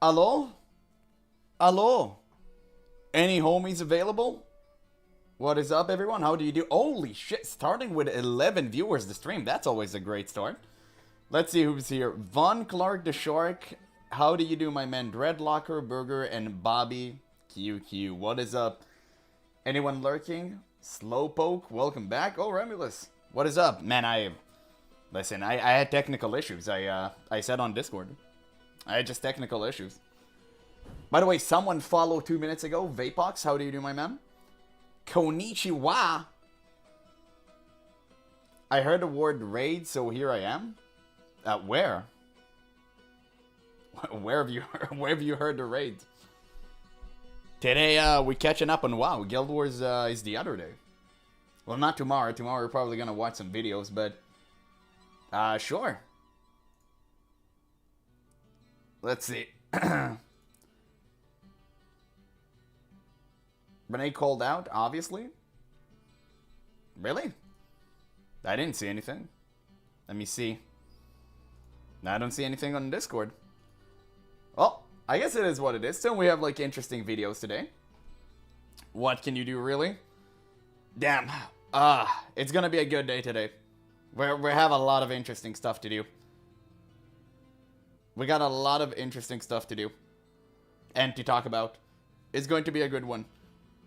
Hello? Hello? Any homies available? What is up, everyone? How do you do? Holy shit, starting with 11 viewers the stream. That's always a great start. Let's see who's here. Von Clark the Shark. How do you do, my man? Dreadlocker, Burger, and Bobby QQ. What is up? Anyone lurking? Slowpoke, welcome back. Oh, Remulus. What is up? Man, Listen, I had technical issues. I said on Discord. I had just technical issues. By the way, someone followed 2 minutes ago. Vapox, how do you do, my man? Konnichiwa. I heard the word raid, so here I am. Where? Where have you heard the raid? Today, we catching up on WoW. Guild Wars is the other day. Well, not tomorrow. Tomorrow we're probably gonna watch some videos, but sure. Let's see. Renee called out, obviously. Really? I didn't see anything. Let me see. I don't see anything on Discord. Well, I guess it is what it is. Still, we have, like, interesting videos today. What can you do, really? Damn. It's gonna be a good day today. We have a lot of interesting stuff to do. We got a lot of interesting stuff to do. And to talk about. It's going to be a good one.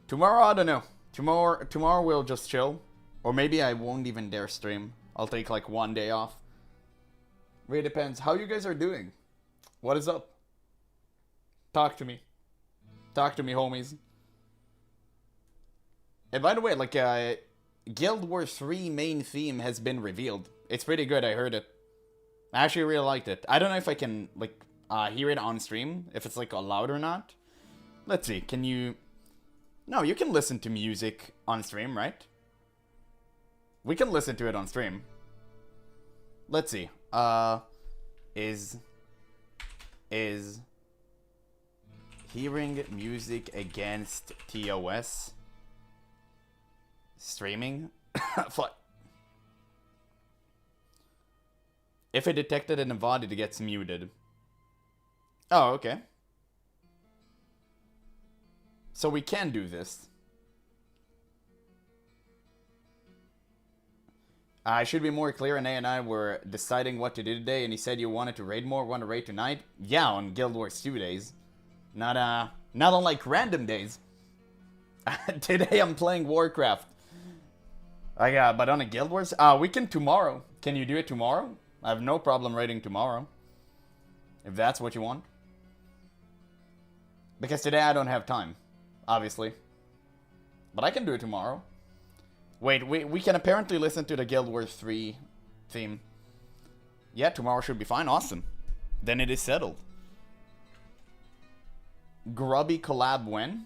Tomorrow, I don't know. Tomorrow we'll just chill. Or maybe I won't even dare stream. I'll take like one day off. Really depends. How you guys are doing? What is up? Talk to me. Talk to me, homies. And by the way, like, Guild Wars 3 main theme has been revealed. It's pretty good, I heard it. I actually really liked it. I don't know if I can, like, hear it on stream. If it's, like, loud or not. Let's see, can you... No, you can listen to music on stream, right? We can listen to it on stream. Let's see. Is hearing music against TOS streaming? Fuck. If it detected an VOD, it gets muted. Oh, okay. So we can do this. I should be more clear. Anae and I were deciding what to do today, and he said you wanted to raid more, want to raid tonight. Yeah, on Guild Wars 2 days. Not on like random days. Today I'm playing Warcraft. But on a Guild Wars? We can tomorrow. Can you do it tomorrow? I have no problem raiding tomorrow. If that's what you want. Because today I don't have time. Obviously. But I can do it tomorrow. Wait, we can apparently listen to the Guild Wars 3 theme. Yeah, tomorrow should be fine. Awesome. Then it is settled. Grubby collab when?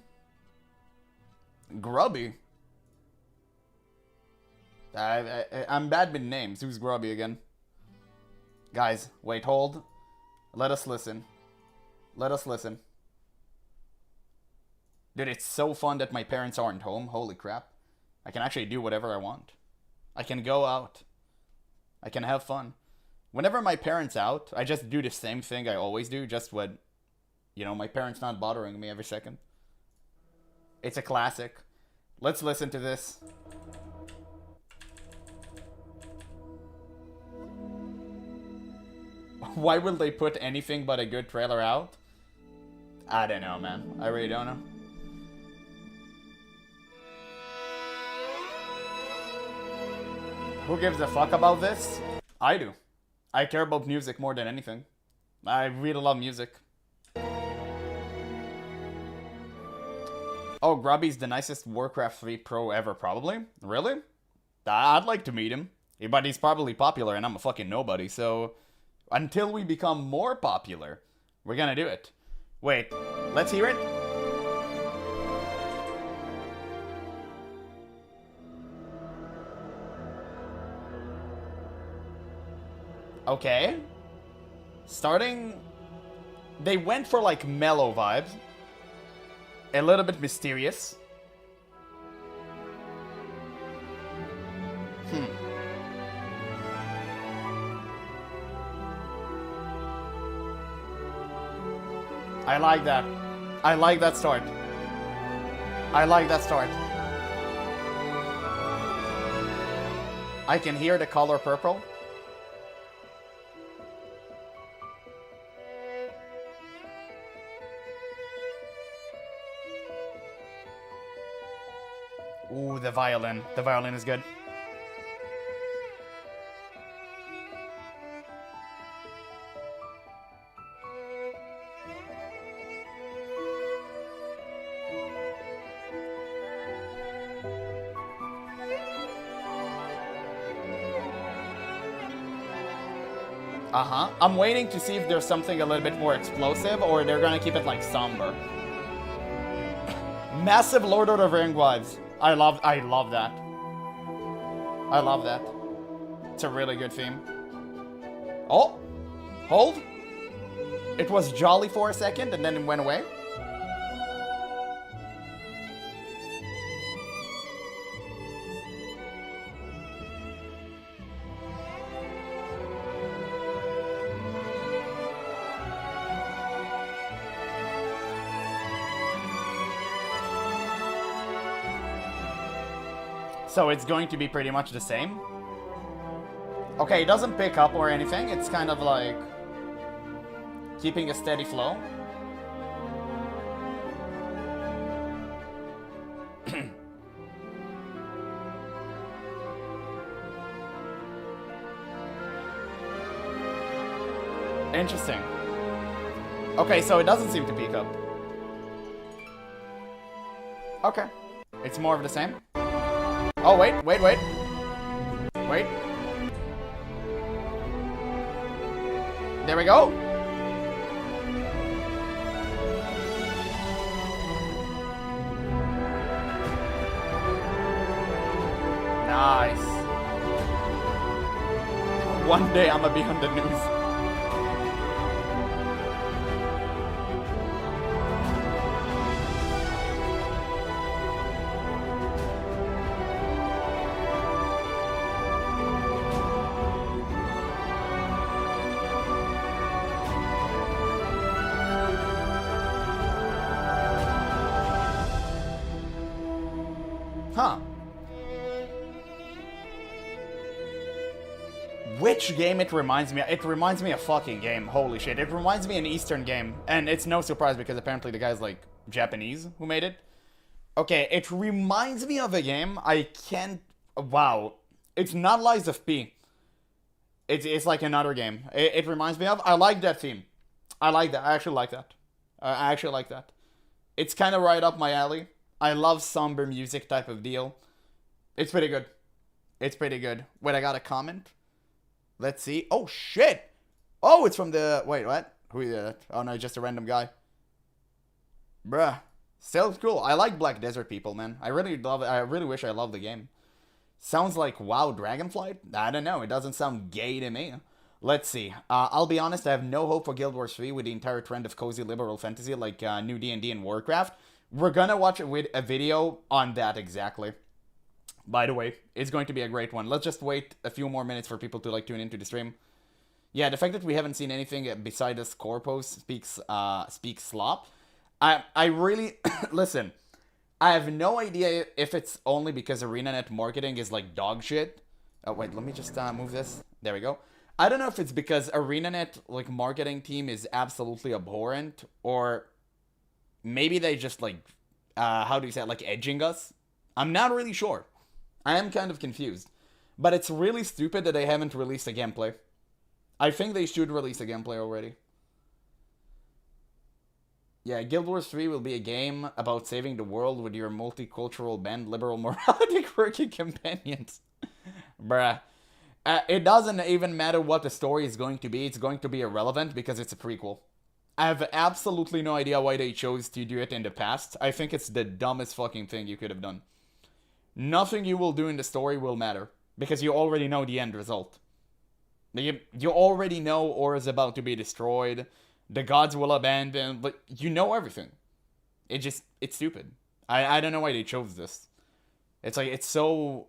Grubby? I'm bad with names. Who's Grubby again? Guys, wait, hold. Let us listen. Let us listen. Dude, it's so fun that my parents aren't home. Holy crap. I can actually do whatever I want. I can go out. I can have fun. Whenever my parents out, I just do the same thing I always do, just when, you know, my parents not bothering me every second. It's a classic. Let's listen to this. Why will they put anything but a good trailer out? I don't know, man. I really don't know. Who gives a fuck about this? I do. I care about music more than anything. I really love music. Oh, Grubby's the nicest Warcraft 3 pro ever, probably? Really? I'd like to meet him. But he's probably popular and I'm a fucking nobody, so... Until we become more popular, we're gonna do it. Wait, let's hear it. Okay. Starting... They went for, like, mellow vibes. A little bit mysterious. I like that. I like that start. I like that start. I can hear the color purple. Ooh, the violin. The violin is good. Uh-huh. I'm waiting to see if there's something a little bit more explosive or they're gonna keep it like somber. Massive Lord of the Rings vibes. I love that. I love that. It's a really good theme. Oh! Hold! It was jolly for a second and then it went away. So it's going to be pretty much the same. Okay, it doesn't pick up or anything. It's kind of like keeping a steady flow. Interesting. Okay, so it doesn't seem to peak up. Okay. It's more of the same. Oh, wait. Wait. There we go. Nice. One day I'm gonna be on the news. Huh. Which game it reminds me of? It reminds me of fucking game. Holy shit. It reminds me of an Eastern game. And it's no surprise because apparently the guy's like Japanese who made it. Okay, it reminds me of a game. I can't... Wow. It's not Lies of P. It's like another game. It reminds me of... I like that theme. I like that. I actually like that. I actually like that. It's kind of right up my alley. I love somber music type of deal. It's pretty good. It's pretty good. Wait, I got a comment. Let's see. Oh, shit. Oh, it's from the... Wait, what? Who is that? Oh, no, just a random guy. Bruh. Still cool. I like Black Desert People, man. I really love it. I really wish I loved the game. Sounds like WoW Dragonflight? I don't know. It doesn't sound gay to me. Let's see. I'll be honest, I have no hope for Guild Wars 3 with the entire trend of cozy liberal fantasy like new D&D and Warcraft. We're gonna watch a video on that exactly. By the way, it's going to be a great one. Let's just wait a few more minutes for people to like tune into the stream. Yeah, the fact that we haven't seen anything beside this core post speaks slop. I really listen. I have no idea if it's only because ArenaNet marketing is like dog shit. Oh wait, let me just move this. There we go. I don't know if it's because ArenaNet like marketing team is absolutely abhorrent, or maybe they just like how do you say it, like edging us. I'm not really sure. I am kind of confused. But it's really stupid that they haven't released a gameplay. I think they should release a gameplay already. Yeah, Guild Wars 3 will be a game about saving the world with your multicultural band, liberal morality, quirky companions. Bruh. It doesn't even matter what the story is going to be. It's going to be irrelevant because it's a prequel. I have absolutely no idea why they chose to do it in the past. I think it's the dumbest fucking thing you could have done. Nothing you will do in the story will matter, because you already know the end result. You already know Or is about to be destroyed, the gods will abandon, but you know everything. It's stupid. I don't know why they chose this. It's like, it's so...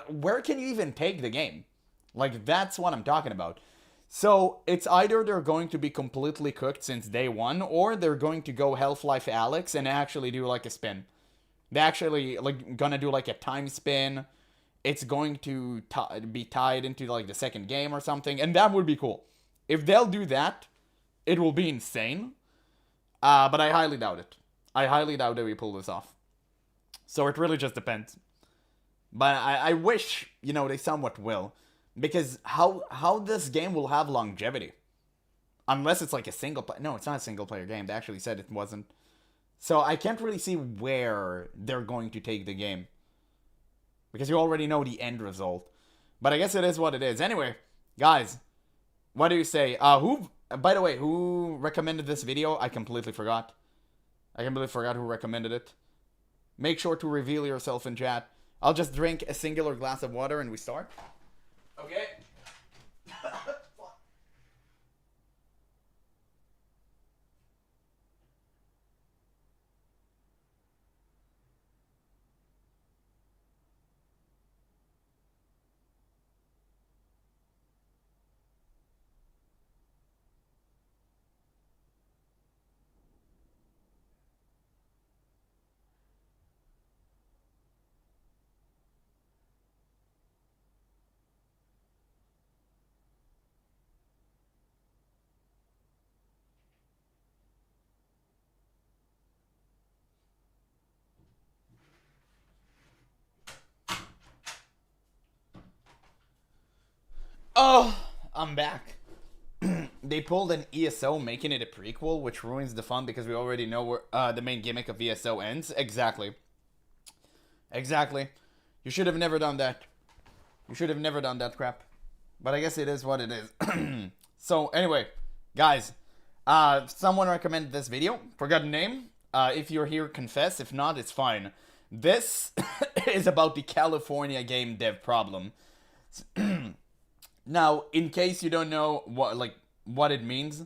Where can you even take the game? Like, that's what I'm talking about. So it's either they're going to be completely cooked since day one, or they're going to go Half-Life Alyx and actually do like a spin. They actually like gonna do like a time spin. It's going to be tied into like the second game or something, and that would be cool. If they'll do that, it will be insane. But I highly doubt it. I highly doubt that we pull this off. So it really just depends. But I wish, you know, they somewhat will. Because how this game will have longevity? Unless it's like a single player. No, it's not a single player game. They actually said it wasn't. So I can't really see where they're going to take the game. Because you already know the end result. But I guess it is what it is. Anyway, guys, what do you say? By the way, who recommended this video? I completely forgot. I completely forgot who recommended it. Make sure to reveal yourself in chat. I'll just drink a singular glass of water and we start. Okay. Oh, I'm back. They pulled an ESO, making it a prequel, which ruins the fun because we already know where the main gimmick of ESO ends. Exactly. Exactly. You should have never done that. You should have never done that crap. But I guess it is what it is. So, anyway, guys, someone recommended this video. Forgot the name. If you're here, confess. If not, it's fine. This is about the California game dev problem. Now, in case you don't know what it means,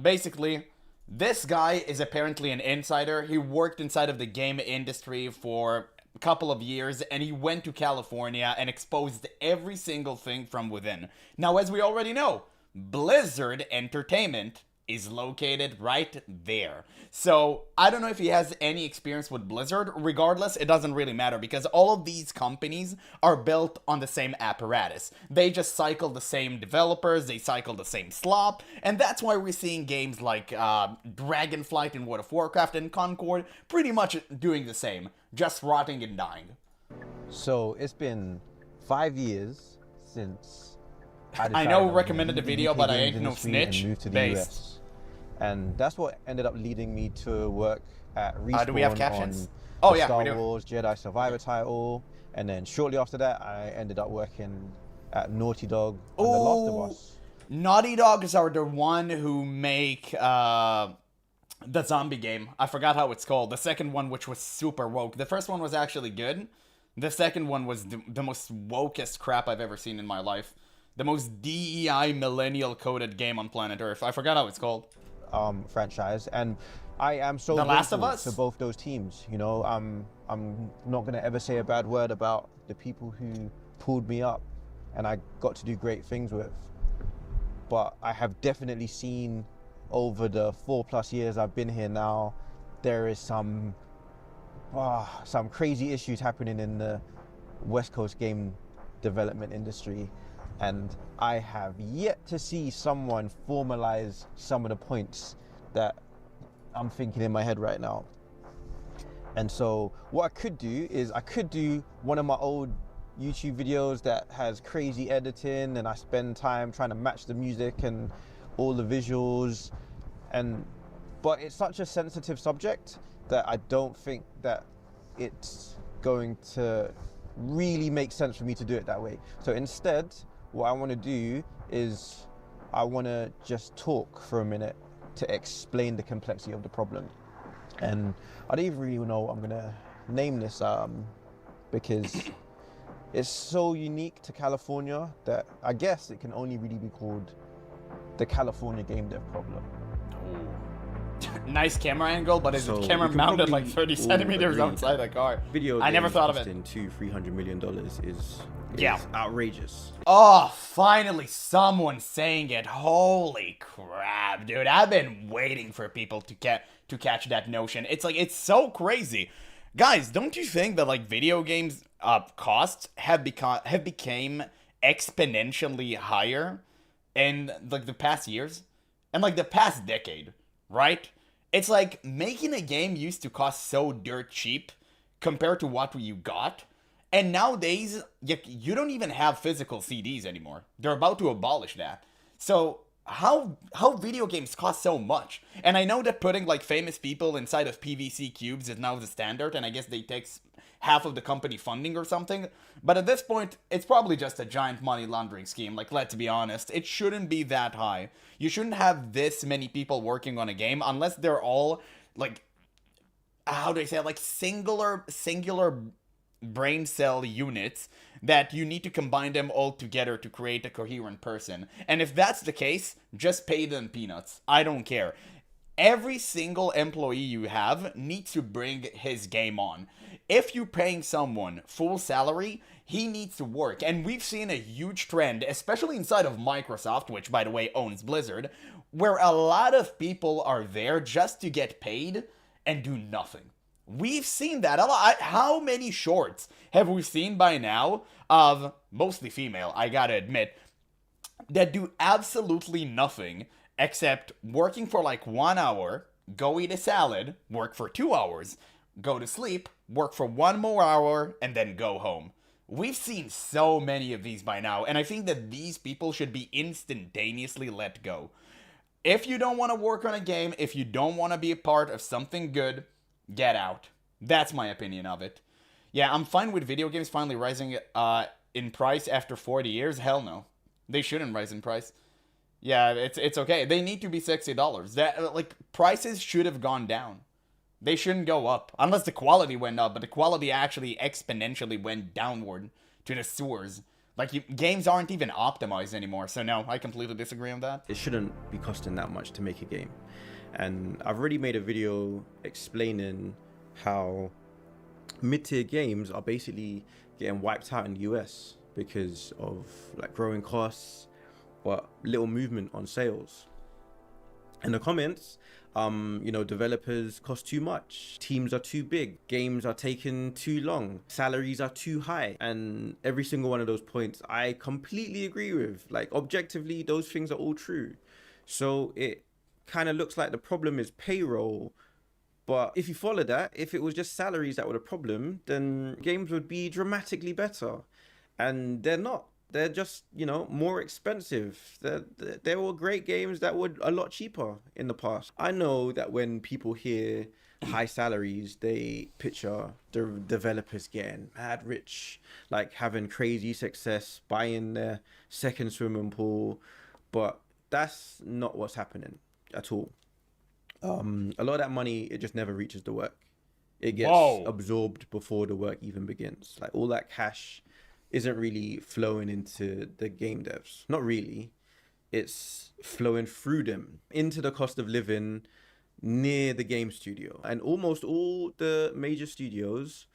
basically, this guy is apparently an insider. He worked inside of the game industry for a couple of years, and he went to California and exposed every single thing from within. Now, as we already know, Blizzard Entertainment is located right there. So, I don't know if he has any experience with Blizzard. Regardless, it doesn't really matter because all of these companies are built on the same apparatus. They just cycle the same developers, they cycle the same slop, and that's why we're seeing games like Dragonflight in World of Warcraft and Concord pretty much doing the same, just rotting and dying. So, it's been 5 years since I know we recommended the video, but I ain't no snitch. Based. And that's what ended up leading me to work at Respawn do we have captions? On the Star Wars Jedi Survivor title. And then shortly after that, I ended up working at Naughty Dog on The Last of Us. Naughty Dogs are the one who make the zombie game. I forgot how it's called. The second one, which was super woke. The first one was actually good. The second one was the most wokest crap I've ever seen in my life. The most DEI millennial coded game on planet Earth. I forgot how it's called. Franchise, and I am so The Last of Us to both those teams. You know, I'm not gonna ever say a bad word about the people who pulled me up and I got to do great things with. But I have definitely seen over the 4+ years I've been here now, there is some crazy issues happening in the West Coast game development industry. And I have yet to see someone formalize some of the points that I'm thinking in my head right now. And so what I could do is I could do one of my old YouTube videos that has crazy editing and I spend time trying to match the music and all the visuals. But it's such a sensitive subject that I don't think that it's going to really make sense for me to do it that way. So instead, what I want to do is I want to just talk for a minute to explain the complexity of the problem. And I don't even really know what I'm going to name this because it's so unique to California that I guess it can only really be called the California game dev problem. Nice camera angle, but is So the camera we can mounted like probably 30 all centimeters agree outside the car? Video I never games thought of it. costing $200-300 million is Yeah. outrageous. Oh, finally someone saying it. Holy crap, dude. I've been waiting for people to catch that notion. It's like, it's so crazy. Guys, don't you think that like video games costs have became exponentially higher in like the past years and like the past decade, right? It's like making a game used to cost so dirt cheap compared to what you got. And nowadays, you don't even have physical CDs anymore. They're about to abolish that. So how video games cost so much? And I know that putting like famous people inside of PVC cubes is now the standard, and I guess they take half of the company funding or something. But at this point, it's probably just a giant money laundering scheme. Like, let's be honest, it shouldn't be that high. You shouldn't have this many people working on a game unless they're all like, how do I say it? Like singular brain cell units that you need to combine them all together to create a coherent person. And if that's the case, just pay them peanuts. I don't care. Every single employee you have needs to bring his game on. If you're paying someone full salary, he needs to work. And we've seen a huge trend, especially inside of Microsoft, which by the way owns Blizzard, where a lot of people are there just to get paid and do nothing. We've seen that a lot. How many shorts have we seen by now of, mostly female, I gotta admit, that do absolutely nothing except working for like 1 hour, go eat a salad, work for 2 hours, go to sleep, work for 1 more hour, and then go home. We've seen so many of these by now, and I think that these people should be instantaneously let go. If you don't want to work on a game, if you don't want to be a part of something good, get out. That's my opinion of it. Yeah, I'm fine with video games finally rising in price after 40 years. Hell no. They shouldn't rise in price. Yeah, it's okay. They need to be $60. That like prices should have gone down. They shouldn't go up unless the quality went up, but the quality actually exponentially went downward to the sewers. Like games aren't even optimized anymore. So no, I completely disagree on that. It shouldn't be costing that much to make a game. And I've already made a video explaining how mid-tier games are basically getting wiped out in the US because of like growing costs, but little movement on sales. In the comments, developers cost too much, teams are too big, games are taking too long, salaries are too high, and every single one of those points I completely agree with. Like objectively, those things are all true. So it kind of looks like the problem is payroll, but if you follow that, if it was just salaries that were the problem, then games would be dramatically better, and they're not. They're just, more expensive. There were great games that were a lot cheaper in the past. I know that when people hear high salaries, they picture the developers getting mad rich, like having crazy success, buying their second swimming pool, but that's not what's happening at all. A lot of that money, it just never reaches the work. It gets absorbed before the work even begins. Like all that cash isn't really flowing into the game devs. Not really. It's flowing through them into the cost of living near the game studio. And almost all the major studios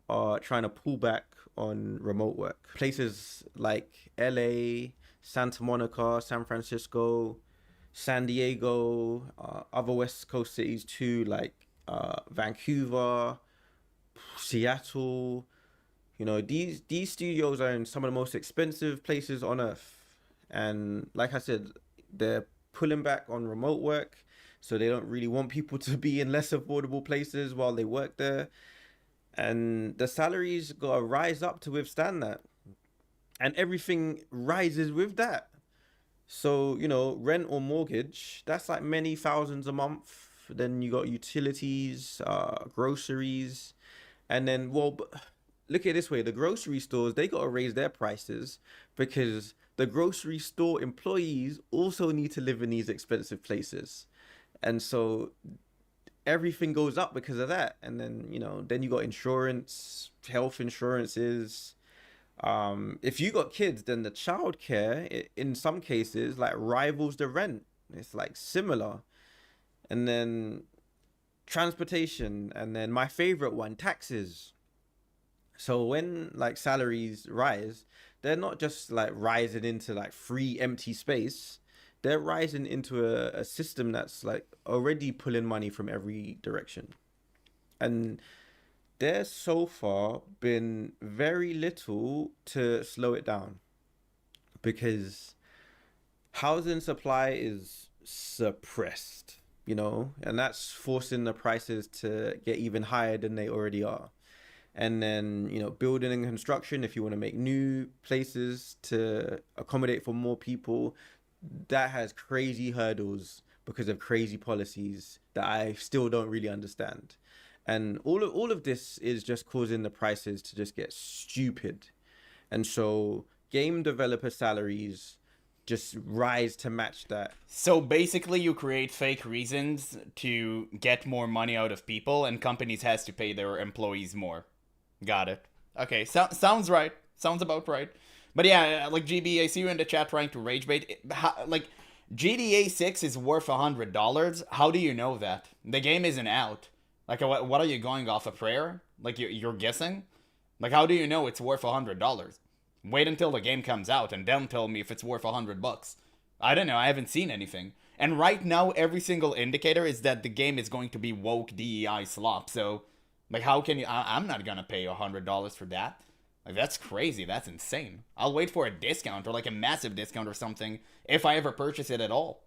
are trying to pull back on remote work. Places like LA, Santa Monica, San Francisco, San Diego, other West Coast cities too, like Vancouver, Seattle. These studios are in some of the most expensive places on earth. And like I said, they're pulling back on remote work. So they don't really want people to be in less affordable places while they work there. And the salaries got to rise up to withstand that. And everything rises with that. So, rent or mortgage, that's like many thousands a month. Then you got utilities, groceries. And then, look at it this way, the grocery stores, they got to raise their prices because the grocery store employees also need to live in these expensive places. And so everything goes up because of that. And then, then you got insurance, health insurances. If you got kids, then the childcare in some cases like rivals the rent. It's like similar. and then transportation, and then my favorite one, taxes. So when like salaries rise, they're not just like rising into like free empty space. They're rising into a system that's like already pulling money from every direction. And there's so far been very little to slow it down, because housing supply is suppressed, and that's forcing the prices to get even higher than they already are. And then, building and construction, if you want to make new places to accommodate for more people, that has crazy hurdles because of crazy policies that I still don't really understand. And all of this is just causing the prices to just get stupid. And so game developer salaries just rise to match that. So basically, you create fake reasons to get more money out of people, and companies has to pay their employees more. Got it. Okay, sounds right. Sounds about right. But yeah, like GB, I see you in the chat trying to rage bait. Like, GTA 6 is worth $100. How do you know that? The game isn't out. Like, what are you going off a prayer? Like, you're guessing? Like, how do you know it's worth $100? Wait until the game comes out and then tell me if it's worth $100. I don't know. I haven't seen anything. And right now, every single indicator is that the game is going to be woke DEI slop. So, like, how can you? I'm not gonna pay $100 for that. Like, that's crazy. That's insane. I'll wait for a discount or like a massive discount or something if I ever purchase it at all.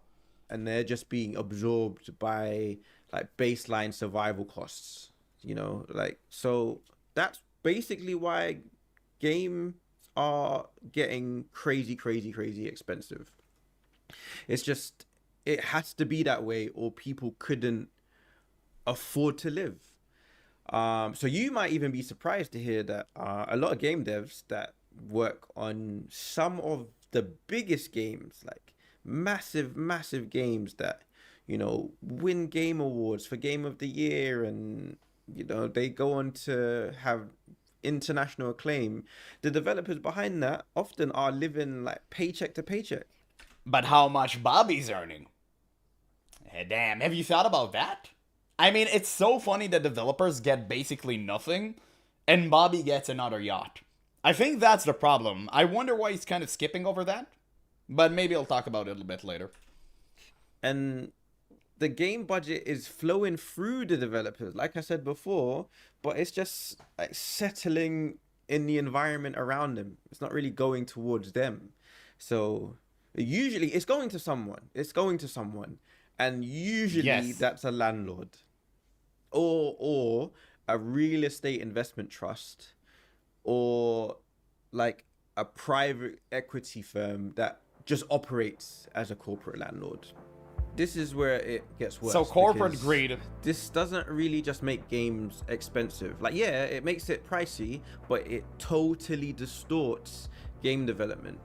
And they're just being absorbed by like baseline survival costs, like, so that's basically why games are getting crazy expensive. It's just, it has to be that way or people couldn't afford to live. So you might even be surprised to hear that a lot of game devs that work on some of the biggest games, like massive games that, win game awards for game of the year, and, they go on to have international acclaim. The developers behind that often are living like paycheck to paycheck. But how much Bobby's earning? Damn, have you thought about that? I mean, it's so funny that developers get basically nothing, and Bobby gets another yacht. I think that's the problem. I wonder why he's kind of skipping over that, but maybe I'll talk about it a little bit later. And the game budget is flowing through the developers, like I said before, but it's just like settling in the environment around them. It's not really going towards them. So usually it's going to someone. And usually that's a landlord or a real estate investment trust, or like a private equity firm that just operates as a corporate landlord. This is where it gets worse. So corporate greed. This doesn't really just make games expensive. Like, yeah, it makes it pricey, but it totally distorts game development.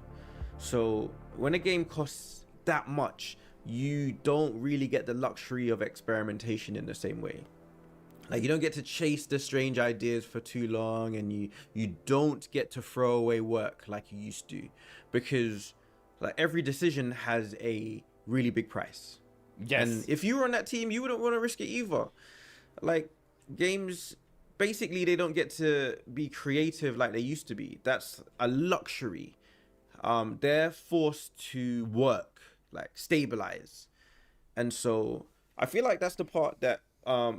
So when a game costs that much, you don't really get the luxury of experimentation in the same way. Like, you don't get to chase the strange ideas for too long, and you don't get to throw away work like you used to, because like every decision has a really big price. Yes. And if you were on that team, you wouldn't want to risk it either. Like, games, basically, they don't get to be creative like they used to be. That's a luxury. They're forced to work, like stabilize. And so I feel like that's the part that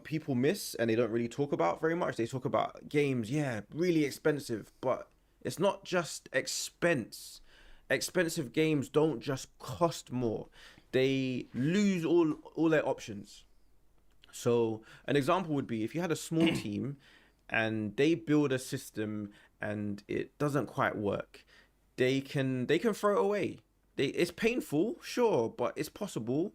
people miss and they don't really talk about very much. They talk about games, yeah, really expensive, but it's not just expense. Expensive games don't just cost more. They lose all their options. So an example would be if you had a small team and they build a system and it doesn't quite work, they can throw it away. It's painful, sure, but it's possible.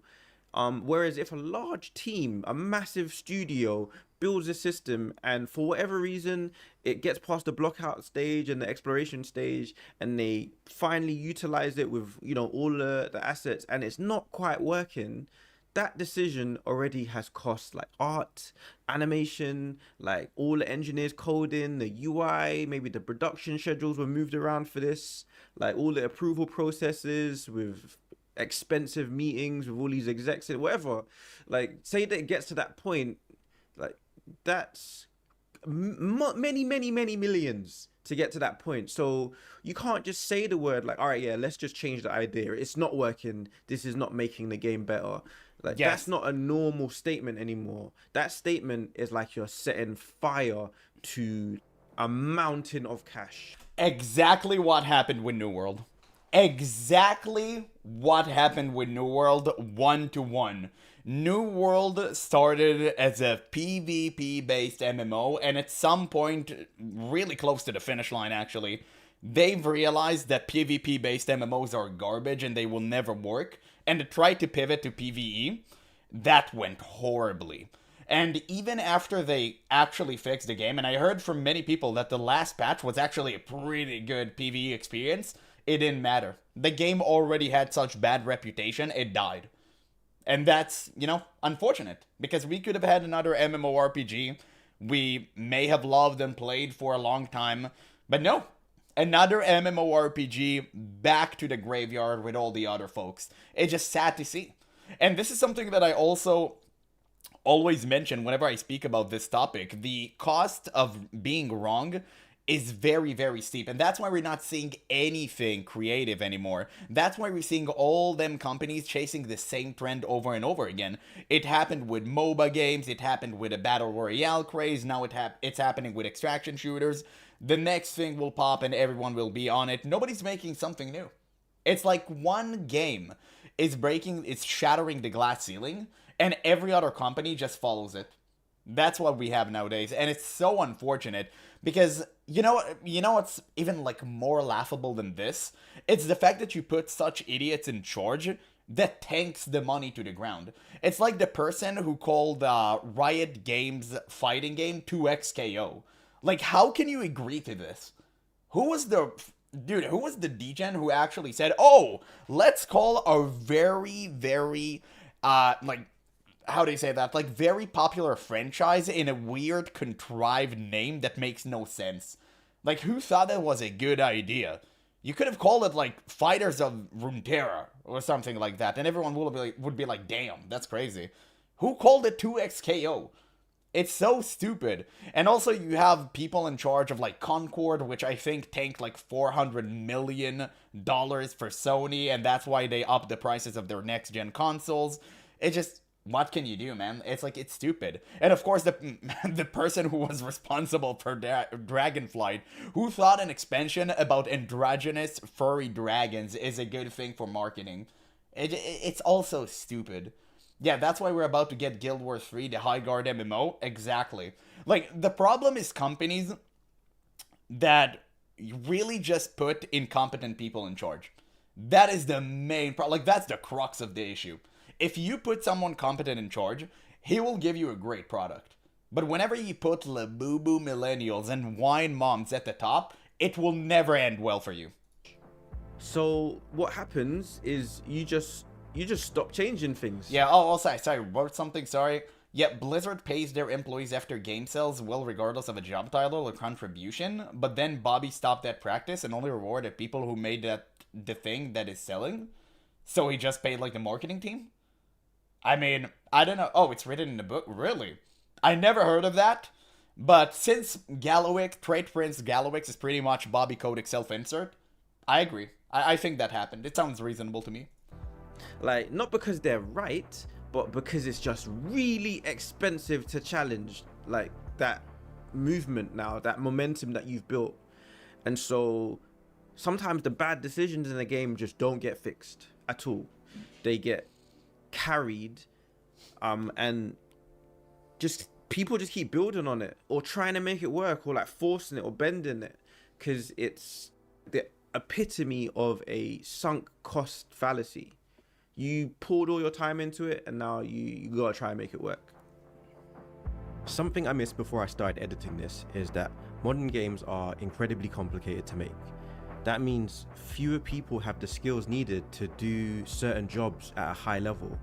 Whereas if a large team, a massive studio builds a system and for whatever reason it gets past the block out stage and the exploration stage and they finally utilize it with all the assets and it's not quite working, that decision already has cost like art, animation, like all the engineers coding, the UI, maybe the production schedules were moved around for this, like all the approval processes with expensive meetings with all these execs, whatever. Like, say that it gets to that point, like that's many, many, many millions to get to that point. So you can't just say the word like, all right, yeah, let's just change the idea. It's not working. This is not making the game better. Like, Yes. that's not a normal statement anymore. That statement is like you're setting fire to a mountain of cash. Exactly what happened with New World. Exactly what happened with New World 1-to-1. New World started as a PvP based MMO, and at some point, really close to the finish line actually, they've realized that PvP based MMOs are garbage and they will never work, and they tried to pivot to PvE. That went horribly. And even after they actually fixed the game, and I heard from many people that the last patch was actually a pretty good PvE experience, it didn't matter. The game already had such bad reputation, it died. And that's, unfortunate. Because we could have had another MMORPG we may have loved and played for a long time. But no. Another MMORPG back to the graveyard with all the other folks. It's just sad to see. And this is something that I also always mention whenever I speak about this topic. The cost of being wrong is very, very steep. And that's why we're not seeing anything creative anymore. That's why we're seeing all them companies chasing the same trend over and over again. It happened with MOBA games. It happened with a Battle Royale craze. Now it's happening with extraction shooters. The next thing will pop and everyone will be on it. Nobody's making something new. It's like one game is shattering the glass ceiling, and every other company just follows it. That's what we have nowadays, and it's so unfortunate because you know what's even like more laughable than this? It's the fact that you put such idiots in charge that tanks the money to the ground. It's like the person who called Riot Games fighting game 2XKO. Like, how can you agree to this? Who was the degen who actually said, oh, let's call a very, very, how do you say that? Like, very popular franchise in a weird, contrived name that makes no sense. Like, who thought that was a good idea? You could have called it, like, Fighters of Runeterra or something like that, and everyone would be like, damn, that's crazy. Who called it 2XKO? It's so stupid. And also you have people in charge of like Concord, which I think tanked like $400 million for Sony, and that's why they upped the prices of their next gen consoles. It just, what can you do, man? It's like, it's stupid. And of course the person who was responsible for Dragonflight, who thought an expansion about androgynous furry dragons is a good thing for marketing. It's also stupid. Yeah, that's why we're about to get Guild Wars 3, the High Guard MMO. Exactly. Like, the problem is companies that really just put incompetent people in charge. That is the main problem. Like, that's the crux of the issue. If you put someone competent in charge, he will give you a great product. But whenever you put Labubu millennials and wine moms at the top, it will never end well for you. So what happens is you just stop changing things. Yeah, oh, sorry, wrote something, sorry. Yeah, Blizzard pays their employees after game sales well regardless of a job title or contribution, but then Bobby stopped that practice and only rewarded people who made that the thing that is selling. So he just paid like the marketing team? I mean, I don't know. Oh, it's written in the book? Really? I never heard of that. But since Gallowix, Trade Prince Gallowix is pretty much Bobby Kotick self-insert, I agree. I think that happened. It sounds reasonable to me. Like, not because they're right, but because it's just really expensive to challenge like that movement now, that momentum that you've built. And so sometimes the bad decisions in the game just don't get fixed at all. They get carried, and just people just keep building on it or trying to make it work or like forcing it or bending it, because it's the epitome of a sunk cost fallacy. You poured all your time into it, and now you gotta try and make it work. Something I missed before I started editing this is that modern games are incredibly complicated to make. That means fewer people have the skills needed to do certain jobs at a high level.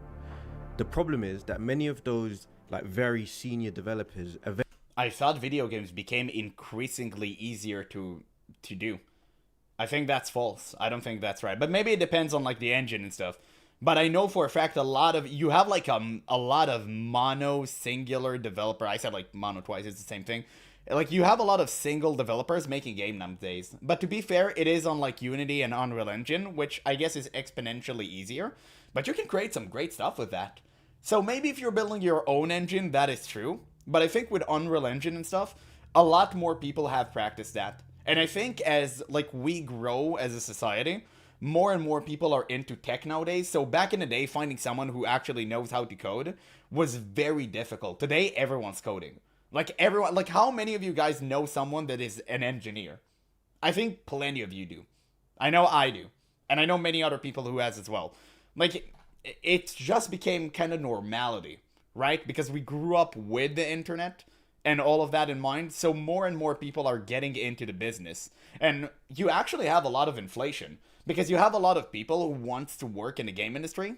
The problem is that many of those like very senior developers I thought video games became increasingly easier to do. I think that's false. I don't think that's right. But maybe it depends on like the engine and stuff. But I know for a fact you have like a lot of mono singular developer. I said like mono twice, it's the same thing. Like you have a lot of single developers making game nowadays. But to be fair, it is on like Unity and Unreal Engine, which I guess is exponentially easier. But you can create some great stuff with that. So maybe if you're building your own engine, that is true. But I think with Unreal Engine and stuff, a lot more people have practiced that. And I think as like we grow as a society, more and more people are into tech nowadays. So back in the day, finding someone who actually knows how to code was very difficult. Today, everyone's coding. Like everyone, like how many of you guys know someone that is an engineer? I think plenty of you do. I know I do. And I know many other people who has as well. Like it just became kind of normality, right? Because we grew up with the internet and all of that in mind. So more and more people are getting into the business. And you actually have a lot of inflation because you have a lot of people who want to work in the game industry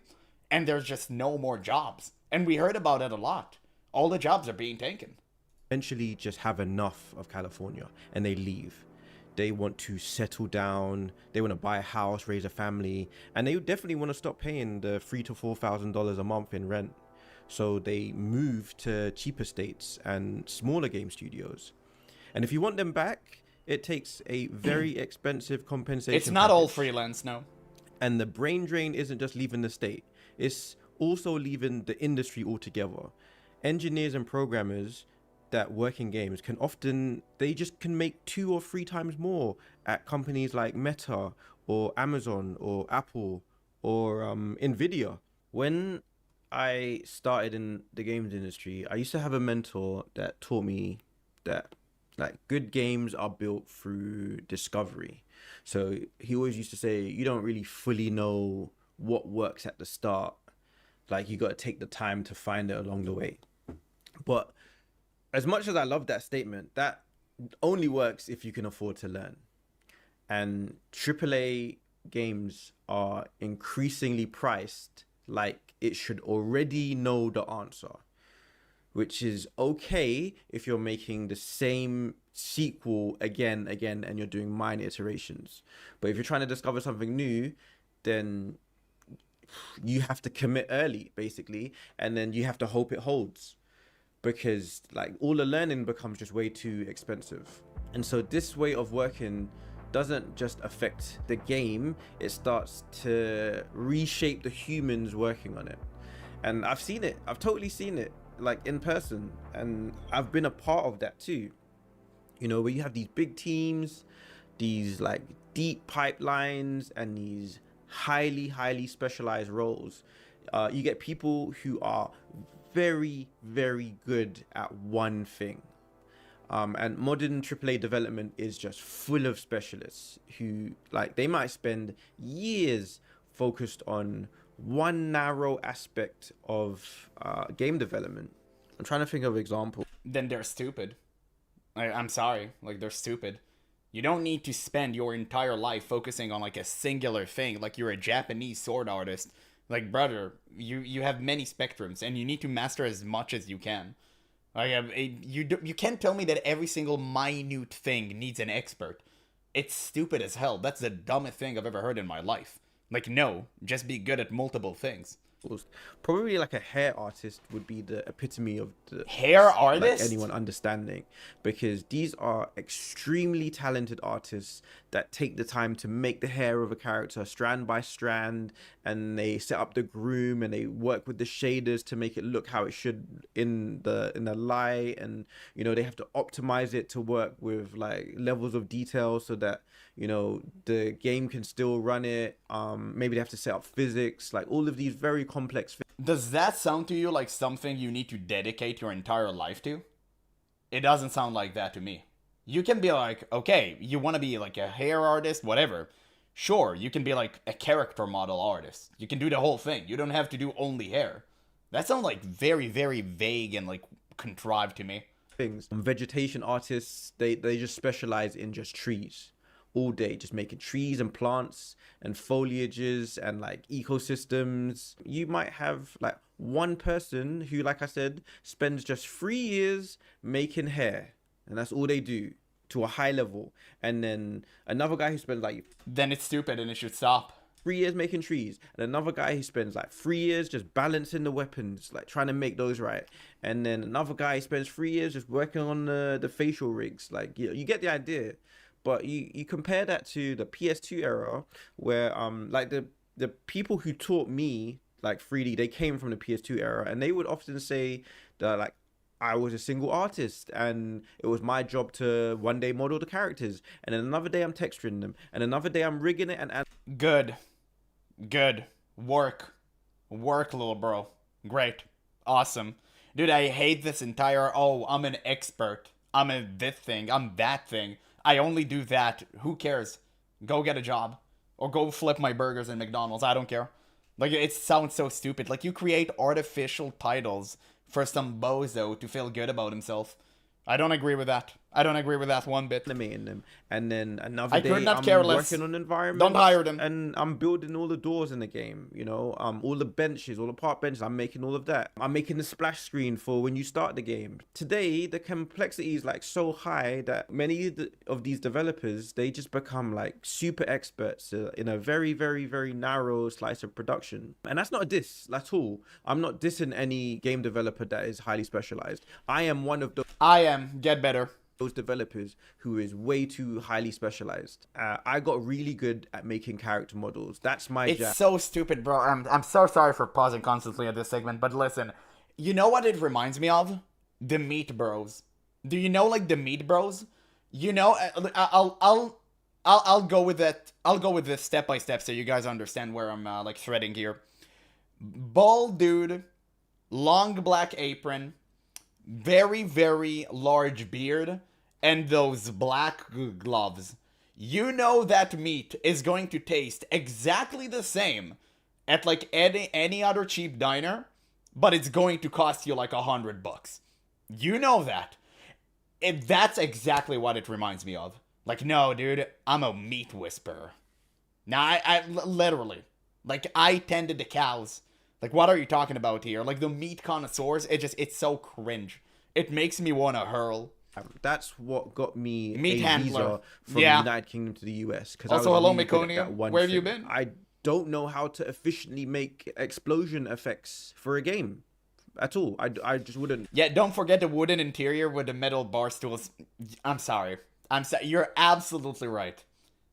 and there's just no more jobs. And we heard about it a lot. All the jobs are being taken. Eventually just have enough of California and they leave. They want to settle down, they want to buy a house, raise a family, and they definitely want to stop paying the $3,000 to $4,000 a month in rent. So they move to cheaper states and smaller game studios. And if you want them back, it takes a very expensive compensation. It's not all freelance, no. And the brain drain isn't just leaving the state, it's also leaving the industry altogether. Engineers and programmers that work in games can often, they just can make 2 or 3 times more at companies like Meta or Amazon or Apple or Nvidia. When I started in the games industry, I used to have a mentor that taught me that like good games are built through discovery. So he always used to say, you don't really fully know what works at the start. Like you got to take the time to find it along the way. But as much as I love that statement, that only works if you can afford to learn. And AAA games are increasingly priced like it should already know the answer, which is okay if you're making the same sequel again, and you're doing minor iterations. But if you're trying to discover something new, then you have to commit early, basically, and then you have to hope it holds. Because like all the learning becomes just way too expensive. And so this way of working doesn't just affect the game, it starts to reshape the humans working on it. And I've seen it, I've totally seen it, like in person, and I've been a part of that too. You know, where you have these big teams, these like deep pipelines and these highly specialized roles. You get people who are very good at one thing, and modern AAA development is just full of specialists who like they might spend years focused on one narrow aspect of game development. I'm trying to think of an example. Then they're stupid. I'm sorry, like they're stupid. You don't need to spend your entire life focusing on like a singular thing, like you're a Japanese sword artist. Like, brother, you have many spectrums, and you need to master as much as you can. Like, you can't tell me that every single minute thing needs an expert. It's stupid as hell. That's the dumbest thing I've ever heard in my life. Like, no, just be good at multiple things. Probably like a hair artist would be the epitome of the hair artist, like anyone understanding, because these are extremely talented artists that take the time to make the hair of a character strand by strand, and they set up the groom and they work with the shaders to make it look how it should in the light, and you know they have to optimize it to work with like levels of detail so that you know the game can still run it. Maybe they have to set up physics, like all of these very complex things. Does that sound to you like something you need to dedicate your entire life to? It doesn't sound like that to me. You can be like, okay, you want to be like a hair artist, whatever. Sure, you can be like a character model artist. You can do the whole thing. You don't have to do only hair. That sounds like very vague and like contrived to me. Things. Vegetation artists, they just specialize in just trees. All day, just making trees and plants and foliages and like ecosystems. You might have like one person who, like I said, spends just 3 years making hair, and that's all they do to a high level. And then another guy who spends like... Then it's stupid and it should stop. 3 years making trees, and another guy who spends like 3 years just balancing the weapons, like trying to make those right, and then another guy spends 3 years just working on the facial rigs. Like you get the idea. But you compare that to the PS2 era, where like the people who taught me like 3D, they came from the PS2 era, and they would often say that like I was a single artist and it was my job to one day model the characters, and then another day I'm texturing them, and another day I'm rigging it and Good. Work, little bro. Great. Awesome. Dude, I hate this entire, oh, I'm an expert. I'm a this thing. I'm that thing. I only do that. Who cares? Go get a job. Or go flip my burgers in McDonald's. I don't care. Like, it sounds so stupid. Like, you create artificial titles for some bozo to feel good about himself. I don't agree with that. I don't agree with that one bit. animating them, and then another I day could not I'm care less. working on environment. Don't hire them. And I'm building all the doors in the game, you know, all the benches, all the park benches. I'm making all of that. I'm making the splash screen for when you start the game. Today, the complexity is like so high that many of these developers, they just become like super experts in a very, very, very narrow slice of production. And that's not a diss at all. I'm not dissing any game developer that is highly specialized. I am one of I am. Get better. those developers who is way too highly specialized. I got really good at making character models. That's my It's jam. so stupid, bro. I'm so sorry for pausing constantly at this segment, but listen. You know what it reminds me of? The Meat Bros. Do you know, like, the Meat Bros? You know, I'll go with that. I'll go with this step by step so you guys understand where I'm like threading here. Bald dude, long black apron, very, very large beard, and those black gloves. You know that meat is going to taste exactly the same at like any other cheap diner, but it's going to cost you like $100. You know that. That's exactly what it reminds me of. Like, no, dude, I'm a meat whisperer. Now, I literally, like, I tended the cows. Like, what are you talking about here? Like, the meat connoisseurs, it's so cringe. It makes me want to hurl. That's what got me Meat a handler. visa from Yeah. the United Kingdom to the US. Also, hello, Meconium. Where have you been? I don't know how to efficiently make explosion effects for a game at all. I just wouldn't. Yeah, don't forget the wooden interior with the metal bar stools. I'm sorry. You're absolutely right.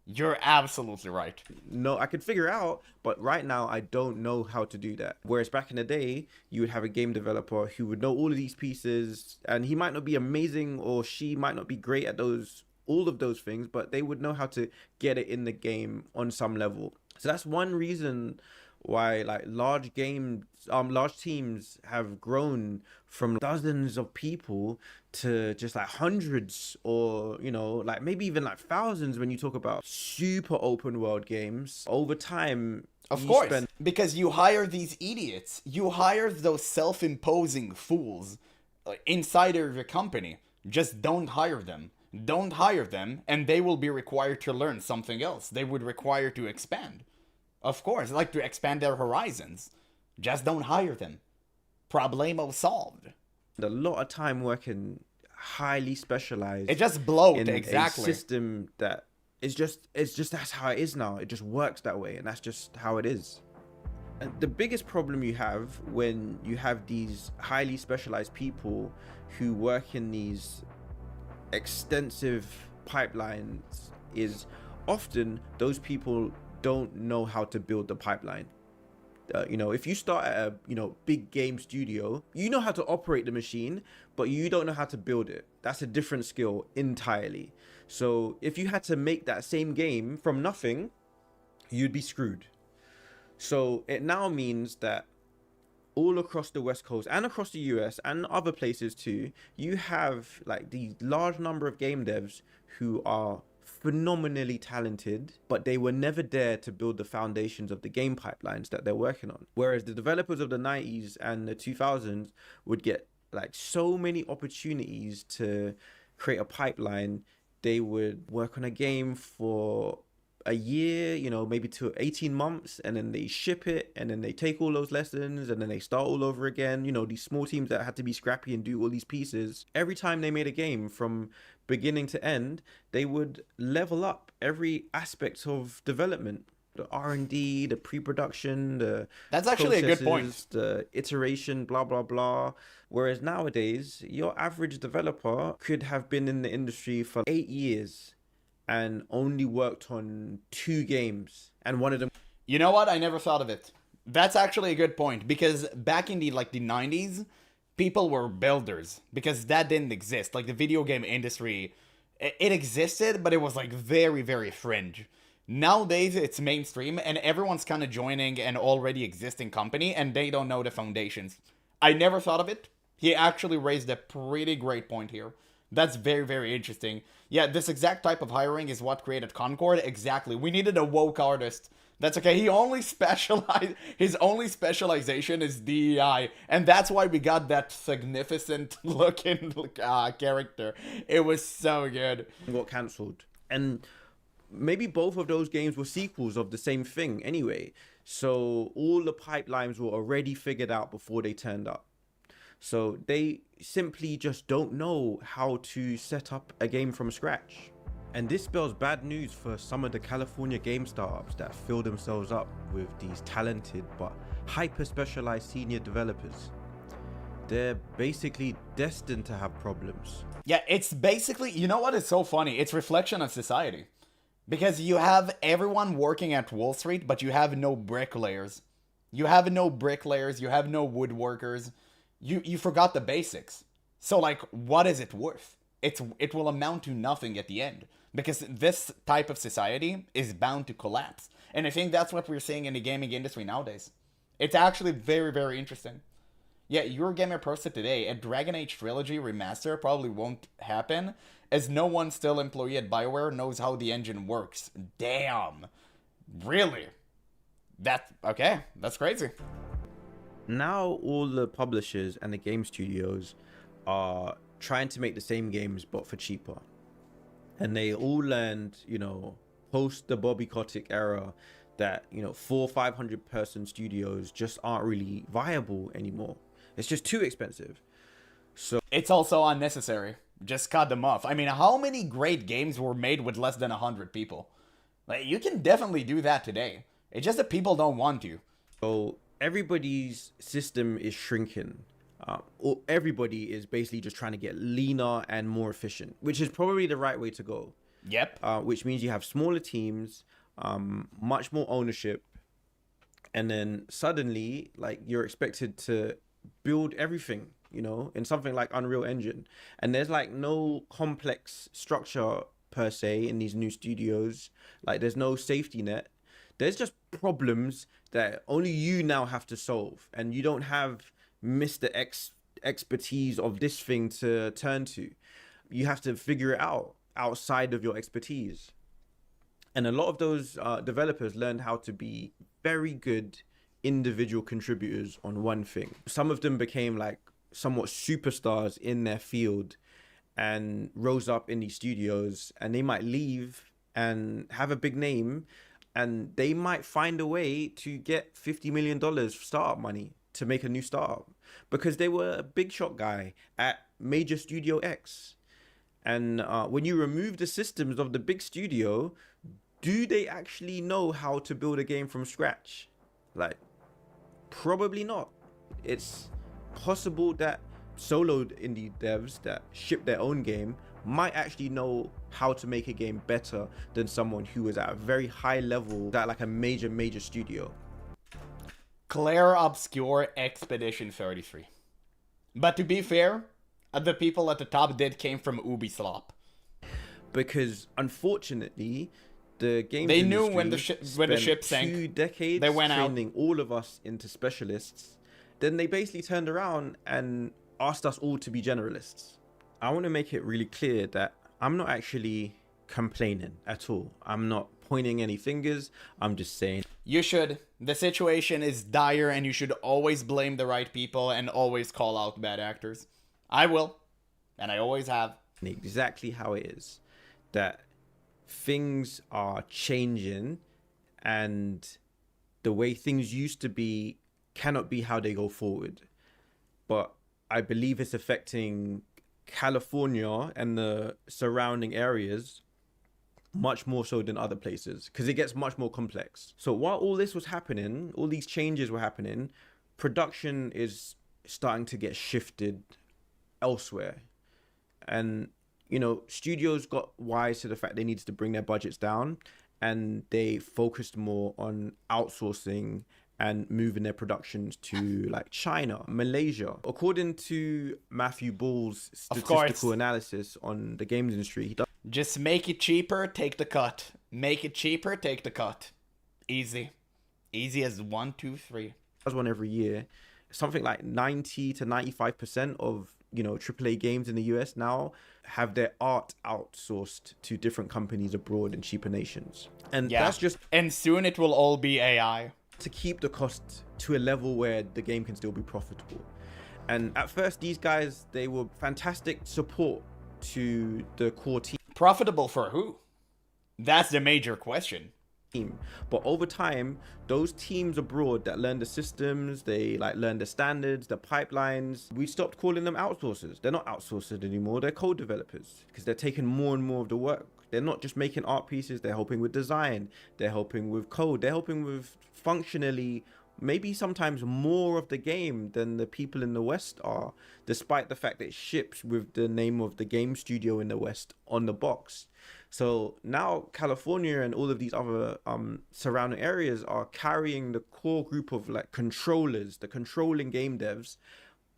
You're absolutely right. No, I could figure out, but right now I don't know how to do that. Whereas back in the day, you would have a game developer who would know all of these pieces, and he might not be amazing or she might not be great at all of those things, but they would know how to get it in the game on some level. So that's one reason why like large teams have grown from dozens of people to just like hundreds, or you know, like maybe even like thousands when you talk about super open world games. Over time, Of course, because you hire these idiots. You hire those self-imposing fools inside of your company. Just don't hire them. Don't hire them, and they will be required to learn something else. They would require to expand. Of course, like to expand their horizons. Just don't hire them. Problemo solved. A lot of time working highly specialized. It just bloat, in exactly. a system that it's just that's how it is now. It just works that way, and that's just how it is. And the biggest problem you have when you have these highly specialized people who work in these extensive pipelines is often those people don't know how to build the pipeline. You know, if you start at a big game studio, you know how to operate the machine, but you don't know how to build it. That's a different skill entirely. So if you had to make that same game from nothing, you'd be screwed. So it now means that all across the West Coast and across the US and other places too, you have like these large number of game devs who are phenomenally talented, but they were never there to build the foundations of the game pipelines that they're working on. Whereas the developers of the 90s and the 2000s would get like so many opportunities to create a pipeline. They would work on a game for a year, you know, maybe to 18 months, and then they ship it, and then they take all those lessons, and then they start all over again. You know, these small teams that had to be scrappy and do all these pieces. Every time they made a game from beginning to end, they would level up every aspect of development. the R&D, the pre-production, the That's actually a good point. processes, the iteration, blah blah blah. Whereas nowadays, your average developer could have been in the industry for 8 years and only worked on 2 games, and one of them. You know what? I never thought of it. That's actually a good point, because back in the 90s, people were builders because that didn't exist. Like the video game industry, it existed, but it was like very, very fringe. Nowadays, it's mainstream, and everyone's kind of joining an already existing company, and they don't know the foundations. I never thought of it. He actually raised a pretty great point here. That's very, very interesting. Yeah, this exact type of hiring is what created Concord. Exactly. We needed a woke artist. That's okay. His only specialization is DEI, and that's why we got that significant looking character. It was so good. Got cancelled, and maybe both of those games were sequels of the same thing anyway, so all the pipelines were already figured out before they turned up. So they simply just don't know how to set up a game from scratch. And this spells bad news for some of the California game startups that fill themselves up with these talented but hyper specialized senior developers. They're basically destined to have problems. Yeah, it's basically, you know what is so funny? It's reflection of society. Because you have everyone working at Wall Street, but you have no bricklayers. You have no bricklayers, you have no woodworkers. You forgot the basics. So like, what is it worth? It will amount to nothing at the end. Because this type of society is bound to collapse. And I think that's what we're seeing in the gaming industry nowadays. It's actually very, very interesting. Yeah, Eurogamer posted today, a Dragon Age Trilogy remaster probably won't happen, as no one still employee at BioWare knows how the engine works. Damn. Really? Okay, that's crazy. Now all the publishers and the game studios are trying to make the same games but for cheaper. And they all learned, post the Bobby Kotick era, that 400-500 person studios just aren't really viable anymore. It's just too expensive. So it's also unnecessary. Just cut them off. I mean, how many great games were made with less than 100 people? Like, you can definitely do that today. It's just that people don't want to. So everybody's system is shrinking. Or everybody is basically just trying to get leaner and more efficient, which is probably the right way to go. Yep. Which means you have smaller teams, much more ownership, and then suddenly, like, you're expected to build everything, in something like Unreal Engine. And there's like no complex structure per se in these new studios. Like, there's no safety net. There's just problems that only you now have to solve, and you don't have Mr. expertise of this thing to turn to. You have to figure it out outside of your expertise. And a lot of those developers learned how to be very good individual contributors on one thing. Some of them became like somewhat superstars in their field and rose up in these studios, and they might leave and have a big name, and they might find a way to get $50 million startup money to make a new startup because they were a big shot guy at major studio X. And when you remove the systems of the big studio, do they actually know how to build a game from scratch? Like, probably not. It's possible that solo indie devs that ship their own game might actually know how to make a game better than someone who is at a very high level at like a major studio. Claire Obscure Expedition 33. But to be fair, the people at the top came from Ubisoft. Because unfortunately, the game they knew when the ship sank. 2 decades they went training all of us into specialists. Then they basically turned around and asked us all to be generalists. I want to make it really clear that I'm not actually complaining at all. I'm not pointing any fingers. I'm just saying you should. The situation is dire, and you should always blame the right people and always call out bad actors. I will, and I always have. Exactly how it is. That things are changing, and the way things used to be cannot be how they go forward. But I believe it's affecting California and the surrounding areas much more so than other places because it gets much more complex. So while all this was happening, all these changes were happening, production is starting to get shifted elsewhere. And, you know, studios got wise to the fact they needed to bring their budgets down, and they focused more on outsourcing and moving their productions to like China, Malaysia. According to Matthew Ball's statistical analysis on the games industry, just make it cheaper, take the cut. Make it cheaper, take the cut. Easy. Easy as 1, 2, 3. Does one every year. Something like 90 to 95% of, you know, AAA games in the US now have their art outsourced to different companies abroad in cheaper nations. And that's just... And soon it will all be AI. To keep the cost to a level where the game can still be profitable. And at first, these guys, they were fantastic support to the core team. Profitable for who? That's the major question. But over time, those teams abroad that learn the systems, they like learn the standards, the pipelines, we stopped calling them outsourcers. They're not outsourcers anymore, they're code developers, because they're taking more and more of the work. They're not just making art pieces, they're helping with design, they're helping with code, they're helping with functionally maybe sometimes more of the game than the people in the West are, despite the fact that it ships with the name of the game studio in the West on the box. So now California and all of these other surrounding areas are carrying the core group of like controllers, the controlling game devs,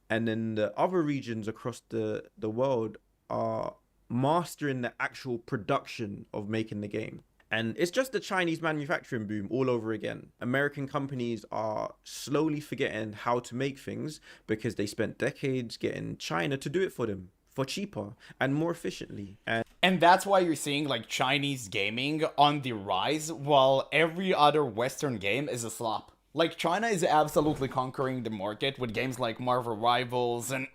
and then the other regions across the world are mastering the actual production of making the game. And it's just the Chinese manufacturing boom all over again. American companies are slowly forgetting how to make things because they spent decades getting China to do it for them for cheaper and more efficiently. And that's why you're seeing like Chinese gaming on the rise while every other Western game is a slop. Like China is absolutely conquering the market with games like Marvel Rivals and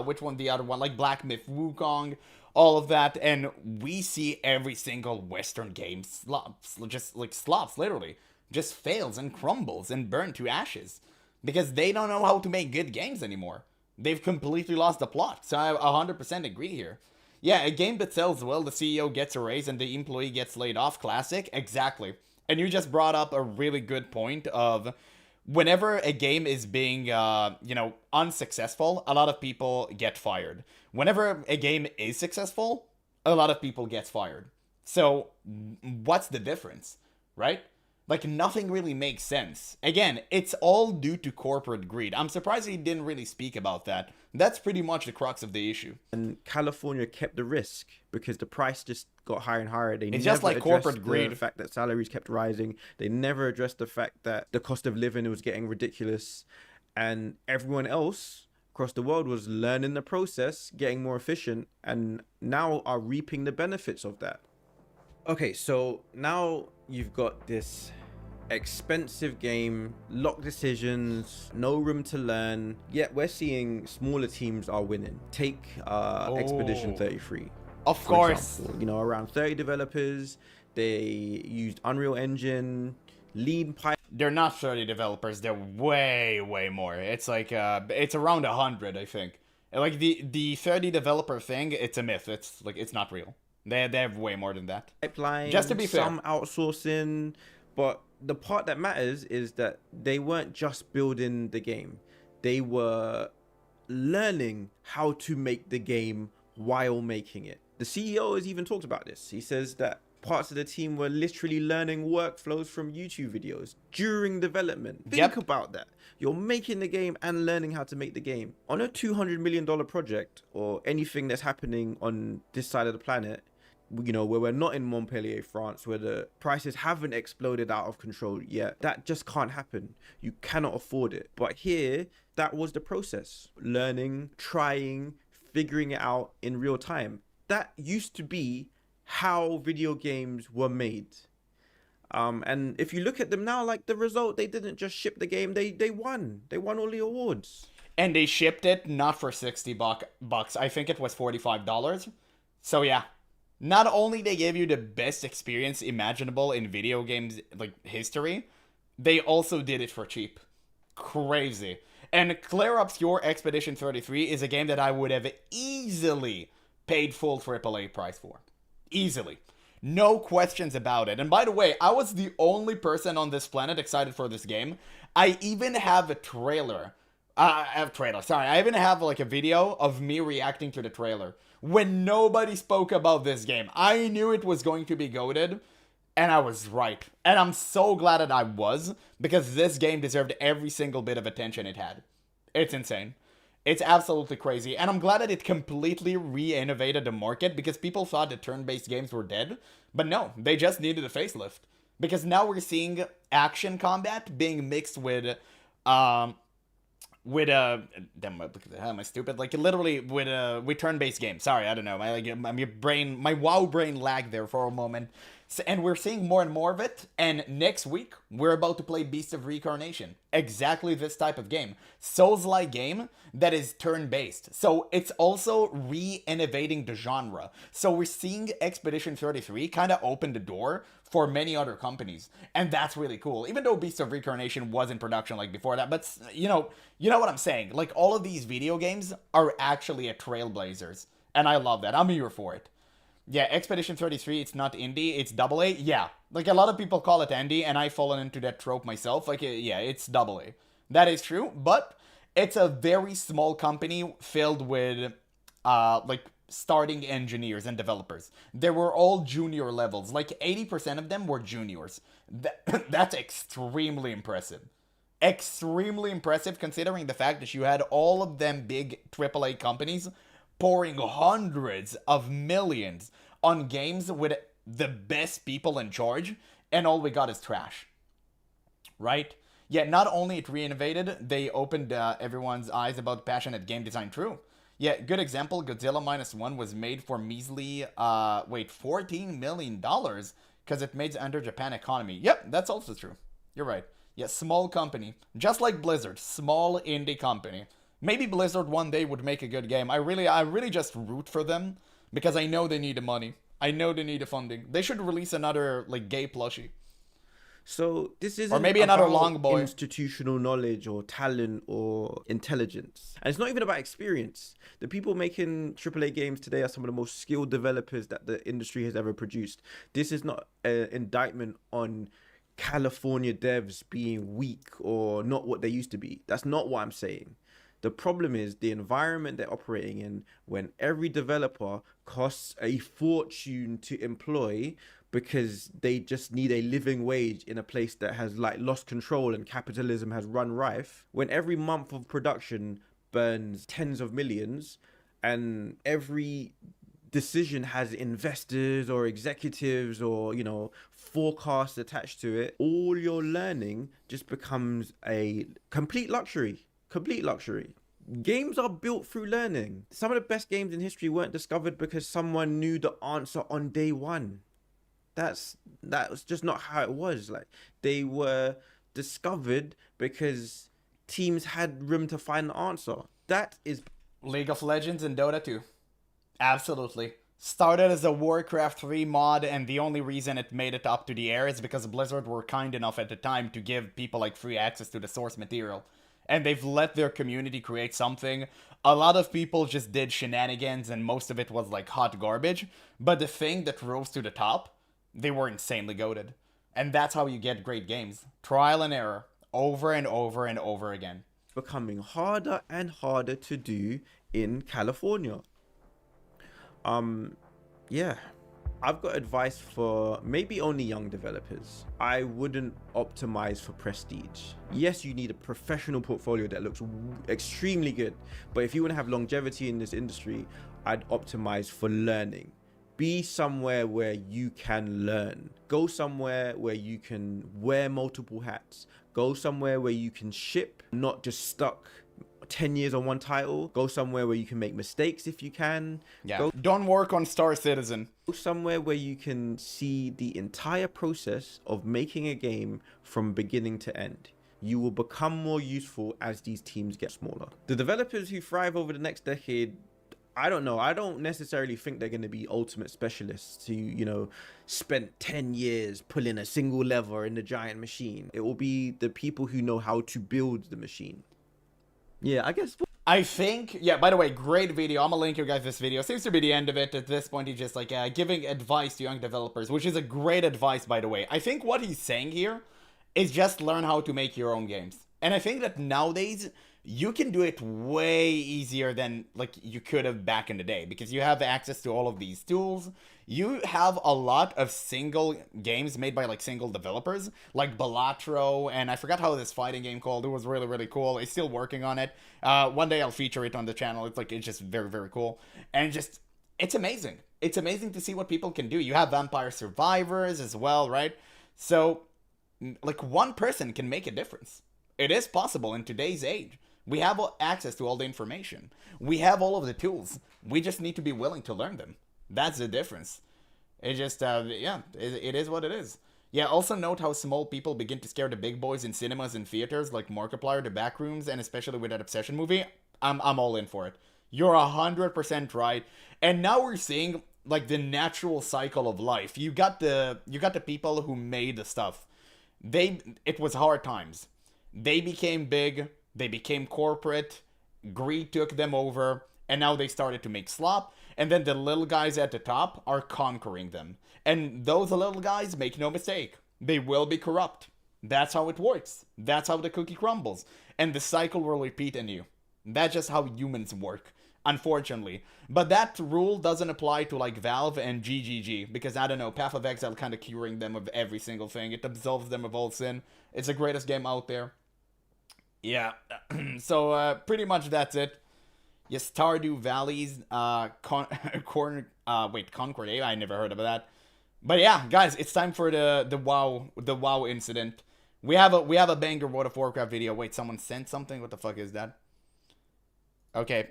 which one the other one, like Black Myth Wukong, all of that, and we see every single Western game slops, just like slops, literally, just fails and crumbles and burns to ashes because they don't know how to make good games anymore. They've completely lost the plot. So I 100% agree here. Yeah, a game that sells well, the CEO gets a raise and the employee gets laid off. Classic. Exactly. And you just brought up a really good point of whenever a game is being, unsuccessful, a lot of people get fired. Whenever a game is successful, a lot of people get fired. So what's the difference, right? Like, nothing really makes sense. Again, it's all due to corporate greed. I'm surprised he didn't really speak about that. That's pretty much the crux of the issue. And California kept the risk because the price just got higher and higher. They it's just like corporate greed. The fact that salaries kept rising. They never addressed the fact that the cost of living was getting ridiculous. And everyone else across the world was learning the process, getting more efficient, and now are reaping the benefits of that. Okay, so now you've got this expensive game, lock decisions, no room to learn, yet we're seeing smaller teams are winning. Take Expedition 33. Of course. Example. You know, around 30 developers, they used Unreal Engine, lean pipe. They're not 30 developers, they're way more. It's like, it's around 100, I think. Like, the 30 developer thing, it's a myth. It's like, it's not real. They have way more than that. Pipeline, just to be fair. Some outsourcing, but the part that matters is that they weren't just building the game. They were learning how to make the game while making it. The CEO has even talked about this. He says that parts of the team were literally learning workflows from YouTube videos during development. Think about that. You're making the game and learning how to make the game. On a $200 million project or anything that's happening on this side of the planet, you know, where we're not in Montpellier, France, where the prices haven't exploded out of control yet, that just can't happen. You cannot afford it. But here, that was the process. Learning, trying, figuring it out in real time. That used to be how video games were made. And if you look at them now, like the result, they didn't just ship the game, they won. They won all the awards. And they shipped it not for 60 bucks. I think it was $45. So yeah. Not only they gave you the best experience imaginable in video games like history, they also did it for cheap. Crazy. And Claire Obscure Expedition 33 is a game that I would have easily paid full AAA price for. Easily. No questions about it. And by the way, I was the only person on this planet excited for this game. I even have a trailer. I even have like a video of me reacting to the trailer when nobody spoke about this game. I knew it was going to be goated, and I was right. And I'm so glad that I was, because this game deserved every single bit of attention it had. It's insane. It's absolutely crazy. And I'm glad that it completely re-innovated the market, because people thought that turn-based games were dead. But no, they just needed a facelift. Because now we're seeing action combat being mixed with damn, am I stupid? Like literally with turn-based games. Sorry, I don't know. My WoW brain lagged there for a moment. So, and we're seeing more and more of it. And next week we're about to play Beast of Reincarnation. Exactly this type of game, Souls-like game that is turn-based. So it's also re-innovating the genre. So we're seeing Expedition 33 kind of open the door for many other companies, and that's really cool. Even though Beast of Reincarnation was in production like before that, but you know what I'm saying. Like, all of these video games are actually a trailblazers, and I love that. I'm here for it. Yeah, Expedition 33, it's not indie, it's AA. Yeah, like a lot of people call it indie, and I've fallen into that trope myself. Like, yeah, it's AA. That is true, but it's a very small company filled with like starting engineers and developers. They were all junior levels. Like 80% of them were juniors. That's extremely impressive. Extremely impressive, considering the fact that you had all of them big AAA companies pouring hundreds of millions on games with the best people in charge, and all we got is trash. Right? Yeah, not only it re-innovated, they opened everyone's eyes about passionate game design. True. Yeah, good example, Godzilla Minus One was made for measly, $14 million, because it made under Japan economy. Yep, that's also true. You're right. Yeah, small company. Just like Blizzard, small indie company. Maybe Blizzard one day would make a good game. I really just root for them, because I know they need the money. I know they need the funding. They should release another, like, gay plushie. So this isn't or maybe another about long boy. Institutional knowledge or talent or intelligence, and it's not even about experience. The people making AAA games today are some of the most skilled developers that the industry has ever produced. This is not an indictment on California devs being weak or not what they used to be. That's not what I'm saying. The problem is the environment they're operating in, when every developer costs a fortune to employ because they just need a living wage in a place that has like lost control and capitalism has run rife. When every month of production burns tens of millions, and every decision has investors or executives or, you know, forecasts attached to it, all your learning just becomes a complete luxury. Complete luxury. Games are built through learning. Some of the best games in history weren't discovered because someone knew the answer on day one. That was just not how it was. Like, they were discovered because teams had room to find the answer. That is League of Legends and Dota 2. Absolutely. Started as a Warcraft 3 mod, and the only reason it made it up to the air is because Blizzard were kind enough at the time to give people like free access to the source material. And they've let their community create something. A lot of people just did shenanigans, and most of it was like hot garbage. But the thing that rose to the top, they were insanely goated. And that's how you get great games. Trial and error. Over and over and over again. becoming harder and harder to do in California. Yeah. I've got advice for maybe only young developers. I wouldn't optimize for prestige. Yes, you need a professional portfolio that looks extremely good, but if you want to have longevity in this industry, I'd optimize for learning. Be somewhere where you can learn. Go somewhere where you can wear multiple hats. Go somewhere where you can ship, not just stuck 10 years on one title. Go somewhere where you can make mistakes if you can. Yeah. Don't work on Star Citizen. Go somewhere where you can see the entire process of making a game from beginning to end. You will become more useful as these teams get smaller. The developers who thrive over the next decade, I don't know. I don't necessarily think they're going to be ultimate specialists who, you know, spent 10 years pulling a single lever in the giant machine. It will be the people who know how to build the machine. Yeah, I guess I think, yeah, by the way, great video. I'm gonna link you guys this video. Seems to be the end of it. At this point, he's just like giving advice to young developers, which is a great advice, by the way. I think what he's saying here is just learn how to make your own games. And I think that nowadays, you can do it way easier than like you could have back in the day, because you have access to all of these tools. You have a lot of single games made by like single developers, like Balatro, and I forgot how this fighting game called. It was really, really cool. He's still working on it. One day I'll feature it on the channel. It's just very, very cool. And just, it's amazing. It's amazing to see what people can do. You have Vampire Survivors as well, right? So, like, one person can make a difference. It is possible in today's age. We have access to all the information. We have all of the tools. We just need to be willing to learn them. That's the difference. It just, yeah, it is what it is. Yeah, also note how small people begin to scare the big boys in cinemas and theaters, like Markiplier, the Backrooms, and especially with that Obsession movie. I'm all in for it. You're 100% right. And now we're seeing, like, the natural cycle of life. You got the people who made the stuff. It was hard times. They became big, they became corporate, greed took them over, and now they started to make slop. And then the little guys at the top are conquering them. And those little guys, make no mistake, they will be corrupt. That's how it works. That's how the cookie crumbles. And the cycle will repeat anew. That's just how humans work, unfortunately. But that rule doesn't apply to like Valve and GGG, because I don't know, Path of Exile kind of curing them of every single thing. It absolves them of all sin. It's the greatest game out there. Yeah, so pretty much that's it. Yes, Stardew Valley's Concord. I never heard of that. But yeah, guys, it's time for the WoW incident. We have a banger World of Warcraft video. Wait, someone sent something. What the fuck is that? Okay,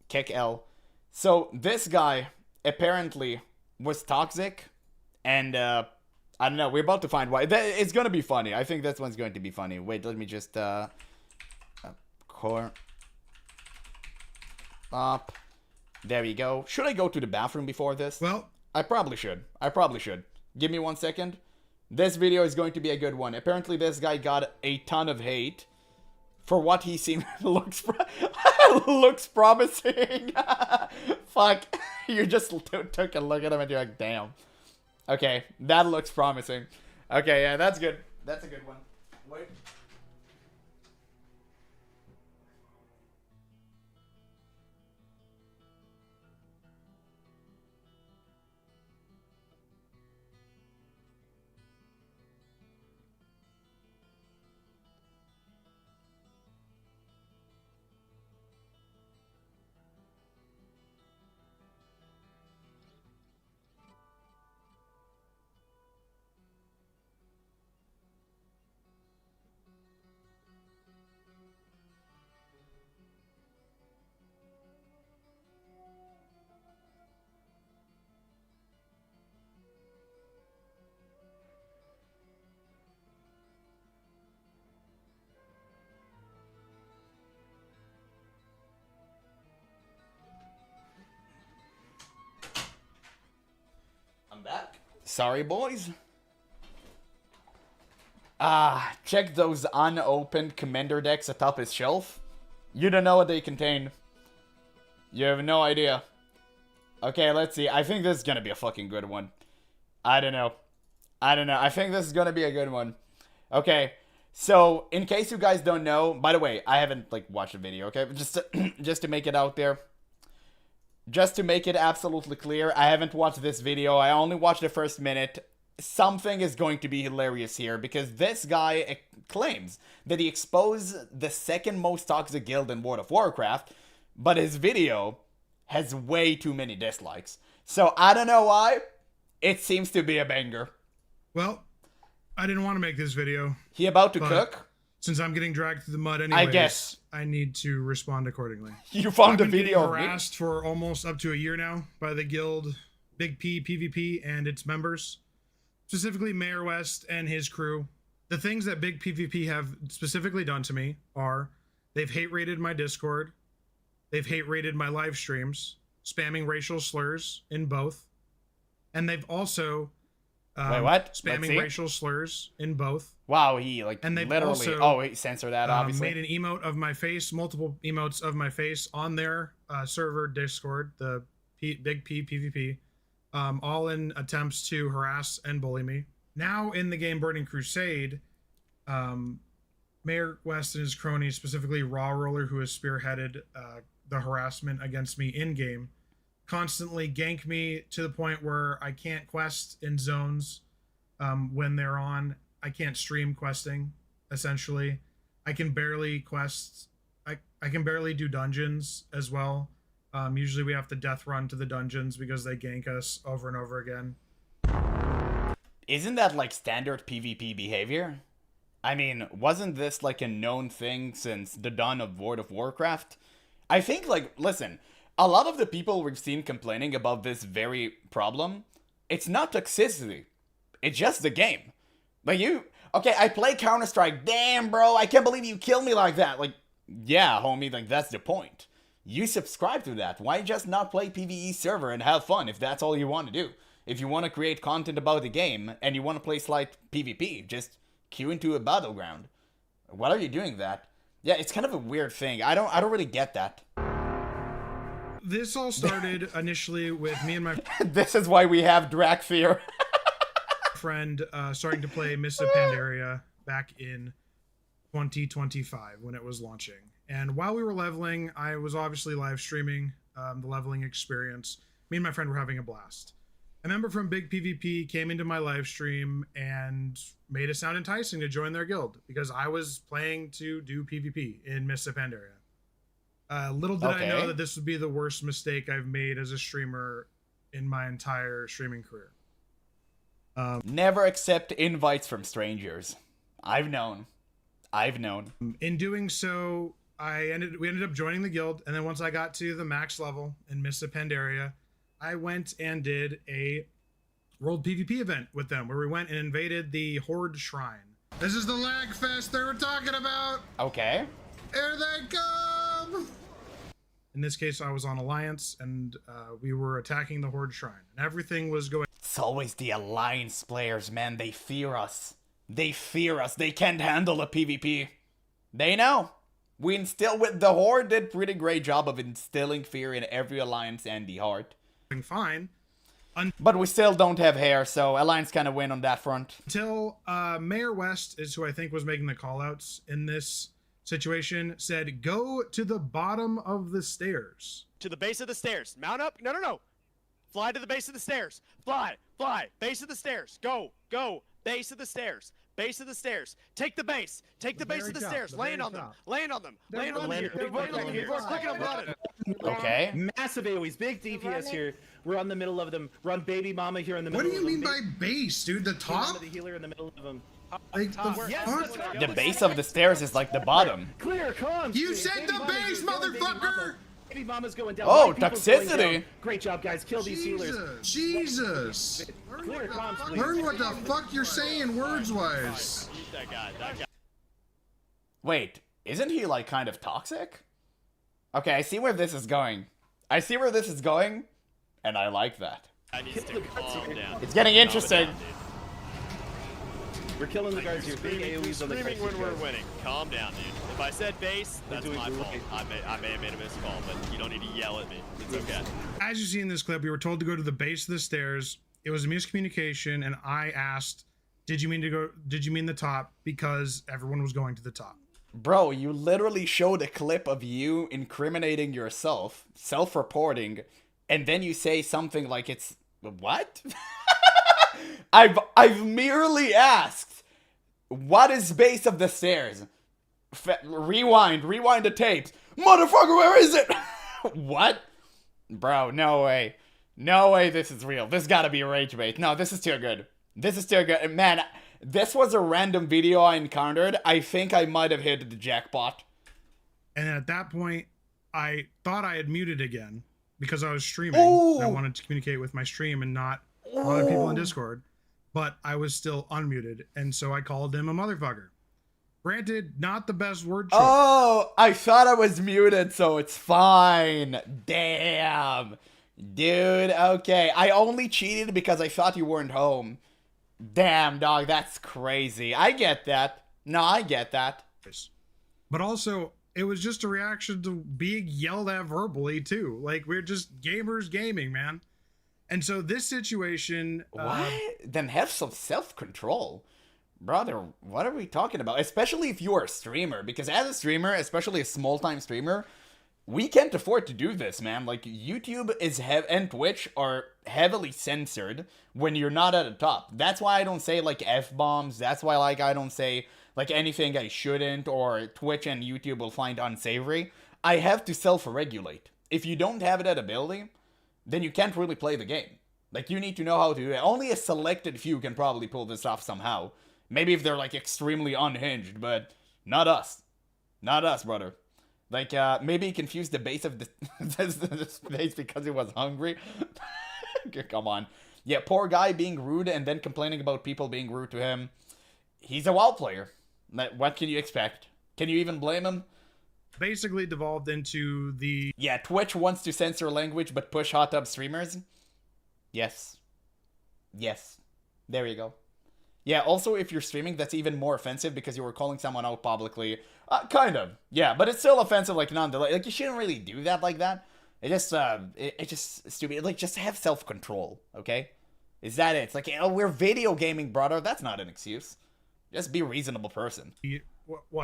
Kick L. So this guy apparently was toxic, and I don't know. We're about to find why. It's gonna be funny. I think this one's going to be funny. Wait, let me just core. Up. There we go. Should I go to the bathroom before this? Well, I probably should. Give me 1 second. This video is going to be a good one. Apparently this guy got a ton of hate for what he seemed looks promising. Fuck. You just took a look at him and you're like, damn. Okay, that looks promising. Okay, yeah, that's good. That's a good one. Wait. I'm back. Sorry, boys. Check those unopened commander decks atop his shelf. You don't know what they contain. You have no idea. Okay, let's see. I think this is gonna be a fucking good one. I don't know. I think this is gonna be a good one. Okay, so in case you guys don't know, by the way, I haven't like watched the video. Okay, just to make it out there. Just to make it absolutely clear, I haven't watched this video. I only watched the first minute. Something is going to be hilarious here, because this guy claims that he exposed the second most toxic guild in World of Warcraft, but his video has way too many dislikes. So I don't know why. It seems to be a banger. Well, I didn't want to make this video. He about to cook? Since I'm getting dragged through the mud anyways, I guess I need to respond accordingly. You found a I've been video getting of me? harassed for almost up to a year now by the guild Big P PvP and its members, specifically Mayor West and his crew. The things that Big PvP have specifically done to me are they've hate rated my Discord, they've hate rated my live streams, spamming racial slurs in both, and they've also Wait, what? Let's Spamming see. racial slurs in both. Wow, he like And they literally. also, Oh, he censored that obviously. made an emote of my face, multiple emotes of my face on their server Discord, the Big P PvP, all in attempts to harass and bully me. Now in the game Burning Crusade, Mayor West and his cronies, specifically Raw Roller, who has spearheaded the harassment against me in game, constantly gank me to the point where I can't quest in zones when they're on. I can't stream questing, essentially. I can barely quest. I can barely do dungeons as well. Usually we have to death run to the dungeons because they gank us over and over again. Isn't that like standard PvP behavior? I mean, wasn't this like a known thing since the dawn of World of Warcraft? I think, like, listen, a lot of the people we've seen complaining about this very problem, it's not toxicity. It's just the game. Like, okay, I play Counter-Strike. Damn, bro, I can't believe you killed me like that. Like, yeah, homie, like, that's the point. You subscribe to that. Why just not play PvE server and have fun if that's all you want to do? If you want to create content about the game and you want to play slight PvP, just queue into a battleground. Why are you doing that? Yeah, it's kind of a weird thing. I don't really get that. This all started initially with me and my This is why we have Drakthir. friend starting to play Mists of Pandaria back in 2025 when it was launching. And while we were leveling, I was obviously live streaming the leveling experience. Me and my friend were having a blast. A member from Big PvP came into my live stream and made it sound enticing to join their guild because I was playing to do PvP in Mists of Pandaria. Little did I know that this would be the worst mistake I've made as a streamer in my entire streaming career. Never accept invites from strangers. I've known. In doing so, we ended up joining the guild, and then once I got to the max level in Mists of Pandaria, I went and did a World PvP event with them where we went and invaded the Horde Shrine. This is the lag fest they were talking about. Okay. Here they come. In this case, I was on Alliance, and we were attacking the Horde Shrine, and everything was going. It's always the Alliance players, man. They fear us. They fear us. They can't handle a PvP. They know. The Horde did pretty great job of instilling fear in every Alliance and the Horde. Fine. But we still don't have hair, so Alliance kind of win on that front. Until Mayor West is who I think was making the callouts in this situation, said, go to the bottom of the stairs. To the base of the stairs. Mount up. No. Fly to the base of the stairs. Fly. Base of the stairs. Go. Base of the stairs. Base of the stairs. Take the base. Take the base of the stairs. Land on them. Land on them. Land on them here. Land on them here. Look at them running. Okay. Massive AoEs, big DPS here. We're on the middle of them. Run baby mama here in the middle. What do you mean by base, dude? The top? The healer in the middle of them. Like the Yes, fuck? The base of the stairs is like the bottom. Clear, comms. You said the base, motherfucker! Baby mama's going down. Oh, White people's going toxicity. down. Great job, guys. Kill these healers. Jesus! Clear comms, please. Learn what the fuck you're saying words-wise. That guy. Wait, isn't he like kind of toxic? Okay, I see where this is going. And I like that. I need to calm down. It's getting interesting. We're killing the guards here. Big AoEs on the Screaming guards. when we're winning. Calm down, dude. If I said base, that's doing my fault. great. I may have made a missed call, but you don't need to yell at me. It's okay. As you see in this clip, we were told to go to the base of the stairs. It was a miscommunication, and I asked, did you mean the top? Because everyone was going to the top. Bro, you literally showed a clip of you incriminating yourself, self-reporting, and then you say something like it's... What? I've merely asked, what is base of the stairs? Rewind the tapes. Motherfucker, where is it? What? Bro, no way. No way this is real. This gotta be a rage bait. No, this is too good. Man, this was a random video I encountered. I think I might have hit the jackpot. And at that point, I thought I had muted again because I was streaming. Ooh. I wanted to communicate with my stream and not other people in Discord. But I was still unmuted, and so I called him a motherfucker. Granted, not the best word choice. Oh, I thought I was muted, so it's fine. Damn. Dude, okay. I only cheated because I thought you weren't home. Damn, dog, that's crazy. I get that. No, I get that. But also, it was just a reaction to being yelled at verbally too. Like, we're just gamers gaming, man. And so this situation, What? Then have some self-control. Brother, what are we talking about? Especially if you are a streamer. Because as a streamer, especially a small-time streamer, we can't afford to do this, man. Like, YouTube is and Twitch are heavily censored when you're not at the top. That's why I don't say, like, F-bombs. That's why, like, I don't say, like, anything I shouldn't, or Twitch and YouTube will find unsavory. I have to self-regulate. If you don't have that ability, then you can't really play the game. Like, you need to know how to do it. Only a selected few can probably pull this off somehow. Maybe if they're, like, extremely unhinged, but not us. Not us, brother. Like, maybe he confused the base of the space because he was hungry. Come on. Yeah, poor guy being rude and then complaining about people being rude to him. He's a WoW player. What can you expect? Can you even blame him? basically devolved into the... Yeah, Twitch wants to censor language but push hot tub streamers. Yes. Yes. There you go. Yeah, also, if you're streaming, that's even more offensive because you were calling someone out publicly. Kind of. Yeah, but it's still offensive, like, nonetheless. Like, you shouldn't really do that like that. It's just stupid. Like, just have self-control, okay? Is that it? It's like, oh, we're video gaming, brother. That's not an excuse. Just be a reasonable person.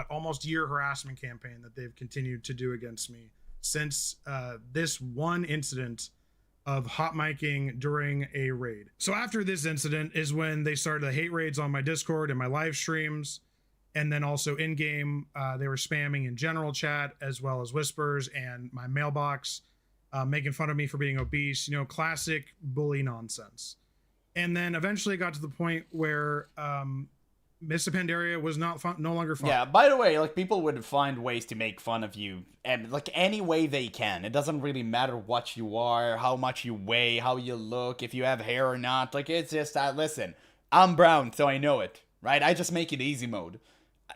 Almost year harassment campaign that they've continued to do against me since this one incident of hot micing during a raid. So after this incident is when they started the hate raids on my Discord and my live streams, and then also in-game they were spamming in general chat as well as whispers and my mailbox, making fun of me for being obese, classic bully nonsense. And then eventually it got to the point where Mr. Pandaria was no longer fun. Yeah, by the way, like, people would find ways to make fun of you, and like, any way they can. It doesn't really matter what you are, how much you weigh, how you look, if you have hair or not. Like, it's just, listen, I'm brown, so I know it, right? I just make it easy mode.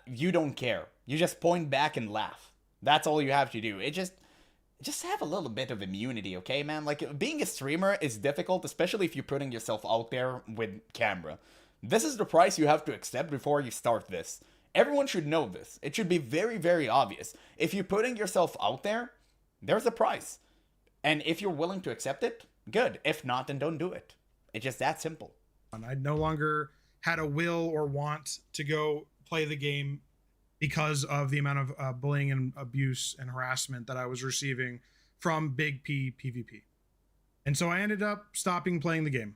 You don't care. You just point back and laugh. That's all you have to do. Just have a little bit of immunity, okay, man? Like, being a streamer is difficult, especially if you're putting yourself out there with camera. This is the price you have to accept before you start this. Everyone should know this. It should be very, very obvious. If you're putting yourself out there, there's a price. And if you're willing to accept it, good. If not, then don't do it. It's just that simple. I no longer had a will or want to go play the game because of the amount of bullying and abuse and harassment that I was receiving from Big P PvP. And so I ended up stopping playing the game.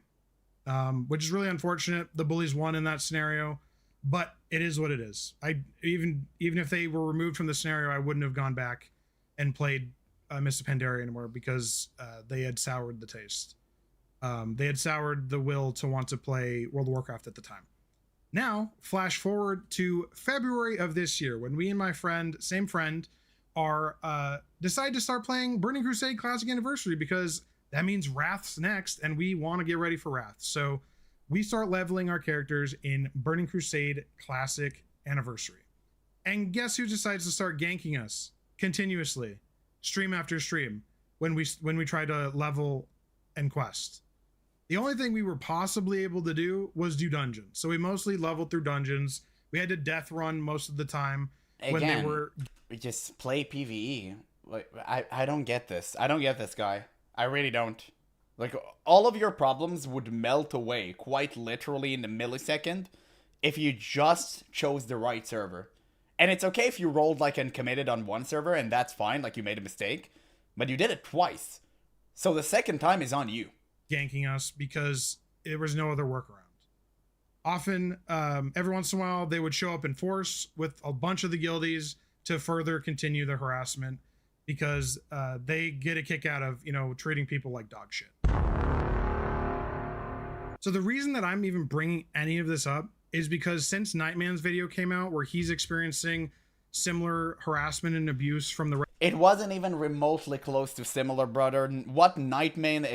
Which is really unfortunate. The bullies won in that scenario, but it is what it is. Even if they were removed from the scenario, I wouldn't have gone back and played Mr. Pandaria anymore because they had soured the taste. They had soured the will to want to play World of Warcraft at the time. Now, flash forward to February of this year when we and my same friend, decide to start playing Burning Crusade Classic Anniversary because that means Wrath's next, and we want to get ready for Wrath. So we start leveling our characters in Burning Crusade Classic Anniversary. And guess who decides to start ganking us continuously, stream after stream, when we try to level and quest? The only thing we were possibly able to do was do dungeons. So we mostly leveled through dungeons. We had to death run most of the time. Again, we just play PvE. Like, I don't get this. I don't get this, guy. I really don't. Like, all of your problems would melt away quite literally in a millisecond if you just chose the right server. And it's okay if you rolled like and committed on one server and that's fine, like you made a mistake, but you did it twice. So the second time is on you. Ganking us because there was no other workaround. Often, every once in a while, they would show up in force with a bunch of the guildies to further continue the harassment, because they get a kick out of, treating people like dog shit. So the reason that I'm even bringing any of this up is because since Nightman's video came out where he's experiencing similar harassment and abuse from the... It wasn't even remotely close to similar, brother. What Nightman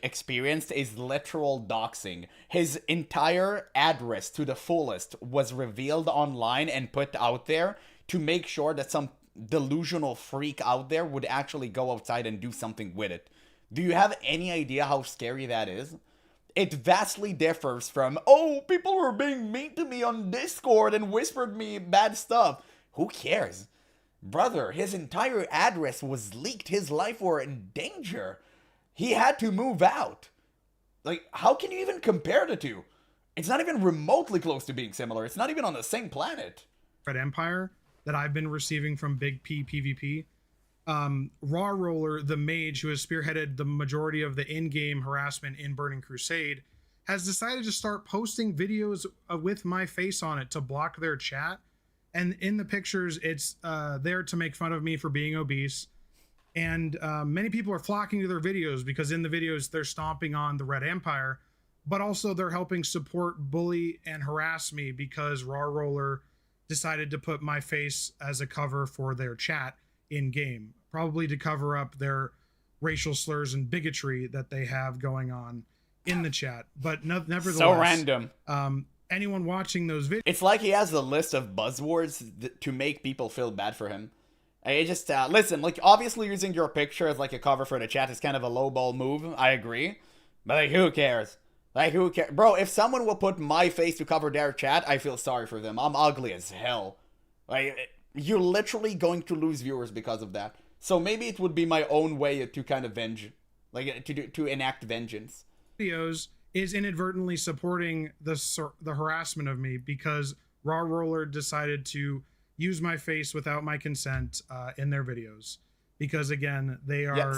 experienced is literal doxing. His entire address to the fullest was revealed online and put out there to make sure that some delusional freak out there would actually go outside and do something with it. Do you have any idea how scary that is? It vastly differs from, oh, people were being mean to me on Discord and whispered me bad stuff. Who cares? Brother, his entire address was leaked. His life were in danger. He had to move out. Like, how can you even compare the two? It's not even remotely close to being similar. It's not even on the same planet. Red Empire that I've been receiving from Big P PvP. Raw Roller, the mage who has spearheaded the majority of the in-game harassment in Burning Crusade, has decided to start posting videos with my face on it to block their chat. And in the pictures, it's there to make fun of me for being obese. And many people are flocking to their videos because in the videos, they're stomping on the Red Empire, but also they're helping support, bully, and harass me because Raw Roller decided to put my face as a cover for their chat in game, probably to cover up their racial slurs and bigotry that they have going on in the chat. But nevertheless, So random. Anyone watching those videos, It's like he has a list of buzzwords to make people feel bad for him. I just, listen, like, obviously using your picture as, like, a cover for the chat is kind of a lowball move. I agree. But, like, who cares? Like, who cares? Bro, if someone will put my face to cover their chat, I feel sorry for them. I'm ugly as hell. Like, you're literally going to lose viewers because of that. So maybe it would be my own way to kind of like, to enact vengeance. is inadvertently supporting the harassment of me because Raw Roller decided to use my face without my consent in their videos. Because again, they are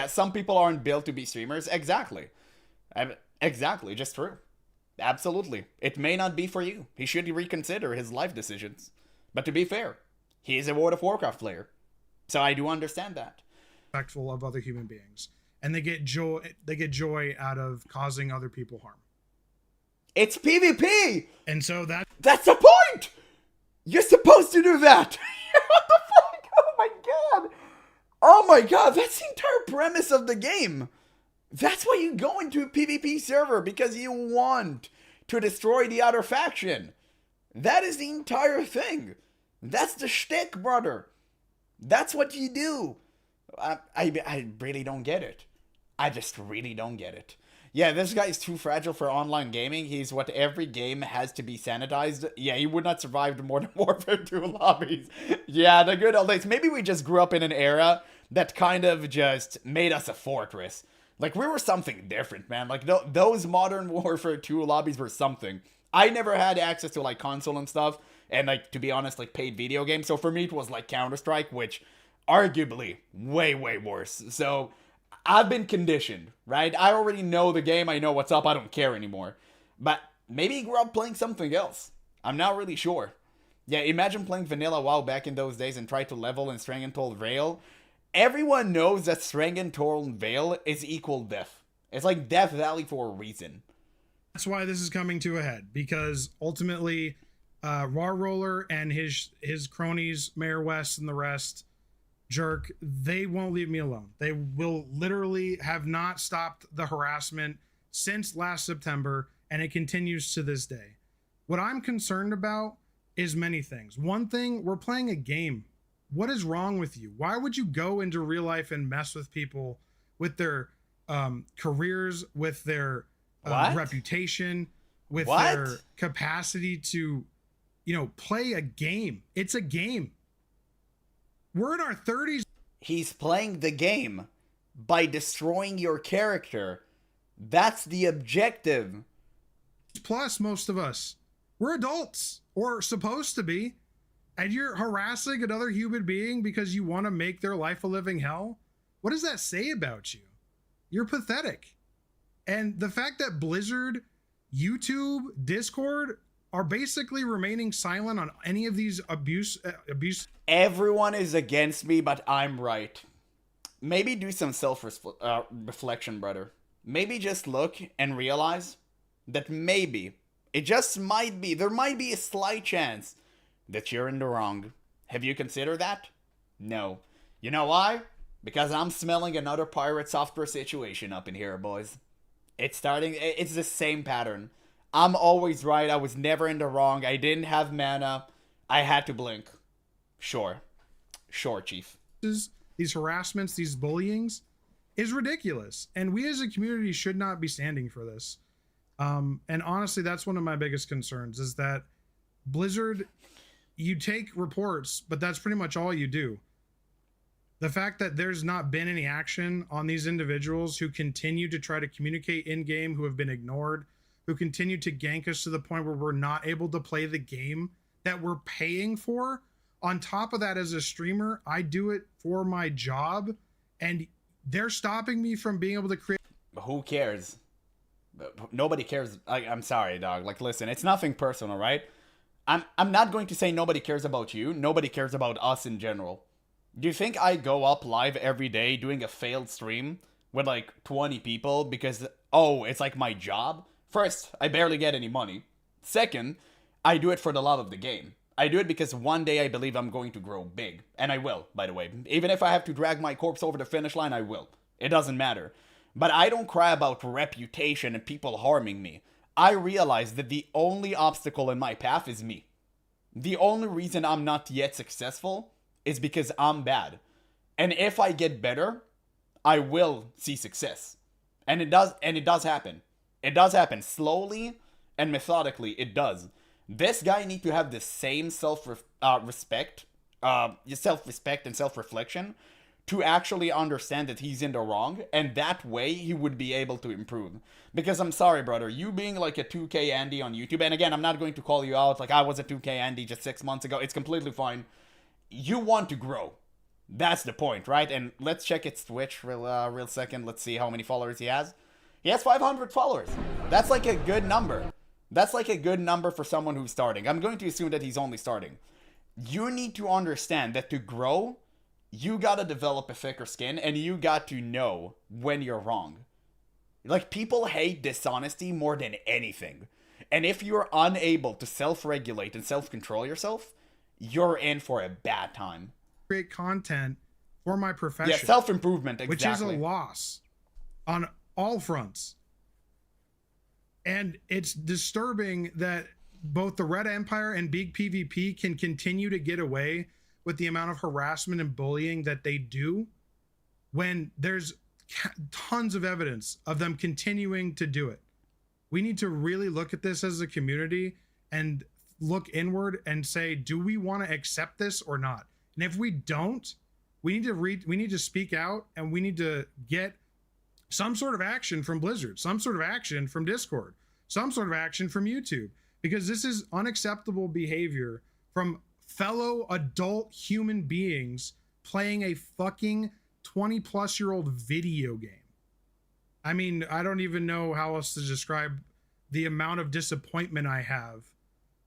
some people aren't built to be streamers. Exactly. Exactly, just true. Absolutely. It may not be for you. He should reconsider his life decisions. But to be fair, he is a World of Warcraft player. So I do understand that. Respectful of other human beings. And they get joy out of causing other people harm. It's PvP! And so that's the point! You're supposed to do that! What the fuck? Oh my god! Oh my god, that's the entire premise of the game! That's why you go into a PvP server, because you want to destroy the other faction. That is the entire thing. That's the shtick, brother. That's what you do. I really don't get it. I just really don't get it. Yeah, this guy is too fragile for online gaming. He's what every game has to be sanitized. Yeah, he would not survive the Modern Warfare 2 lobbies. Yeah, the good old days. Maybe we just grew up in an era that kind of just made us a fortress. Like, we were something different, man. Like, those Modern Warfare 2 lobbies were something. I never had access to, like, console and stuff. And, like, to be honest, like, paid video games. So for me, it was, like, Counter-Strike, which arguably way, way worse. So I've been conditioned, right? I already know the game. I know what's up. I don't care anymore. But maybe he grew up playing something else. I'm not really sure. Yeah, imagine playing vanilla WoW back in those days and try to level in Strangentold Vale. Everyone knows that Strangentold Vale is equal death. It's like Death Valley for a reason. That's why this is coming to a head, because ultimately Raw Roller and his cronies, Mayor West and the rest, Jerk, they won't leave me alone. They will literally have not stopped the harassment since last September, and it continues to this day. What I'm concerned about is many things. One thing, we're playing a game. What is wrong with you? Why would you go into real life and mess with people with their careers, with their reputation, with their capacity to, play a game? It's a game. We're in our 30s. He's playing the game by destroying your character. That's the objective. Plus, most of us, we're adults, or supposed to be. And you're harassing another human being because you want to make their life a living hell? What does that say about you? You're pathetic. And the fact that Blizzard, YouTube, Discord are basically remaining silent on any of these abuse. Everyone is against me, but I'm right. Maybe do some self-reflection, brother. Maybe just look and realize that maybe, it just might be, there might be a slight chance that you're in the wrong. Have you considered that? No. You know why? Because I'm smelling another pirate software situation up in here, boys. It's the same pattern. I'm always right. I was never in the wrong. I didn't have mana. I had to blink. Sure, Chief. These harassments, these bullyings, is ridiculous. And we as a community should not be standing for this. And honestly, that's one of my biggest concerns is that Blizzard, you take reports, but that's pretty much all you do. The fact that there's not been any action on these individuals who continue to try to communicate in game, who have been ignored, who continue to gank us to the point where we're not able to play the game that we're paying for. On top of that, as a streamer, I do it for my job, and they're stopping me from being able to create. Who cares? Nobody cares. I'm sorry, dog. Like, listen, it's nothing personal, right? I'm not going to say nobody cares about you. Nobody cares about us in general. Do you think I go up live every day doing a failed stream with like 20 people because, oh, it's like my job? First, I barely get any money. Second, I do it for the love of the game. I do it because one day I believe I'm going to grow big. And I will, by the way. Even if I have to drag my corpse over the finish line, I will. It doesn't matter. But I don't cry about reputation and people harming me. I realize that the only obstacle in my path is me. The only reason I'm not yet successful is because I'm bad. And if I get better, I will see success. And it does happen. It does happen slowly and methodically. It does. This guy needs to have the same self-respect and self-reflection to actually understand that he's in the wrong, and that way he would be able to improve. Because I'm sorry, brother, you being like a 2K Andy on YouTube, and again, I'm not going to call you out like I was a 2K Andy just 6 months ago. It's completely fine. You want to grow. That's the point, right? And let's check its Twitch real second. Let's see how many followers he has. He has 500 followers. That's like a good number. That's like a good number for someone who's starting. I'm going to assume that he's only starting. You need to understand that to grow, you gotta develop a thicker skin, and you got to know when you're wrong. Like, people hate dishonesty more than anything. And if you're unable to self-regulate and self-control yourself, you're in for a bad time. Create content for my profession. Yeah, self-improvement, exactly. Which is a loss on all fronts. And it's disturbing that both the Red Empire and Big PvP can continue to get away with the amount of harassment and bullying that they do when there's tons of evidence of them continuing to do it. We need to really look at this as a community and look inward and say, do we want to accept this or not? And if we don't, we need to speak out, and we need to get some sort of action from Blizzard, some sort of action from Discord, some sort of action from YouTube, because this is unacceptable behavior from fellow adult human beings playing a fucking 20-plus-year-old video game. I mean, I don't even know how else to describe the amount of disappointment I have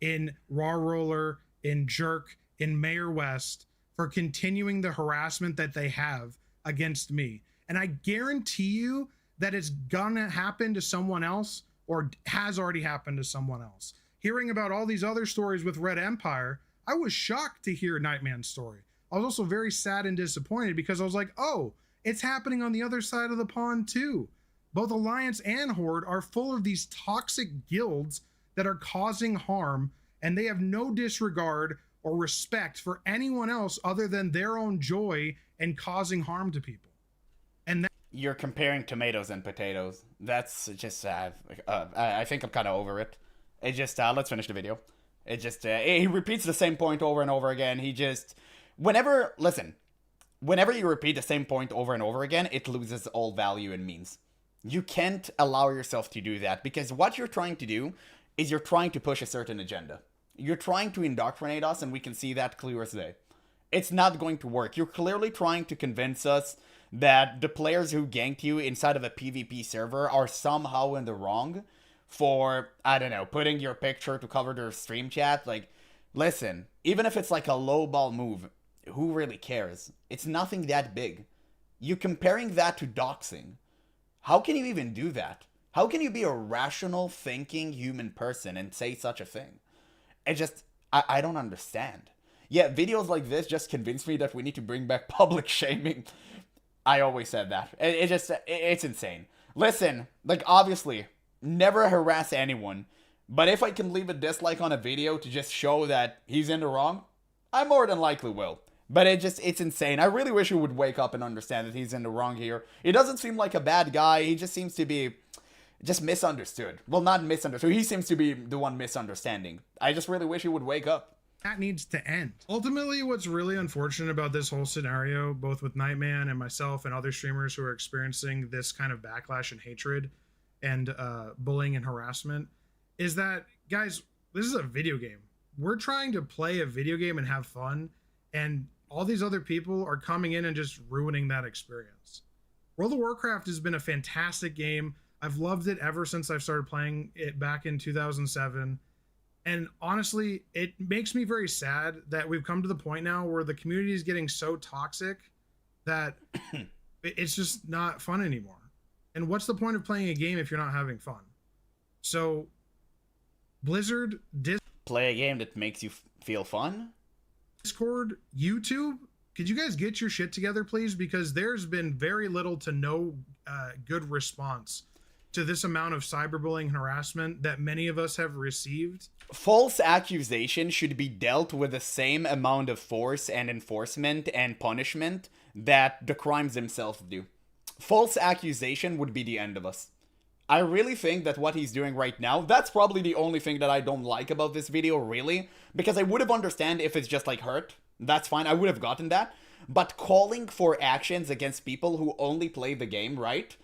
in Raw Roller, in Jerk, in Mayor West for continuing the harassment that they have against me. And I guarantee you that it's gonna happen to someone else, or has already happened to someone else. Hearing about all these other stories with Red Empire, I was shocked to hear Nightman's story. I was also very sad and disappointed because I was like, oh, it's happening on the other side of the pond too. Both Alliance and Horde are full of these toxic guilds that are causing harm, and they have no disregard or respect for anyone else other than their own joy and causing harm to people. And that— You're comparing tomatoes and potatoes. That's just, I think I'm kind of over it. It just, let's finish the video. It just, he repeats the same point over and over again. He just, whenever you repeat the same point over and over again, it loses all value and means. You can't allow yourself to do that, because what you're trying to do is you're trying to push a certain agenda. You're trying to indoctrinate us, and we can see that clear as day. It's not going to work. You're clearly trying to convince us that the players who ganked you inside of a PvP server are somehow in the wrong for, I don't know, putting your picture to cover their stream chat. Like, listen, even if it's like a low ball move, who really cares? It's nothing that big. You comparing that to doxing. How can you even do that? How can you be a rational thinking human person and say such a thing? It just, I don't understand. Yeah, videos like this just convince me that we need to bring back public shaming. I always said that. It's insane. Listen, like, obviously, never harass anyone. But if I can leave a dislike on a video to just show that he's in the wrong, I more than likely will. But it's insane. I really wish he would wake up and understand that he's in the wrong here. He doesn't seem like a bad guy. He just seems to be just misunderstood. Well, not misunderstood. He seems to be the one misunderstanding. I just really wish he would wake up. That needs to end. Ultimately, what's really unfortunate about this whole scenario, both with Nightman and myself and other streamers who are experiencing this kind of backlash and hatred and bullying and harassment, is that, guys, this is a video game. We're trying to play a video game and have fun, and all these other people are coming in and just ruining that experience. World of Warcraft has been a fantastic game. I've loved it ever since I've started playing it back in 2007. And honestly, it makes me very sad that we've come to the point now where the community is getting so toxic that it's just not fun anymore. And what's the point of playing a game if you're not having fun? So, Blizzard, Play a game that makes you feel fun? Discord, YouTube, could you guys get your shit together, please? Because there's been very little to no good response to this amount of cyberbullying and harassment that many of us have received. False accusation should be dealt with the same amount of force and enforcement and punishment that the crimes themselves do. False accusation would be the end of us. I really think that what he's doing right now, that's probably the only thing that I don't like about this video, really. Because I would have understand if it's just like hurt. That's fine, I would have gotten that. But calling for actions against people who only play the game, right?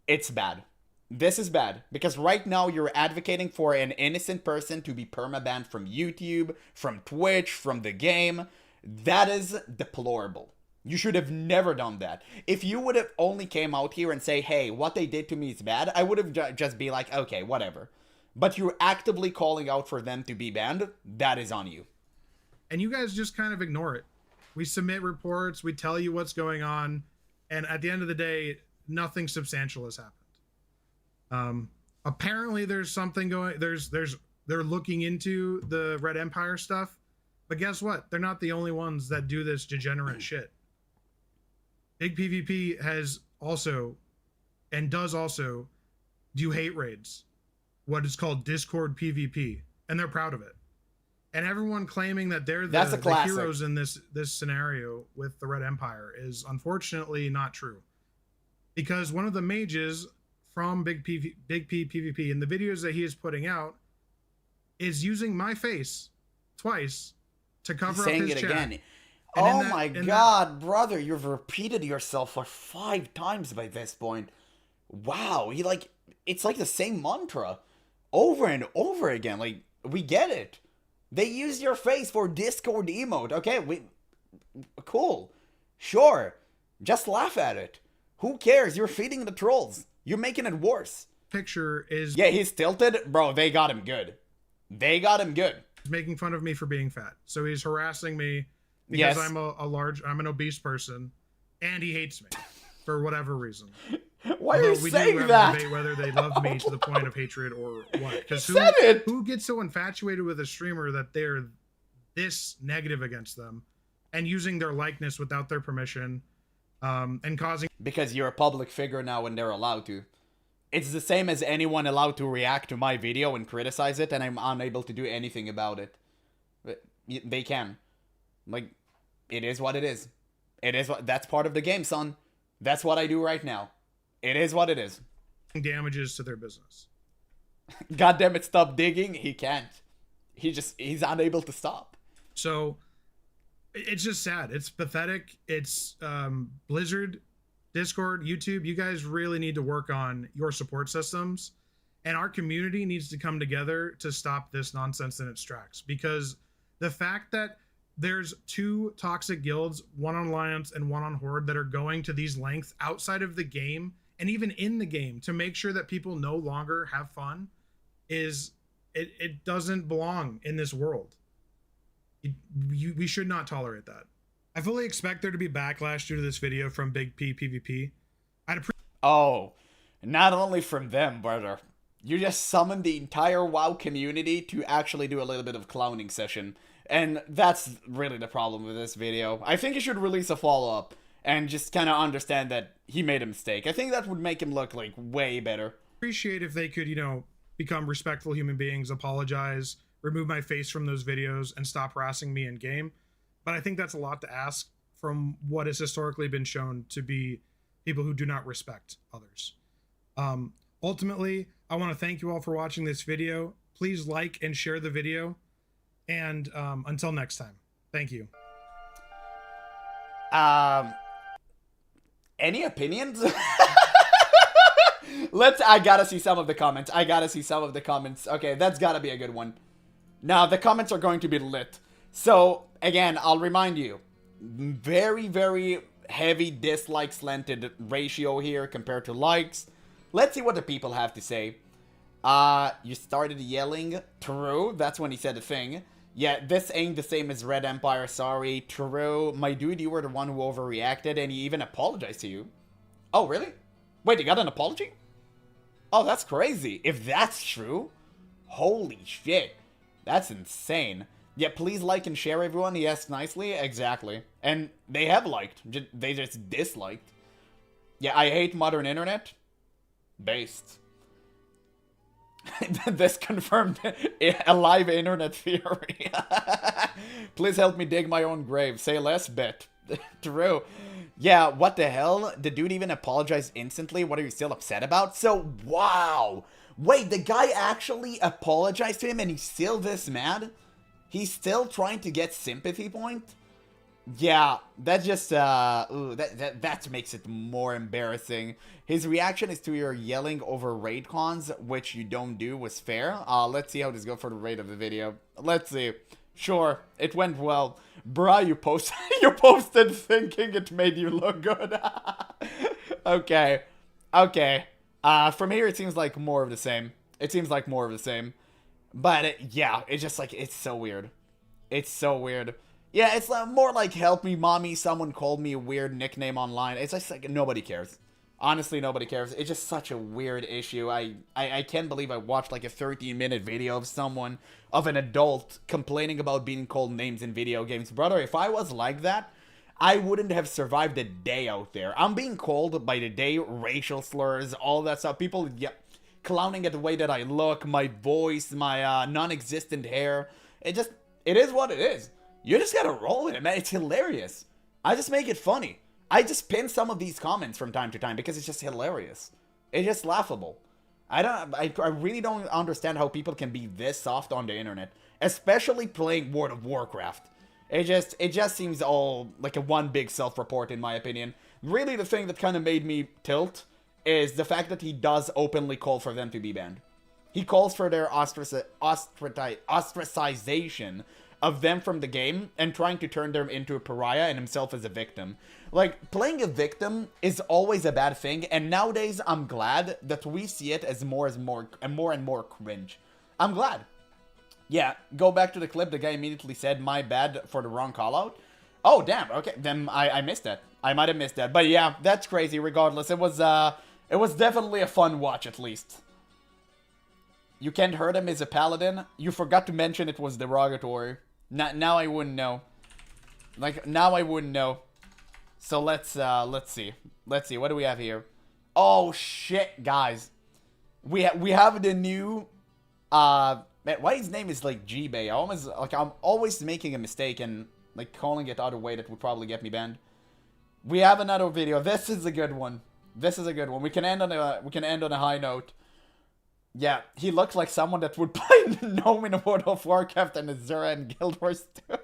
It's bad. This is bad. Because right now you're advocating for an innocent person to be permabanned from YouTube, from Twitch, from the game. That is deplorable. You should have never done that. If you would have only came out here and say, hey, what they did to me is bad, I would have just be like, okay, whatever. But you're actively calling out for them to be banned, that is on you. And you guys just kind of ignore it. We submit reports, we tell you what's going on, and at the end of the day, nothing substantial has happened. Apparently there's something going, they're looking into the Red Empire stuff, but guess what? They're not the only ones that do this degenerate shit. Big PvP has also, and does also, do hate raids. What is called Discord PvP. And they're proud of it. And everyone claiming that they're the heroes in this scenario with the Red Empire is unfortunately not true. Because one of the mages from Big P PvP in the videos that he is putting out is using my face twice to cover up his chat. Again. Oh my god, brother, you've repeated yourself for 5 times by this point. Wow, it's like the same mantra over and over again. Like, we get it. They use your face for Discord emote. Okay, cool. Sure. Just laugh at it. Who cares? You're feeding the trolls. You're making it worse. Picture is... Yeah, he's tilted. Bro, they got him good. They got him good. Making fun of me for being fat. So he's harassing me because I'm I'm an obese person, and he hates me for whatever reason. Why are you saying that? Debate whether they love me to the point of hatred or what. Because who gets so infatuated with a streamer that they're this negative against them and using their likeness without their permission and causing... Because you're a public figure now and they're allowed to. It's the same as anyone allowed to react to my video and criticize it, and I'm unable to do anything about it. They can. Like, it is what it is. That's part of the game, son. That's what I do right now. It is what it is. Damages to their business. God damn it, stop digging. He can't. He's unable to stop. So, it's just sad. It's pathetic. It's Blizzard, Discord, YouTube. You guys really need to work on your support systems. And our community needs to come together to stop this nonsense in its tracks. Because the fact that there's 2 toxic guilds, one on Alliance and one on Horde, that are going to these lengths outside of the game and even in the game to make sure that people no longer have fun it doesn't belong in this world. We should not tolerate that. I fully expect there to be backlash due to this video from Big P PvP. Oh, not only from them, brother. You just summoned the entire WoW community to actually do a little bit of clowning session. And that's really the problem with this video. I think he should release a follow-up and just kind of understand that he made a mistake. I think that would make him look like way better. Appreciate if they could, become respectful human beings, apologize, remove my face from those videos, and stop harassing me in game. but I think that's a lot to ask from what has historically been shown to be people who do not respect others. Ultimately, I want to thank you all for watching this video. Please like and share the video. And until next time, thank you. Any opinions? I gotta see some of the comments. Okay, that's gotta be a good one. Now, the comments are going to be lit. So, again, I'll remind you, very, very heavy dislike slanted ratio here compared to likes. Let's see what the people have to say. You started yelling. True, that's when he said the thing. Yeah, this ain't the same as Red Empire, sorry. True, my dude, you were the one who overreacted and he even apologized to you. Oh, really? Wait, you got an apology? Oh, that's crazy. If that's true, holy shit. That's insane. Yeah, please like and share, everyone. He asked nicely. Exactly. And they have liked. They just disliked. Yeah, I hate modern internet. Based. This confirmed a live internet theory. Please help me dig my own grave. Say less, bet. True. Yeah, what the hell? The dude even apologized instantly? What are you still upset about? So, wow. Wait, the guy actually apologized to him and he's still this mad? He's still trying to get sympathy point? Yeah, that just, that makes it more embarrassing. His reaction is to your yelling over raid cons, which you don't do, was fair. Let's see how this goes for the rate of the video. Let's see. Sure, it went well. Bruh, you posted thinking it made you look good. Okay. Okay. From here, it seems like more of the same. But, yeah, it's just like, it's so weird. It's so weird. Yeah, it's more like, help me, mommy, someone called me a weird nickname online. It's just like, nobody cares. Honestly, nobody cares. It's just such a weird issue. I can't believe I watched like a 13-minute video of an adult complaining about being called names in video games. Brother, if I was like that, I wouldn't have survived a day out there. I'm being called by the day racial slurs, all that stuff. People, yeah, clowning at the way that I look, my voice, my non-existent hair. It is what it is. You just gotta roll with it, man. It's hilarious. I just make it funny. I just pin some of these comments from time to time because it's just hilarious. It's just laughable. I really don't understand how people can be this soft on the internet, especially playing World of Warcraft. It just seems all like a one big self-report in my opinion. Really, the thing that kind of made me tilt is the fact that he does openly call for them to be banned. He calls for their ostracization of them from the game and trying to turn them into a pariah and himself as a victim. Like, playing a victim is always a bad thing, and nowadays I'm glad that we see it as more and more cringe. I'm glad. Yeah, go back to the clip. The guy immediately said, my bad for the wrong call out. Oh, damn. Okay, then I missed that. I might have missed that. But yeah, that's crazy. Regardless, it was definitely a fun watch, at least. You can't hurt him as a paladin. You forgot to mention it was derogatory. Now I wouldn't know. Like, now I wouldn't know. So let's see. Let's see. What do we have here? Oh shit, guys. We have the new man, why his name is like G-Bay? I'm always making a mistake and like calling it other way that would probably get me banned. We have another video. This is a good one. We can end on a high note. Yeah, he looks like someone that would play Gnome in World of Warcraft and Azura and Guild Wars 2.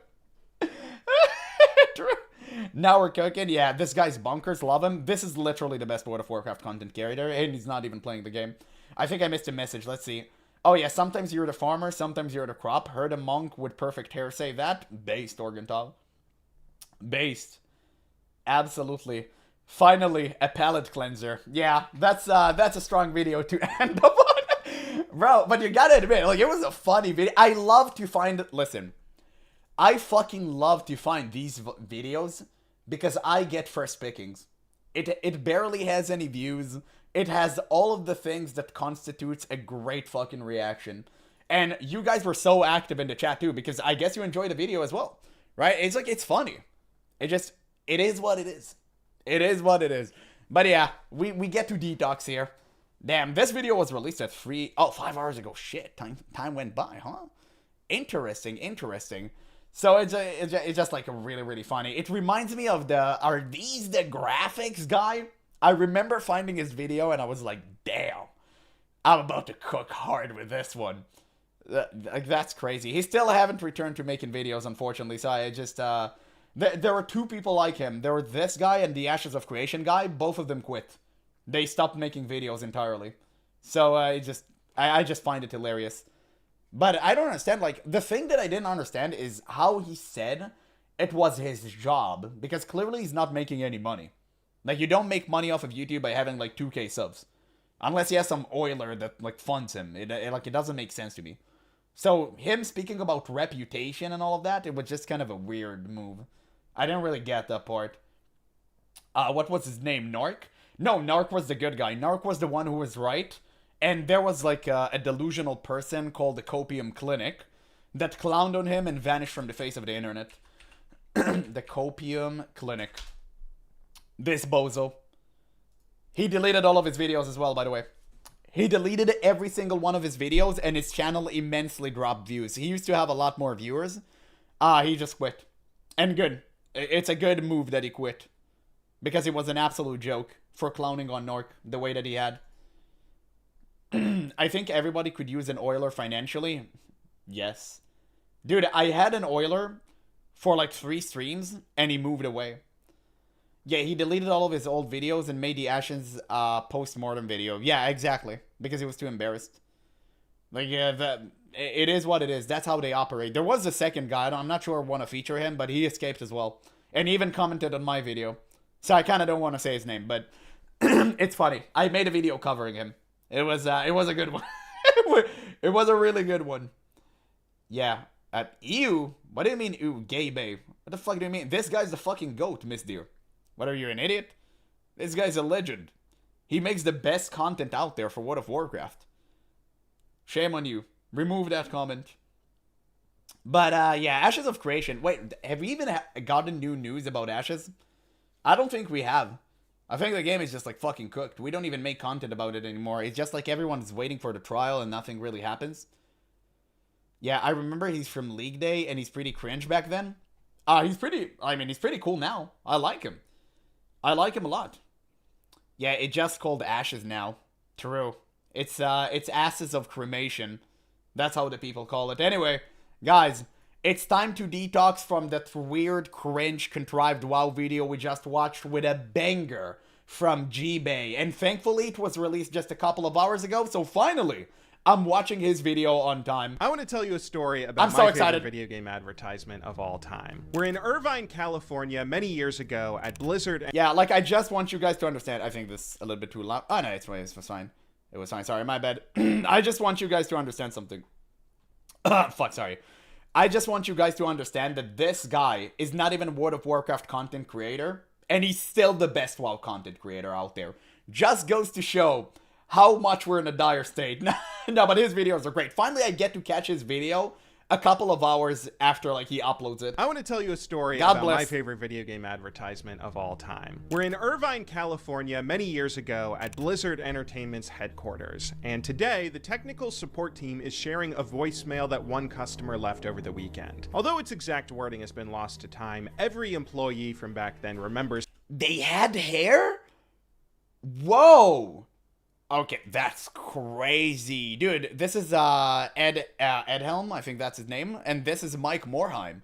Now we're cooking. Yeah, this guy's bonkers. Love him. This is literally the best World of Warcraft content creator, and he's not even playing the game. I think I missed a message. Let's see. Oh yeah, sometimes you're the farmer, sometimes you're the crop. Heard a monk with perfect hair say that. Based, Organtal. Based. Absolutely. Finally, a palate cleanser. Yeah, that's a strong video to end up on. Bro, but you gotta admit, like, it was a funny video. I love to find... Listen. I fucking love to find these videos because I get first pickings. It barely has any views. It has all of the things that constitutes a great fucking reaction. And you guys were so active in the chat too because I guess you enjoyed the video as well. Right? It's like, it's funny. It is what it is. It is what it is. But yeah, we get to detox here. Damn, this video was released at 5 hours ago. Shit, time went by, huh? Interesting. So it's just like really, really funny. It reminds me of Are These the Graphics guy? I remember finding his video and I was like, damn, I'm about to cook hard with this one. Like, that's crazy. He still haven't returned to making videos, unfortunately. So I just, there were two people like him. There were this guy and the Ashes of Creation guy. Both of them quit. They stopped making videos entirely. So I just find it hilarious. But I don't understand, like, the thing that I didn't understand is how he said it was his job. Because clearly he's not making any money. Like, you don't make money off of YouTube by having, like, 2K subs. Unless he has some oiler that, like, funds him. It doesn't make sense to me. So, him speaking about reputation and all of that, it was just kind of a weird move. I didn't really get that part. What was his name? Narc? No, Narc was the good guy. Narc was the one who was right. And there was, like, a delusional person called the Copium Clinic that clowned on him and vanished from the face of the internet. The Copium Clinic. This bozo. He deleted all of his videos as well, by the way. He deleted every single one of his videos, and his channel immensely dropped views. He used to have a lot more viewers. He just quit. And good. It's a good move that he quit. Because it was an absolute joke for clowning on Nork the way that he had. I think everybody could use an oiler financially. Yes. Dude, I had an oiler for like 3 streams, and he moved away. Yeah, he deleted all of his old videos and made the Ashes post-mortem video. Yeah, exactly. Because he was too embarrassed. Like, yeah, it is what it is. That's how they operate. There was a second guy. I'm not sure I want to feature him, but he escaped as well. And he even commented on my video. So I kind of don't want to say his name, but it's funny. I made a video covering him. It was a good one. It was a really good one. Yeah. Ew? What do you mean, ew, gay babe? What the fuck do you mean? This guy's the fucking goat, Miss Deer. What, are you an idiot? This guy's a legend. He makes the best content out there for World of Warcraft. Shame on you. Remove that comment. But, yeah, Ashes of Creation. Wait, have we even gotten new news about Ashes? I don't think we have. I think the game is just, like, fucking cooked. We don't even make content about it anymore. It's just like everyone's waiting for the trial and nothing really happens. Yeah, I remember he's from League Day and he's pretty cringe back then. He's pretty cool now. I like him. I like him a lot. Yeah, it just called Ashes now. True. It's Asses of Cremation. That's how the people call it. Anyway, guys, it's time to detox from that weird, cringe, contrived WoW video we just watched with a banger from G-Bay. And thankfully, it was released just a couple of hours ago, so finally, I'm watching his video on time. I want to tell you a story about my favorite video game advertisement of all time. We're in Irvine, California, many years ago at Blizzard. Yeah, like, I just want you guys to understand. I think this is a little bit too loud. Oh, no, it was fine. It was fine. Sorry, my bad. I just want you guys to understand something. Fuck, sorry. I just want you guys to understand that this guy is not even a World of Warcraft content creator, and he's still the best WoW content creator out there. Just goes to show how much we're in a dire state. No, but his videos are great. Finally, I get to catch his video a couple of hours after, like, he uploads it. I want to tell you a story God about bless. my favorite video game advertisement of all time. We're in Irvine, California, many years ago at Blizzard Entertainment's headquarters. And today, the technical support team is sharing a voicemail that one customer left over the weekend. Although its exact wording has been lost to time, every employee from back then remembers. They had hair? Whoa! Okay, that's crazy. Dude, this is Ed Edhelm, I think that's his name, and this is Mike Morheim.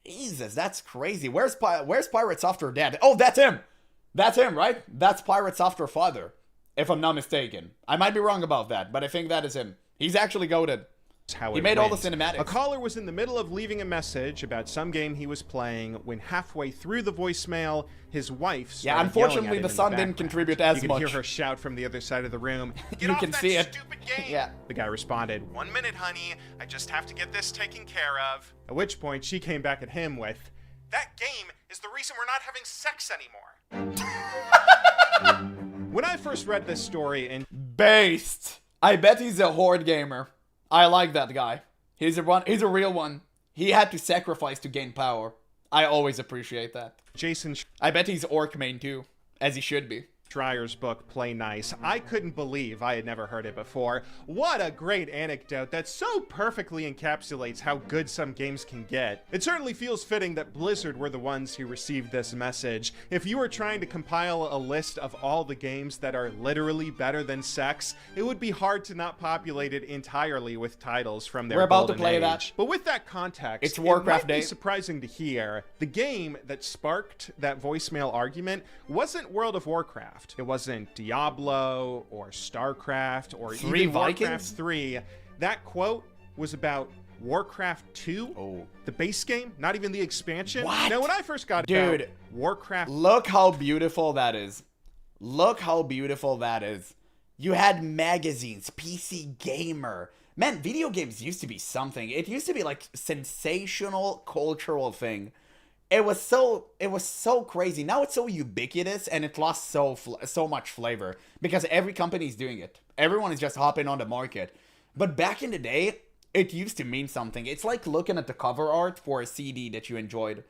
Jesus, that's crazy. Where's Pirate Software Dad? Oh, that's him! That's him, right? That's Pirate Software Father, if I'm not mistaken. I might be wrong about that, but I think that is him. He's actually goated. He made all the cinematics. A caller was in the middle of leaving a message about some game he was playing when halfway through the voicemail, his wife started unfortunately, yelling at him the in son background. didn't contribute as you much. You can hear her shout from the other side of the room. You can see it. Stupid game. Yeah. The guy responded, "1 minute, honey. I just have to get this taken care of." At which point, she came back at him with, "That game is the reason we're not having sex anymore." When I first read this story and Based. I bet he's a horde gamer. I like that guy. He's a real one. He had to sacrifice to gain power. I always appreciate that. Jason I bet he's orc main too, as he should be. Schreier's book, Play Nice. I couldn't believe I had never heard it before. What a great anecdote that so perfectly encapsulates how good some games can get. It certainly feels fitting that Blizzard were the ones who received this message. If you were trying to compile a list of all the games that are literally better than sex, it would be hard to not populate it entirely with titles from their We're about to golden play age. that. But with that context, It's Warcraft it might Day. be surprising to hear the game that sparked that voicemail argument wasn't World of Warcraft. It wasn't Diablo or StarCraft or Three even Warcraft Vikings? 3. That quote was about Warcraft 2, the base game, not even the expansion. What? Now, when I first got Dude, about Warcraft, Look how beautiful that is. Look how beautiful that is. You had magazines, PC Gamer. Man, video games used to be something. It used to be like sensational cultural thing. It was so crazy. Now it's so ubiquitous and it lost so much flavor because every company's doing it. Everyone is just hopping on the market. But back in the day, it used to mean something. It's like looking at the cover art for a CD that you enjoyed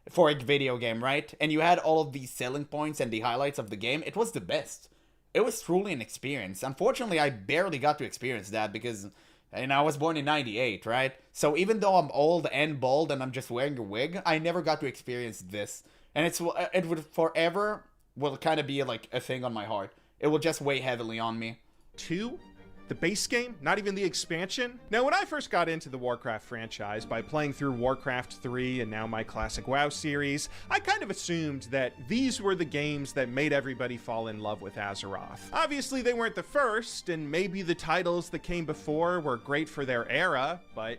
for a video game, right? And you had all of these selling points and the highlights of the game. It was the best. It was truly an experience. Unfortunately, I barely got to experience that because I was born in 98, right? So even though I'm old and bald and I'm just wearing a wig, I never got to experience this. And it would forever will kind of be like a thing on my heart. It will just weigh heavily on me. 2, the base game, not even the expansion. Now, when I first got into the Warcraft franchise by playing through Warcraft 3 and now my classic WoW series, I kind of assumed that these were the games that made everybody fall in love with Azeroth. Obviously, they weren't the first, and maybe the titles that came before were great for their era, but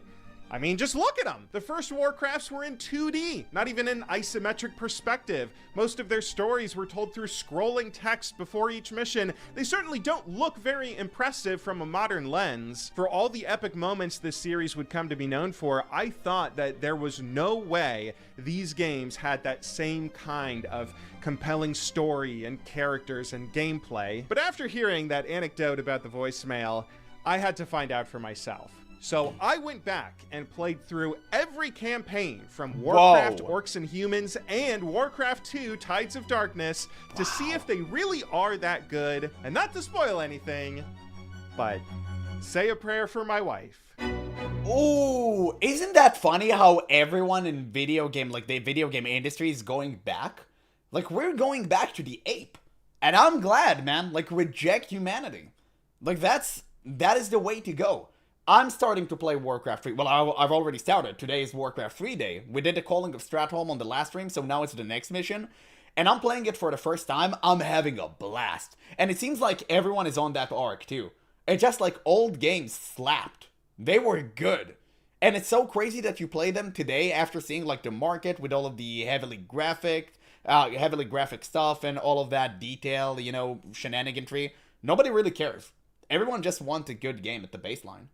I mean, just look at them. The first Warcrafts were in 2D, not even in isometric perspective. Most of their stories were told through scrolling text before each mission. They certainly don't look very impressive from a modern lens. For all the epic moments this series would come to be known for, I thought that there was no way these games had that same kind of compelling story and characters and gameplay. But after hearing that anecdote about the voicemail, I had to find out for myself. So I went back and played through every campaign from Warcraft Whoa. Orcs and Humans and Warcraft 2 Tides of Darkness to see if they really are that good. And not to spoil anything, but say a prayer for my wife. Ooh, isn't that funny how everyone in video game, like the video game industry is going back? Like we're going back to the ape. And I'm glad, man. Like reject humanity. Like that is the way to go. I'm starting to play Warcraft 3. Well, I've already started. Today is Warcraft 3 day. We did the calling of Stratholme on the last stream, so now it's the next mission. And I'm playing it for the first time. I'm having a blast. And it seems like everyone is on that arc, too. It's just like old games slapped. They were good. And it's so crazy that you play them today after seeing like the market with all of the heavily graphic stuff and all of that detail, shenaniganry. Nobody really cares. Everyone just wants a good game at the baseline.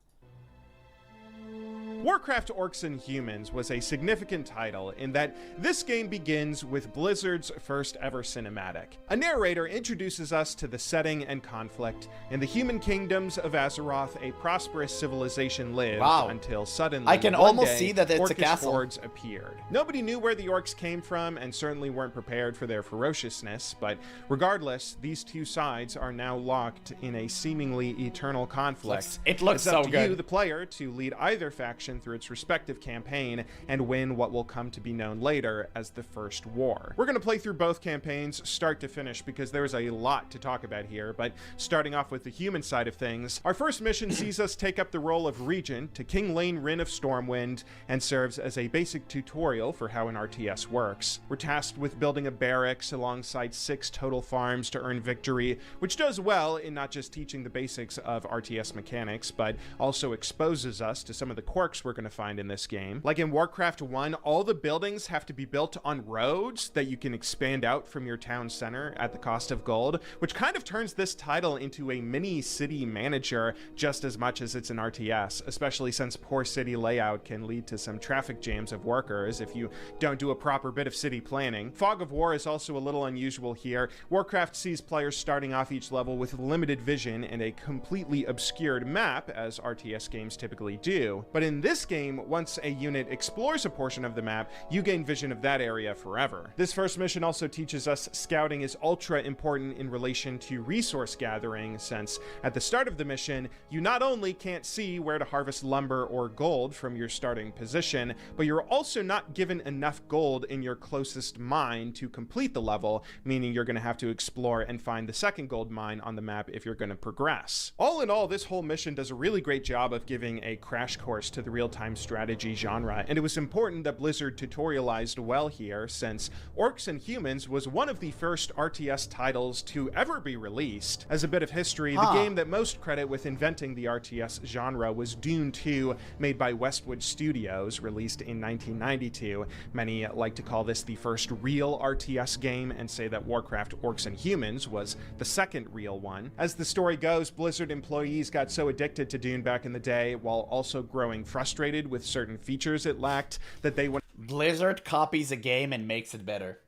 Warcraft Orcs and Humans was a significant title in that this game begins with Blizzard's first ever cinematic. A narrator introduces us to the setting and conflict. In the human kingdoms of Azeroth, a prosperous civilization lived until suddenly I can one almost day, see that it's a Orcish castle. hordes appeared. Nobody knew where the orcs came from and certainly weren't prepared for their ferociousness, but regardless, these two sides are now locked in a seemingly eternal conflict. It looks It's up so to good. you, the player, to lead either faction through its respective campaign and win what will come to be known later as the First War. We're going to play through both campaigns start to finish because there is a lot to talk about here, but starting off with the human side of things, our first mission sees us take up the role of Regent to King Lane Rin of Stormwind and serves as a basic tutorial for how an RTS works. We're tasked with building a barracks alongside 6 total farms to earn victory, which does well in not just teaching the basics of RTS mechanics, but also exposes us to some of the quirks we're going to find in this game. Like in Warcraft 1, all the buildings have to be built on roads that you can expand out from your town center at the cost of gold, which kind of turns this title into a mini city manager just as much as it's an RTS, especially since poor city layout can lead to some traffic jams of workers if you don't do a proper bit of city planning. Fog of War is also a little unusual here. Warcraft sees players starting off each level with limited vision and a completely obscured map, as RTS games typically do, but in this game, once a unit explores a portion of the map, you gain vision of that area forever. This first mission also teaches us scouting is ultra important in relation to resource gathering, since at the start of the mission, you not only can't see where to harvest lumber or gold from your starting position, but you're also not given enough gold in your closest mine to complete the level, meaning you're going to have to explore and find the second gold mine on the map if you're going to progress. All in all, this whole mission does a really great job of giving a crash course to the real-time strategy genre, and it was important that Blizzard tutorialized well here, since Orcs and Humans was one of the first RTS titles to ever be released. As a bit of history, the game that most credit with inventing the RTS genre was Dune 2, made by Westwood Studios, released in 1992. Many like to call this the first real RTS game and say that Warcraft Orcs and Humans was the second real one. As the story goes, Blizzard employees got so addicted to Dune back in the day, while also growing frustrated with certain features it lacked, that they went... Blizzard copies a game and makes it better.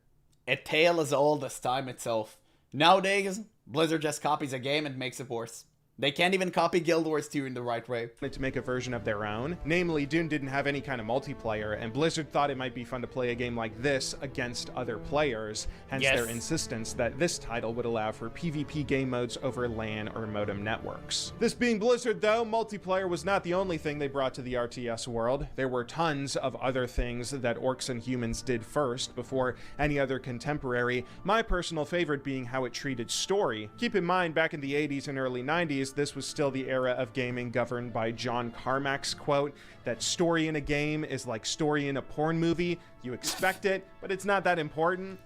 A tale as old as time itself. Nowadays, Blizzard just copies a game and makes it worse. They can't even copy Guild Wars 2 in the right way. To make a version of their own. Namely, Dune didn't have any kind of multiplayer, and Blizzard thought it might be fun to play a game like this against other players, hence their insistence that this title would allow for PvP game modes over LAN or modem networks. This being Blizzard, though, multiplayer was not the only thing they brought to the RTS world. There were tons of other things that Orcs and Humans did first, before any other contemporary, my personal favorite being how it treated story. Keep in mind, back in the 80s and early 90s, this was still the era of gaming governed by John Carmack's quote, that story in a game is like story in a porn movie. You expect it, but it's not that important.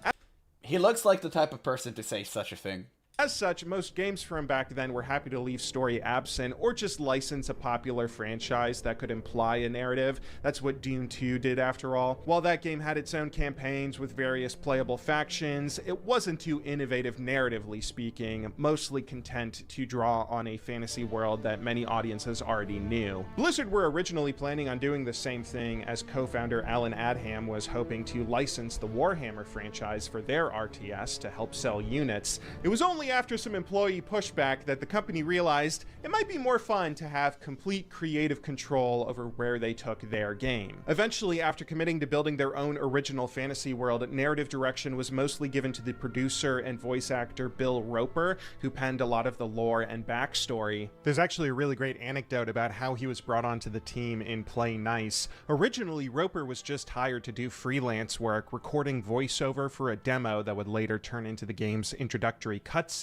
He looks like the type of person to say such a thing. As such, most games from back then were happy to leave story absent or just license a popular franchise that could imply a narrative. That's what Dune 2 did after all. While that game had its own campaigns with various playable factions, it wasn't too innovative narratively speaking, mostly content to draw on a fantasy world that many audiences already knew. Blizzard were originally planning on doing the same thing, as co-founder Alan Adham was hoping to license the Warhammer franchise for their RTS to help sell units. It was only after some employee pushback that the company realized it might be more fun to have complete creative control over where they took their game. Eventually, after committing to building their own original fantasy world, narrative direction was mostly given to the producer and voice actor Bill Roper, who penned a lot of the lore and backstory. There's actually a really great anecdote about how he was brought onto the team in Play Nice. Originally, Roper was just hired to do freelance work, recording voiceover for a demo that would later turn into the game's introductory cutscene.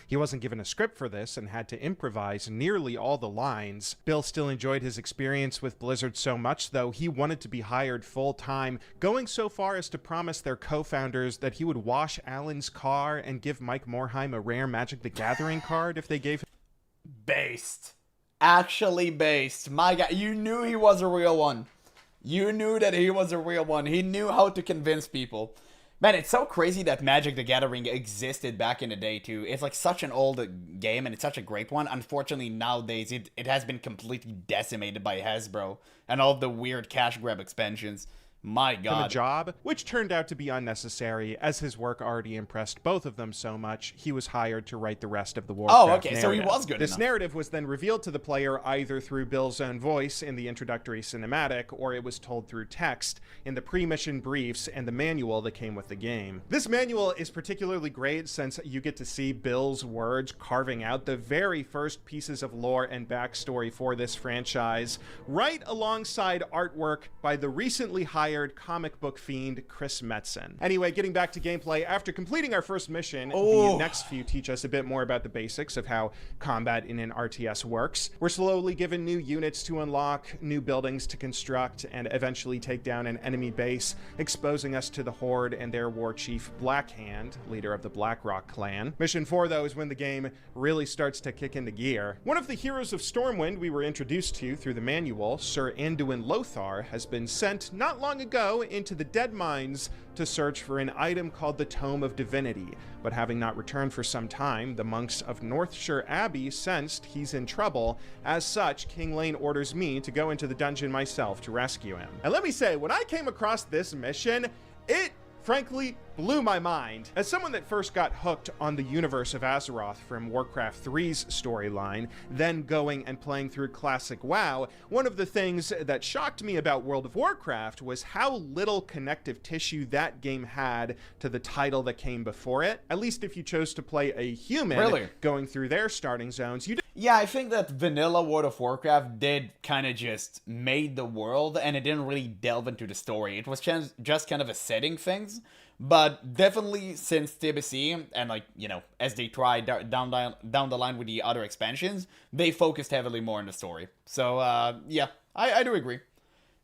He wasn't given a script for this and had to improvise nearly all the lines. Bill still enjoyed his experience with Blizzard so much, though, he wanted to be hired full-time, going so far as to promise their co-founders that he would wash Alan's car and give Mike Morhaime a rare Magic the Gathering card if they gave him... Based. Actually based. My God, you knew he was a real one. You knew that he was a real one. He knew how to convince people. Man, it's so crazy that Magic the Gathering existed back in the day, too. It's like such an old game, and it's such a great one. Unfortunately, nowadays, it has been completely decimated by Hasbro and all of the weird cash grab expansions. My God. A job, which turned out to be unnecessary, as his work already impressed both of them so much, he was hired to write the rest of the Warcraft narrative. So he was good This enough. narrative was then revealed to the player either through Bill's own voice in the introductory cinematic, or it was told through text in the pre-mission briefs and the manual that came with the game. This manual is particularly great since you get to see Bill's words carving out the very first pieces of lore and backstory for this franchise, right alongside artwork by the recently hired comic book fiend Chris Metzen. Anyway, getting back to gameplay, after completing our first mission, the next few teach us a bit more about the basics of how combat in an RTS works. We're slowly given new units to unlock, new buildings to construct, and eventually take down an enemy base, exposing us to the Horde and their war chief Blackhand, leader of the Blackrock clan. Mission 4, though, is when the game really starts to kick into gear. One of the heroes of Stormwind we were introduced to through the manual, Sir Anduin Lothar, has been sent not long ago into the Dead Mines to search for an item called the Tome of Divinity, but having not returned for some time, the monks of Northshire Abbey sensed he's in trouble. As such, King Lane orders me to go into the dungeon myself to rescue him. And let me say, when I came across this mission, it frankly blew my mind. As someone that first got hooked on the universe of Azeroth from Warcraft 3's storyline, then going and playing through classic WoW, one of the things that shocked me about World of Warcraft was how little connective tissue that game had to the title that came before it. At least if you chose to play a human going through their starting zones, you Yeah, I think that vanilla World of Warcraft did kind of just made the world, and it didn't really delve into the story. It was just kind of a setting things, but definitely since TBC, and like, you know, as they tried down the line with the other expansions, they focused heavily more on the story. So, yeah, I do agree.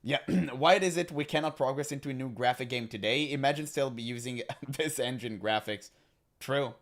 Yeah, why is it we cannot progress into a new graphic game today? Imagine still be using this engine graphics. True.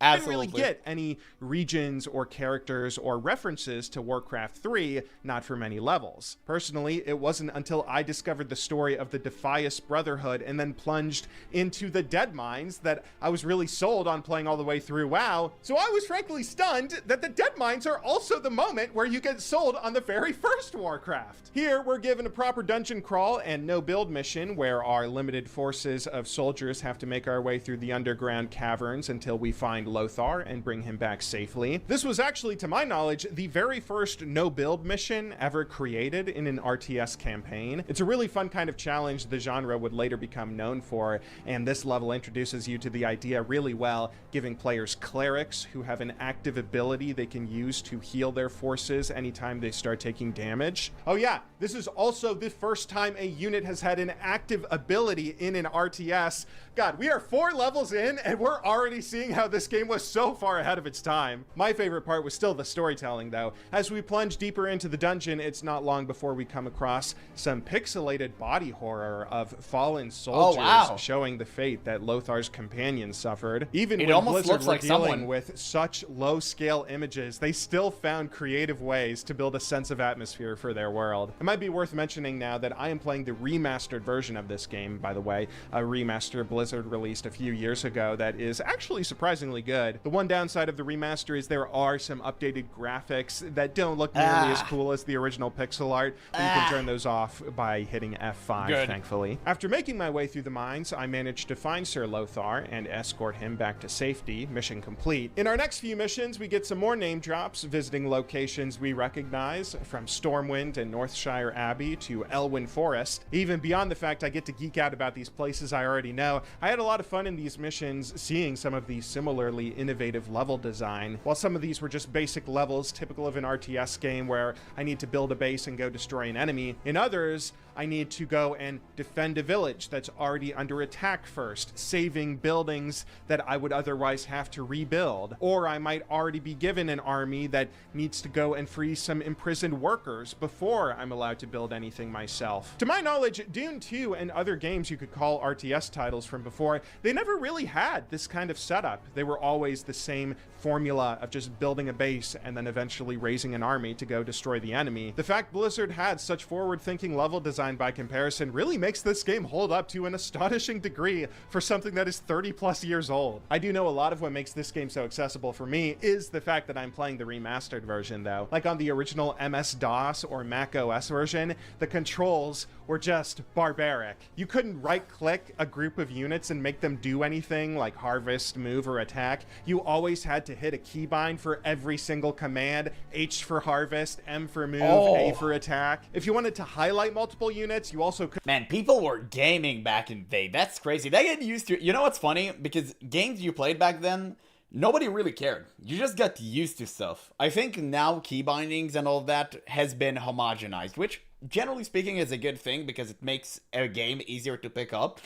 Absolutely. didn't really get any regions or characters or references to Warcraft 3, not for many levels. Personally, it wasn't until I discovered the story of the Defias Brotherhood and then plunged into the Dead Mines that I was really sold on playing all the way through WoW. So I was frankly stunned that the Dead Mines are also the moment where you get sold on the very first Warcraft. Here, we're given a proper dungeon crawl and no build mission where our limited forces of soldiers have to make our way through the underground caverns until we find Lothar and bring him back safely. This was actually, to my knowledge, the very first no-build mission ever created in an RTS campaign. It's a really fun kind of challenge the genre would later become known for, and this level introduces you to the idea really well, giving players clerics who have an active ability they can use to heal their forces anytime they start taking damage. Oh yeah, this is also the first time a unit has had an active ability in an RTS. God, we are 4 levels in and we're already seeing how this game was so far ahead of its time. My favorite part was still the storytelling though. As we plunge deeper into the dungeon, it's not long before we come across some pixelated body horror of fallen soldiers showing the fate that Lothar's companions suffered. Even when Blizzard were dealing with such low-scale images, they still found creative ways to build a sense of atmosphere for their world. It might be worth mentioning now that I am playing the remastered version of this game, by the way, a remaster Blizzard released a few years ago that is actually surprisingly good. The one downside of the remaster is there are some updated graphics that don't look nearly as cool as the original pixel art, but you can turn those off by hitting F5, thankfully. After making my way through the mines, I managed to find Sir Lothar and escort him back to safety. Mission complete. In our next few missions, we get some more name drops, visiting locations we recognize, from Stormwind and Northshire Abbey to Elwyn Forest. Even beyond the fact I get to geek out about these places I already know, I had a lot of fun in these missions seeing some of the similarly innovative level design. While some of these were just basic levels typical of an RTS game where I need to build a base and go destroy an enemy, in others, I need to go and defend a village that's already under attack first, saving buildings that I would otherwise have to rebuild. Or I might already be given an army that needs to go and free some imprisoned workers before I'm allowed to build anything myself. To my knowledge, Dune 2 and other games you could call RTS titles from before, they never really had this kind of setup. They were always the same formula of just building a base and then eventually raising an army to go destroy the enemy. The fact Blizzard had such forward-thinking level design by comparison really makes this game hold up to an astonishing degree for something that is 30 plus years old. I do know a lot of what makes this game so accessible for me is the fact that I'm playing the remastered version though. Like on the original MS-DOS or Mac OS version, the controls were just barbaric. You couldn't right-click a group of units and make them do anything like harvest, move, or attack. You always had to hit a keybind for every single command. H for harvest, M for move, A for attack. If you wanted to highlight multiple units, you also could— Man, people were gaming back in the day. That's crazy. They get used to it. You know what's funny? Because games you played back then, nobody really cared. You just got used to stuff. I think now key bindings and all that has been homogenized, which generally speaking is a good thing because it makes a game easier to pick up.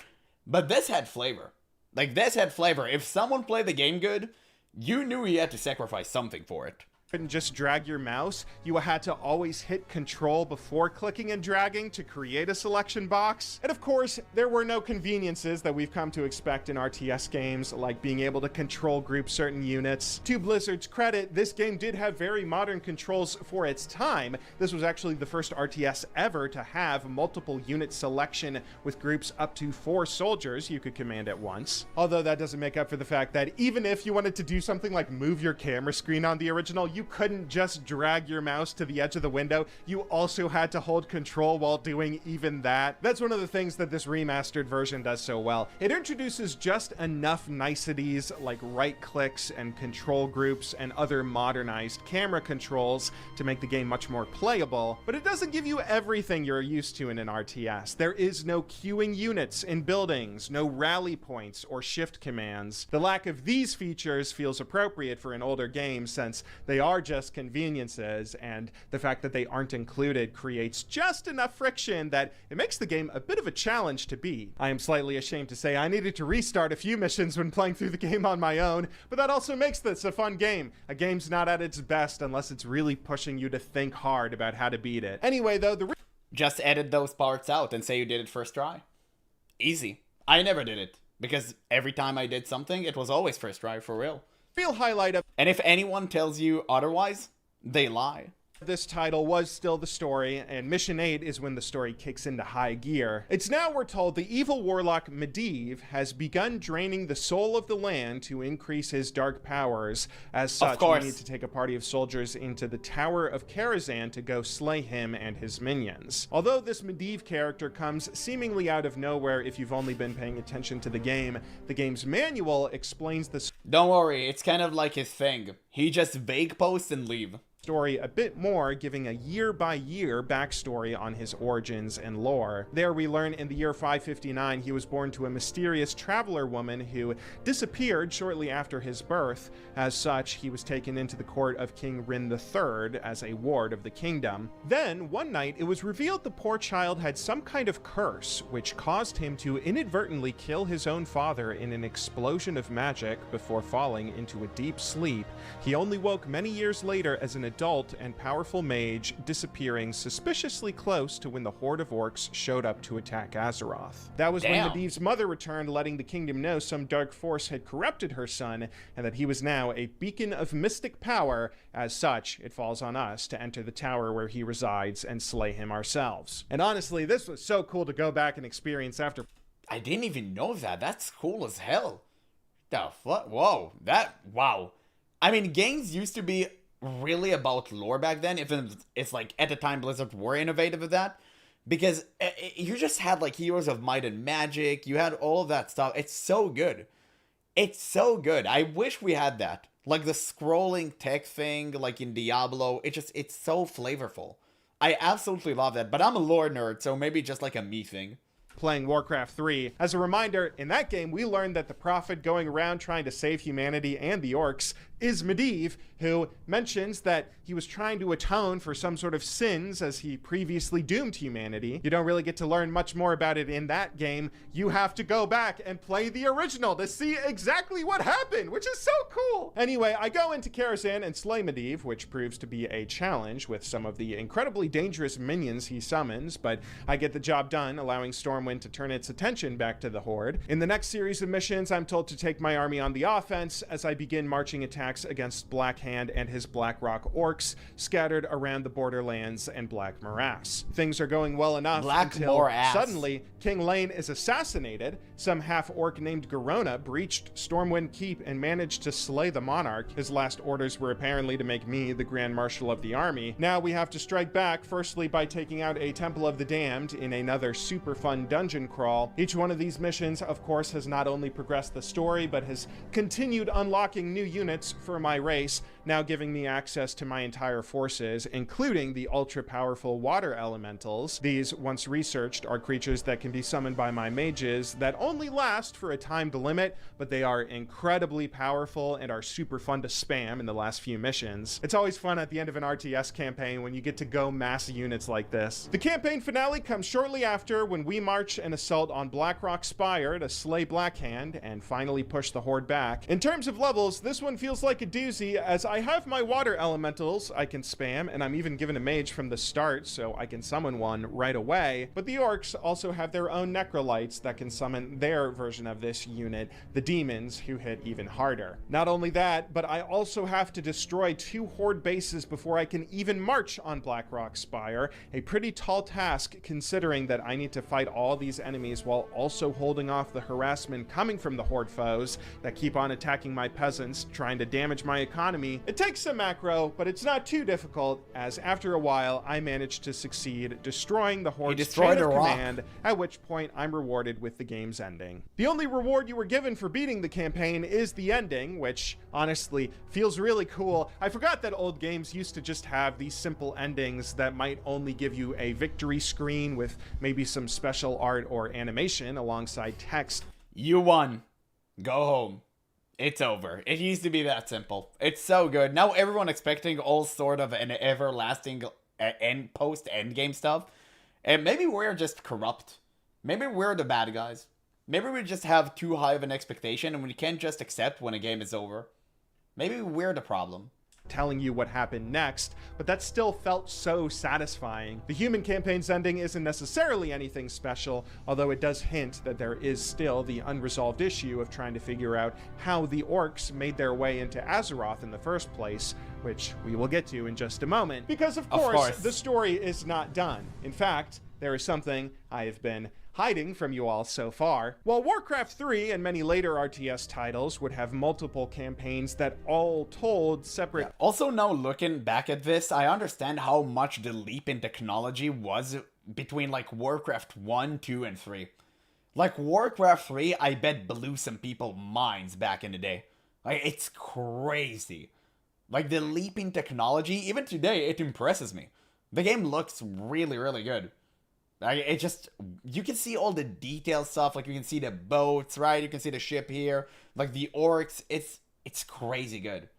But this had flavor. Like, this had flavor. If someone played the game good, you knew you had to sacrifice something for it. Couldn't just drag your mouse. You had to always hit control before clicking and dragging to create a selection box. And of course, there were no conveniences that we've come to expect in RTS games, like being able to control group certain units. To Blizzard's credit, this game did have very modern controls for its time. This was actually the first RTS ever to have multiple unit selection with groups up to 4 soldiers you could command at once. Although that doesn't make up for the fact that even if you wanted to do something like move your camera screen on the original, you you couldn't just drag your mouse to the edge of the window, you also had to hold control while doing even that. That's one of the things that this remastered version does so well. It introduces just enough niceties like right clicks and control groups and other modernized camera controls to make the game much more playable, but it doesn't give you everything you're used to in an RTS. There is no queuing units in buildings, no rally points or shift commands. The lack of these features feels appropriate for an older game since they are just conveniences, and the fact that they aren't included creates just enough friction that it makes the game a bit of a challenge to beat. I am slightly ashamed to say I needed to restart a few missions when playing through the game on my own, but that also makes this a fun game. A game's not at its best unless it's really pushing you to think hard about how to beat it. Anyway, though, Just edit those parts out and say you did it first try. Easy. I never did it, because every time I did something, it was always first try, for real. real highlight of And if anyone tells you otherwise, they lie. this title was still the story, and Mission 8 is when the story kicks into high gear. It's now, we're told, the evil warlock Medivh has begun draining the soul of the land to increase his dark powers. As such, we need to take a party of soldiers into the Tower of Karazhan to go slay him and his minions. Although this Medivh character comes seemingly out of nowhere if you've only been paying attention to the game's manual explains the Don't worry, it's kind of like his thing. He just vague posts and leave. Story a bit more, giving a year-by-year backstory on his origins and lore. There we learn in the year 559 he was born to a mysterious traveler woman who disappeared shortly after his birth. As such, he was taken into the court of King Rin III as a ward of the kingdom. Then, one night, it was revealed the poor child had some kind of curse, which caused him to inadvertently kill his own father in an explosion of magic before falling into a deep sleep. He only woke many years later as an adult and powerful mage, disappearing suspiciously close to when the horde of orcs showed up to attack Azeroth. That was when Medivh's mother returned, letting the kingdom know some dark force had corrupted her son, and that he was now a beacon of mystic power. As such, it falls on us to enter the tower where he resides and slay him ourselves. And honestly, this was so cool to go back and experience after. I didn't even know that. That's cool as hell. The fuck? Whoa. Wow. I mean, games used to be really about lore back then, if it's like at the time Blizzard were innovative with that, because you just had like Heroes of Might and Magic, you had all of that stuff. It's so good. It's so good. I wish we had that, like the scrolling tech thing like in Diablo. It's so flavorful. I absolutely love that, but I'm a lore nerd, so maybe just like a me thing. Playing Warcraft 3. As a reminder, in that game we learned that the prophet going around trying to save humanity and the orcs is Medivh, who mentions that he was trying to atone for some sort of sins as he previously doomed humanity. You don't really get to learn much more about it in that game. You have to go back and play the original to see exactly what happened, which is so cool. Anyway, I go into Karazhan and slay Medivh, which proves to be a challenge with some of the incredibly dangerous minions he summons, but I get the job done, allowing Stormwind to turn its attention back to the Horde. In the next series of missions, I'm told to take my army on the offense as I begin marching attacks against Blackhand and his Blackrock orcs scattered around the Borderlands and Black Morass. Things are going well enough until suddenly King Lane is assassinated. Some half-orc named Garona breached Stormwind Keep and managed to slay the monarch. His last orders were apparently to make me the Grand Marshal of the army. Now we have to strike back, firstly by taking out a Temple of the Damned in another super fun dungeon crawl. Each one of these missions, of course, has not only progressed the story, but has continued unlocking new units for my race, now giving me access to my entire forces, including the ultra-powerful water elementals. These, once researched, are creatures that can be summoned by my mages that only last for a timed limit, but they are incredibly powerful and are super fun to spam in the last few missions. It's always fun at the end of an RTS campaign when you get to go mass units like this. The campaign finale comes shortly after, when we march an assault on Blackrock Spire to slay Blackhand and finally push the Horde back. In terms of levels, this one feels like a doozy, as I have my water elementals I can spam, and I'm even given a mage from the start, so I can summon one right away. But the orcs also have their own necrolytes that can summon their version of this unit, the demons, who hit even harder. Not only that, but I also have to destroy 2 Horde bases before I can even march on Blackrock Spire, a pretty tall task considering that I need to fight all these enemies while also holding off the harassment coming from the Horde foes that keep on attacking my peasants, trying to damage my economy. It takes some macro, but it's not too difficult, as after a while, I managed to succeed, destroying the Horde's chain of command, at which point I'm rewarded with the game's ending. The only reward you were given for beating the campaign is the ending, which honestly feels really cool. I forgot that old games used to just have these simple endings that might only give you a victory screen with maybe some special art or animation alongside text. You won. Go home. It's over. It used to be that simple. It's so good. Now everyone expecting all sort of an everlasting post-endgame stuff. And maybe we're just corrupt. Maybe we're the bad guys. Maybe we just have too high of an expectation and we can't just accept when a game is over. Maybe we're the problem. Telling you what happened next, but that still felt so satisfying. The human campaign's ending isn't necessarily anything special, although it does hint that there is still the unresolved issue of trying to figure out how the orcs made their way into Azeroth in the first place, which we will get to in just a moment. Because of course, the story is not done. In fact, there is something I have been hiding from you all so far. While Warcraft 3 and many later RTS titles would have multiple campaigns that all told separate... Also, now looking back at this, I understand how much the leap in technology was between like Warcraft 1, 2, and 3. Like Warcraft 3, I bet blew some people's minds back in the day. Like, it's crazy. Like, the leap in technology, even today, it impresses me. The game looks really, really good. It just, you can see all the detailed stuff, like you can see the boats, right? You can see the ship here, like the orcs. It's crazy good.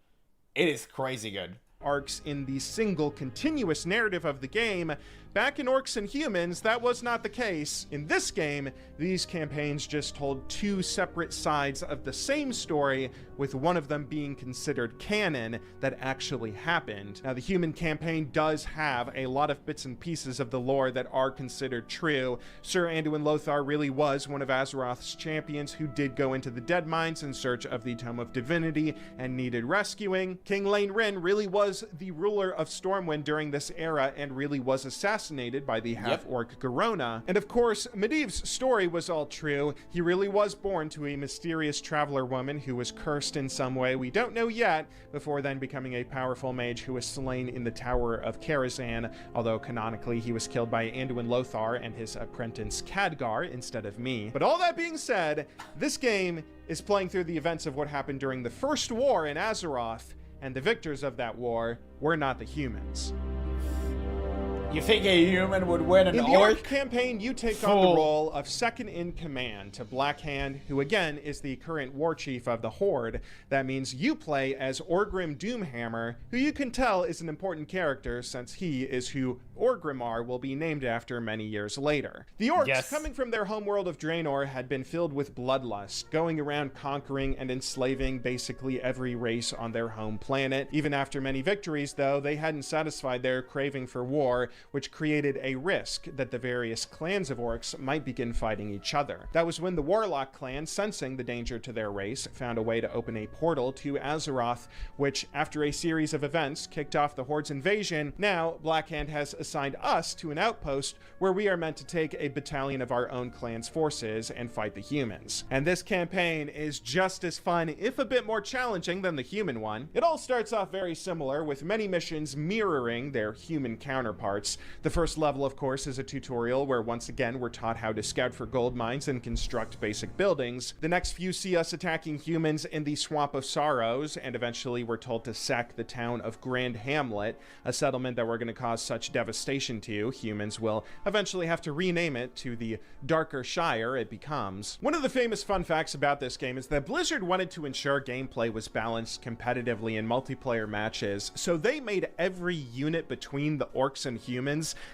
It is crazy good. Arcs in the single continuous narrative of the game. Back in Orcs and Humans, that was not the case. In this game, these campaigns just told two separate sides of the same story, with one of them being considered canon that actually happened. Now, the Human campaign does have a lot of bits and pieces of the lore that are considered true. Sir Anduin Lothar really was one of Azeroth's champions who did go into the Dead Mines in search of the Tome of Divinity and needed rescuing. King Lane Rin really was the ruler of Stormwind during this era and really was assassinated by the half-orc Garona. And of course, Medivh's story was all true. He really was born to a mysterious traveler woman who was cursed in some way we don't know yet, before then becoming a powerful mage who was slain in the Tower of Karazhan, although canonically he was killed by Anduin Lothar and his apprentice Khadgar instead of me. But all that being said, this game is playing through the events of what happened during the First War in Azeroth, and the victors of that war were not the humans. You think a human would win an orc? In the orc campaign, you take on the role of second in command to Blackhand, who again is the current war chief of the Horde. That means you play as Orgrim Doomhammer, who you can tell is an important character since he is who Orgrimmar will be named after many years later. The orcs, coming from their homeworld of Draenor, had been filled with bloodlust, going around conquering and enslaving basically every race on their home planet. Even after many victories, though, they hadn't satisfied their craving for war, which created a risk that the various clans of orcs might begin fighting each other. That was when the Warlock clan, sensing the danger to their race, found a way to open a portal to Azeroth, which, after a series of events, kicked off the Horde's invasion. Now, Blackhand has assigned us to an outpost where we are meant to take a battalion of our own clan's forces and fight the humans. And this campaign is just as fun, if a bit more challenging than the human one. It all starts off very similar, with many missions mirroring their human counterparts. The first level, of course, is a tutorial where once again we're taught how to scout for gold mines and construct basic buildings. The next few see us attacking humans in the Swamp of Sorrows, and eventually we're told to sack the town of Grand Hamlet, a settlement that we're going to cause such devastation to, humans will eventually have to rename it to the Darker Shire it becomes. One of the famous fun facts about this game is that Blizzard wanted to ensure gameplay was balanced competitively in multiplayer matches, so they made every unit between the orcs and humans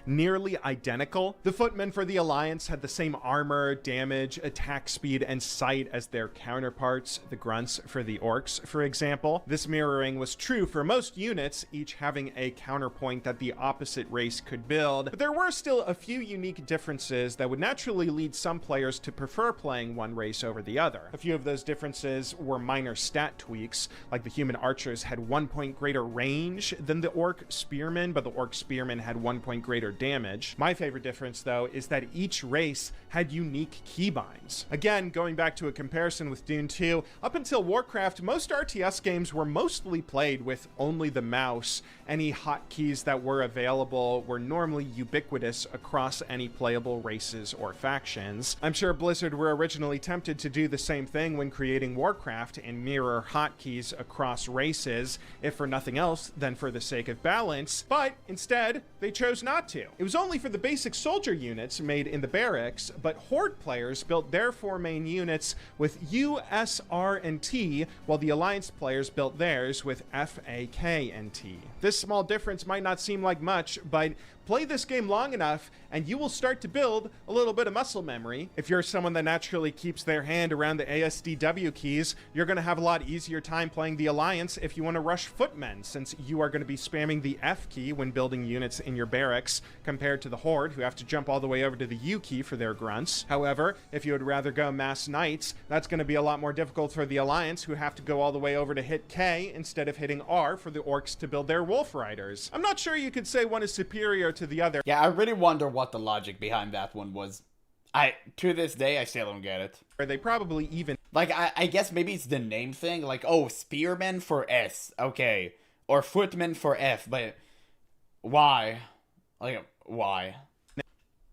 nearly identical. The footmen for the Alliance had the same armor, damage, attack speed, and sight as their counterparts, the grunts for the orcs, for example. This mirroring was true for most units, each having a counterpoint that the opposite race could build, but there were still a few unique differences that would naturally lead some players to prefer playing one race over the other. A few of those differences were minor stat tweaks, like the human archers had 1 point greater range than the orc spearmen, but the orc spearmen had 1 point greater damage. My favorite difference, though, is that each race had unique keybinds. Again, going back to a comparison with Dune 2, up until Warcraft, most RTS games were mostly played with only the mouse. Any hotkeys that were available were normally ubiquitous across any playable races or factions. I'm sure Blizzard were originally tempted to do the same thing when creating Warcraft and mirror hotkeys across races, if for nothing else than for the sake of balance, but instead, they chose not to. It was only for the basic soldier units made in the barracks, but Horde players built their 4 main units with U, S, R, and T, while the Alliance players built theirs with F, A, K, and T. This small difference might not seem like much, but play this game long enough and you will start to build a little bit of muscle memory. If you're someone that naturally keeps their hand around the ASDW keys, you're going to have a lot easier time playing the Alliance if you want to rush footmen, since you are going to be spamming the F key when building units in your barracks, compared to the Horde, who have to jump all the way over to the U key for their grunts. However, if you would rather go mass knights, that's going to be a lot more difficult for the Alliance, who have to go all the way over to hit K instead of hitting R for the orcs to build their wolf riders. I'm not sure you could say one is superior to the other. Yeah, I really wonder what the logic behind that one was. To this day, I still don't get it. Or they probably even... Like, I guess maybe it's the name thing. Like, oh, spearmen for S. Okay. Or footmen for F. But why? Like, why?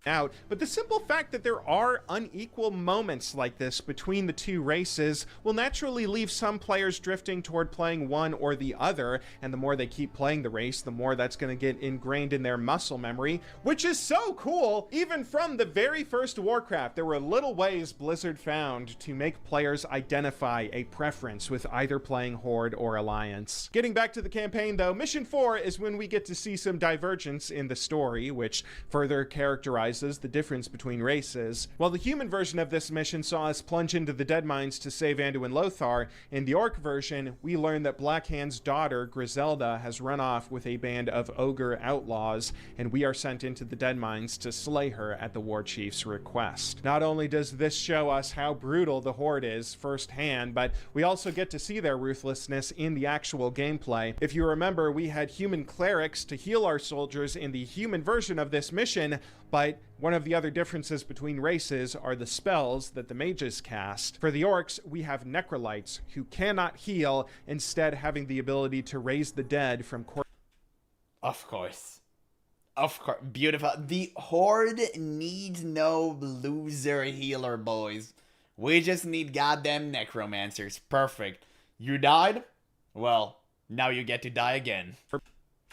Out, but the simple fact that there are unequal moments like this between the two races will naturally leave some players drifting toward playing one or the other, and the more they keep playing the race, the more that's going to get ingrained in their muscle memory, which is so cool. Even from the very first Warcraft, there were little ways Blizzard found to make players identify a preference with either playing Horde or Alliance. Getting back to the campaign though, Mission 4 is when we get to see some divergence in the story, which further characterizes the difference between races. While the human version of this mission saw us plunge into the Dead Mines to save Anduin Lothar, in the Orc version, we learn that Blackhand's daughter, Griselda, has run off with a band of ogre outlaws, and we are sent into the Dead Mines to slay her at the War Chief's request. Not only does this show us how brutal the Horde is firsthand, but we also get to see their ruthlessness in the actual gameplay. If you remember, we had human clerics to heal our soldiers in the human version of this mission, but one of the other differences between races are the spells that the mages cast. For the orcs, we have necrolytes who cannot heal, instead having the ability to raise the dead from Of course. Of course. Beautiful. The Horde needs no loser healer, boys. We just need goddamn necromancers. Perfect. You died? Well, now you get to die again.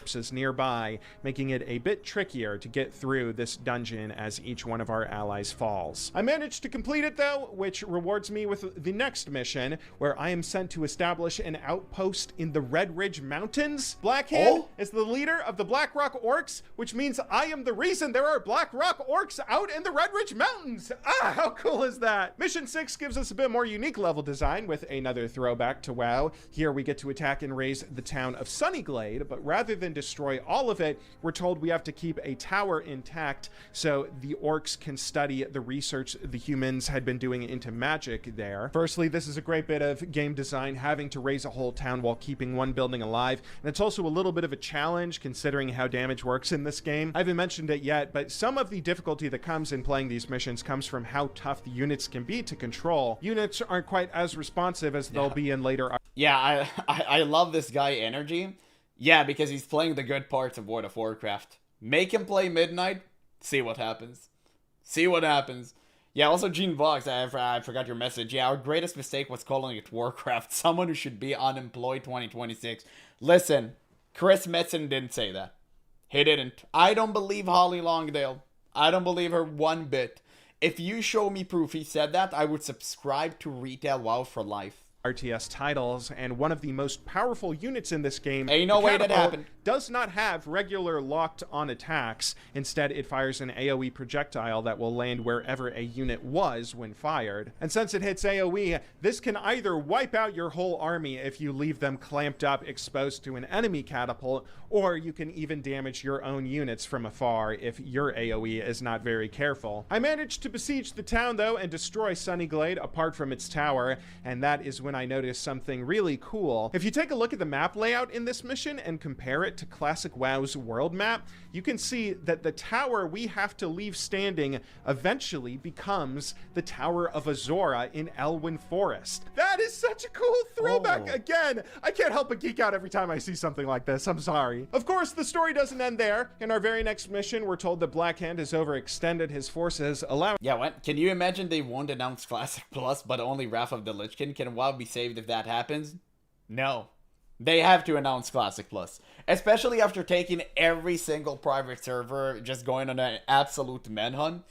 corpses nearby, making it a bit trickier to get through this dungeon as each one of our allies falls. I managed to complete it though, which rewards me with the next mission, where I am sent to establish an outpost in the Red Ridge Mountains. Blackhand is the leader of the Black Rock Orcs, which means I am the reason there are Black Rock Orcs out in the Red Ridge Mountains. Ah, how cool is that? Mission 6 gives us a bit more unique level design with another throwback to WoW. Here we get to attack and raise the town of Sunnyglade, but rather than destroy all of it, we're told we have to keep a tower intact so the orcs can study the research the humans had been doing into magic there. Firstly, this is a great bit of game design, having to raise a whole town while keeping one building alive, and it's also a little bit of a challenge considering how damage works in this game. I haven't mentioned it yet, but some of the difficulty that comes in playing these missions comes from how tough the units can be to control. Units aren't quite as responsive as they'll be in later. Yeah, I love this guy energy. Yeah, because he's playing the good parts of World of Warcraft. Make him play Midnight, see what happens. See what happens. Yeah, also Gene Vox, I forgot your message. Yeah, our greatest mistake was calling it Warcraft. Someone who should be unemployed 2026. Listen, Chris Metzen didn't say that. He didn't. I don't believe Holly Longdale. I don't believe her one bit. If you show me proof he said that, I would subscribe to Retail WoW for life. RTS titles, and one of the most powerful units in this game, Ain't no the way that catapult, happened. does not have regular locked-on attacks. Instead, it fires an AoE projectile that will land wherever a unit was when fired. And since it hits AoE, this can either wipe out your whole army if you leave them clamped up exposed to an enemy catapult, or you can even damage your own units from afar if your AoE is not very careful. I managed to besiege the town though and destroy Sunnyglade apart from its tower, and that is when I noticed something really cool. If you take a look at the map layout in this mission and compare it to classic WoW's world map, you can see that the tower we have to leave standing eventually becomes the Tower of Azora in Elwyn Forest. That is such a cool throwback. Oh. Again, I can't help but geek out every time I see something like this. I'm sorry. Of course, the story doesn't end there. In our very next mission, we're told that Blackhand has overextended his forces, allowing Yeah, what? Can you imagine they won't announce Classic Plus, but only Wrath of the Lich King? Can WoW be saved if that happens? No. They have to announce Classic Plus. Especially after taking every single private server, just going on an absolute manhunt.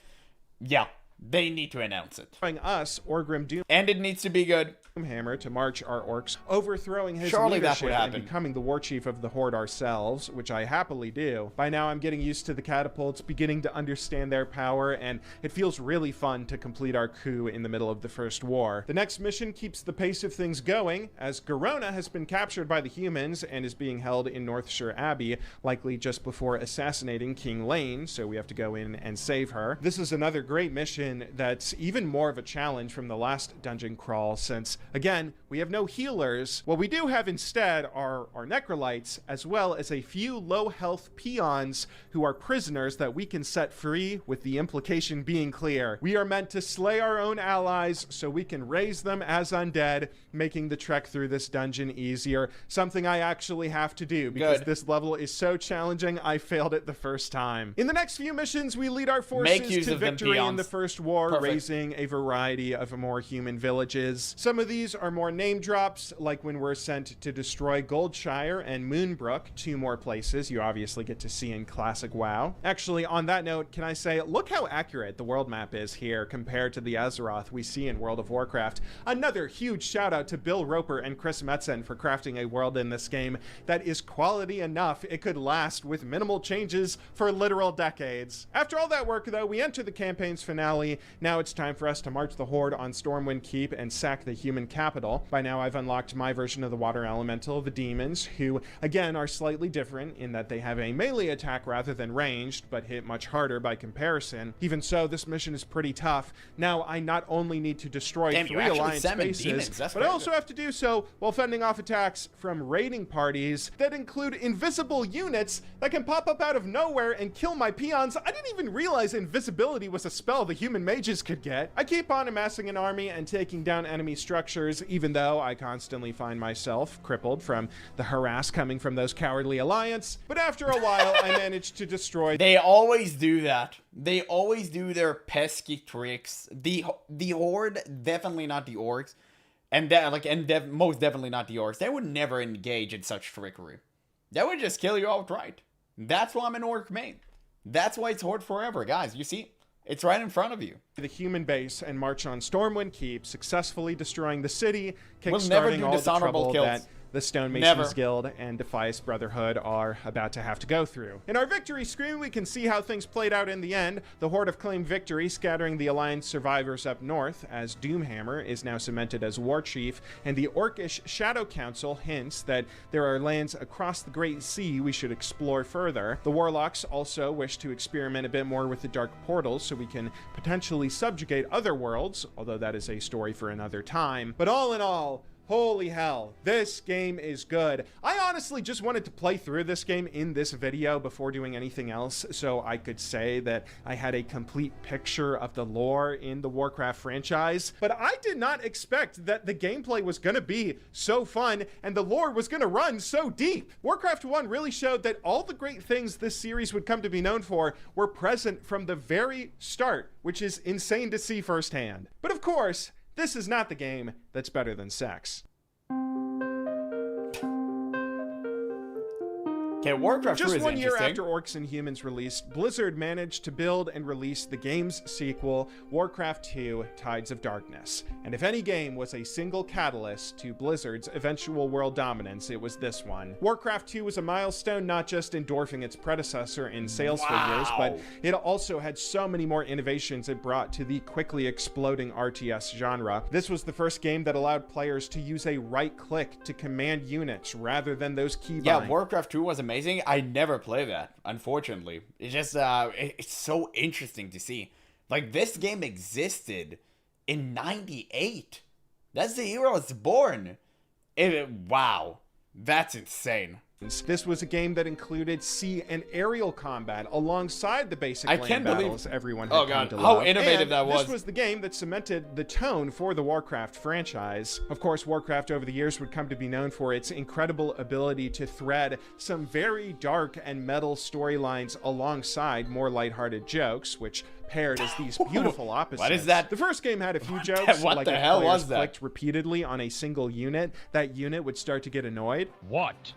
Yeah, they need to announce it. us, Orgrim And it needs to be good. Doomhammer, to march our orcs, overthrowing his Surely that leadership would and happen. becoming the war chief of the Horde ourselves, which I happily do. By now I'm getting used to the catapults, beginning to understand their power, and it feels really fun to complete our coup in the middle of the First War. The next mission keeps the pace of things going, as Garona has been captured by the humans and is being held in Northshire Abbey, likely just before assassinating King Lane, so we have to go in and save her. This is another great mission that's even more of a challenge from the last dungeon crawl, since again, we have no healers. What we do have instead are necrolytes, as well as a few low health peons who are prisoners that we can set free, with the implication being clear. We are meant to slay our own allies so we can raise them as undead, making the trek through this dungeon easier. Something I actually have to do because Good. this level is so challenging I failed it the first time. In the next few missions, we lead our Make forces use to of them victory in peons. the First War, Perfect. raising a variety of more human villages. Some of these are more name drops, like when we're sent to destroy Goldshire and Moonbrook, 2 more places you obviously get to see in classic WoW. Actually, on that note, can I say, look how accurate the world map is here compared to the Azeroth we see in World of Warcraft. Another huge shout out to Bill Roper and Chris Metzen for crafting a world in this game that is quality enough it could last with minimal changes for literal decades. After all that work though, we enter the campaign's finale. Now it's time for us to march the Horde on Stormwind Keep and sack the human capital. By now I've unlocked my version of the water elemental, the demons, who again are slightly different in that they have a melee attack rather than ranged, but hit much harder by comparison. Even so, this mission is pretty tough. Now I not only need to destroy Damn, you 3 actually alliance summoned bases, demons. That's but I very also good. have to do so while fending off attacks from raiding parties that include invisible units that can pop up out of nowhere and kill my peons. I didn't even realize invisibility was a spell the human mages could get. I keep on amassing an army and taking down enemy structures, even though I constantly find myself crippled from the harass coming from those cowardly alliance. But after a while, I managed to destroy They always do that. They always do their pesky tricks. The Horde, definitely not the orcs, and most definitely not the orcs. They would never engage in such trickery. They would just kill you outright. That's why I'm an orc main. That's why it's Horde forever, guys. You see, it's right in front of you. the human base and march on Stormwind Keep, successfully destroying the city, We'll never kickstarting do all the dishonorable trouble kills. that the Stonemasons Never. Guild and Defias Brotherhood are about to have to go through. In our victory screen, we can see how things played out in the end. The Horde have claimed victory, scattering the Alliance survivors up north, as Doomhammer is now cemented as War Chief, and the Orcish Shadow Council hints that there are lands across the Great Sea we should explore further. The Warlocks also wish to experiment a bit more with the Dark Portals so we can potentially subjugate other worlds, although that is a story for another time. But all in all, holy hell, this game is good. I honestly just wanted to play through this game in this video before doing anything else, so I could say that I had a complete picture of the lore in the Warcraft franchise. But I did not expect that the gameplay was gonna be so fun and the lore was gonna run so deep. Warcraft 1 really showed that all the great things this series would come to be known for were present from the very start, which is insane to see firsthand. But of course, this is not the game that's better than sex. Okay, Warcraft 2 Just is 1 year interesting. after Orcs and Humans released, Blizzard managed to build and release the game's sequel, Warcraft 2: Tides of Darkness. And if any game was a single catalyst to Blizzard's eventual world dominance, it was this one. Warcraft 2 was a milestone not just in dwarfing its predecessor in sales figures, but it also had so many more innovations it brought to the quickly exploding RTS genre. This was the first game that allowed players to use a right click to command units rather than those keybinds. Yeah, Warcraft 2 was amazing. I never played that, unfortunately. It's just, it's so interesting to see. Like, this game existed in 98. That's the year I was born. Wow. That's insane. This was a game that included sea and aerial combat alongside the basic land battles everyone had come to love. How innovative that was. This was the game that cemented the tone for the Warcraft franchise. Of course, Warcraft over the years would come to be known for its incredible ability to thread some very dark and metal storylines alongside more lighthearted jokes, which paired as these beautiful opposites. What is that? The first game had a few jokes. What like the if hell players was that? clicked repeatedly on a single unit, that unit would start to get annoyed. What?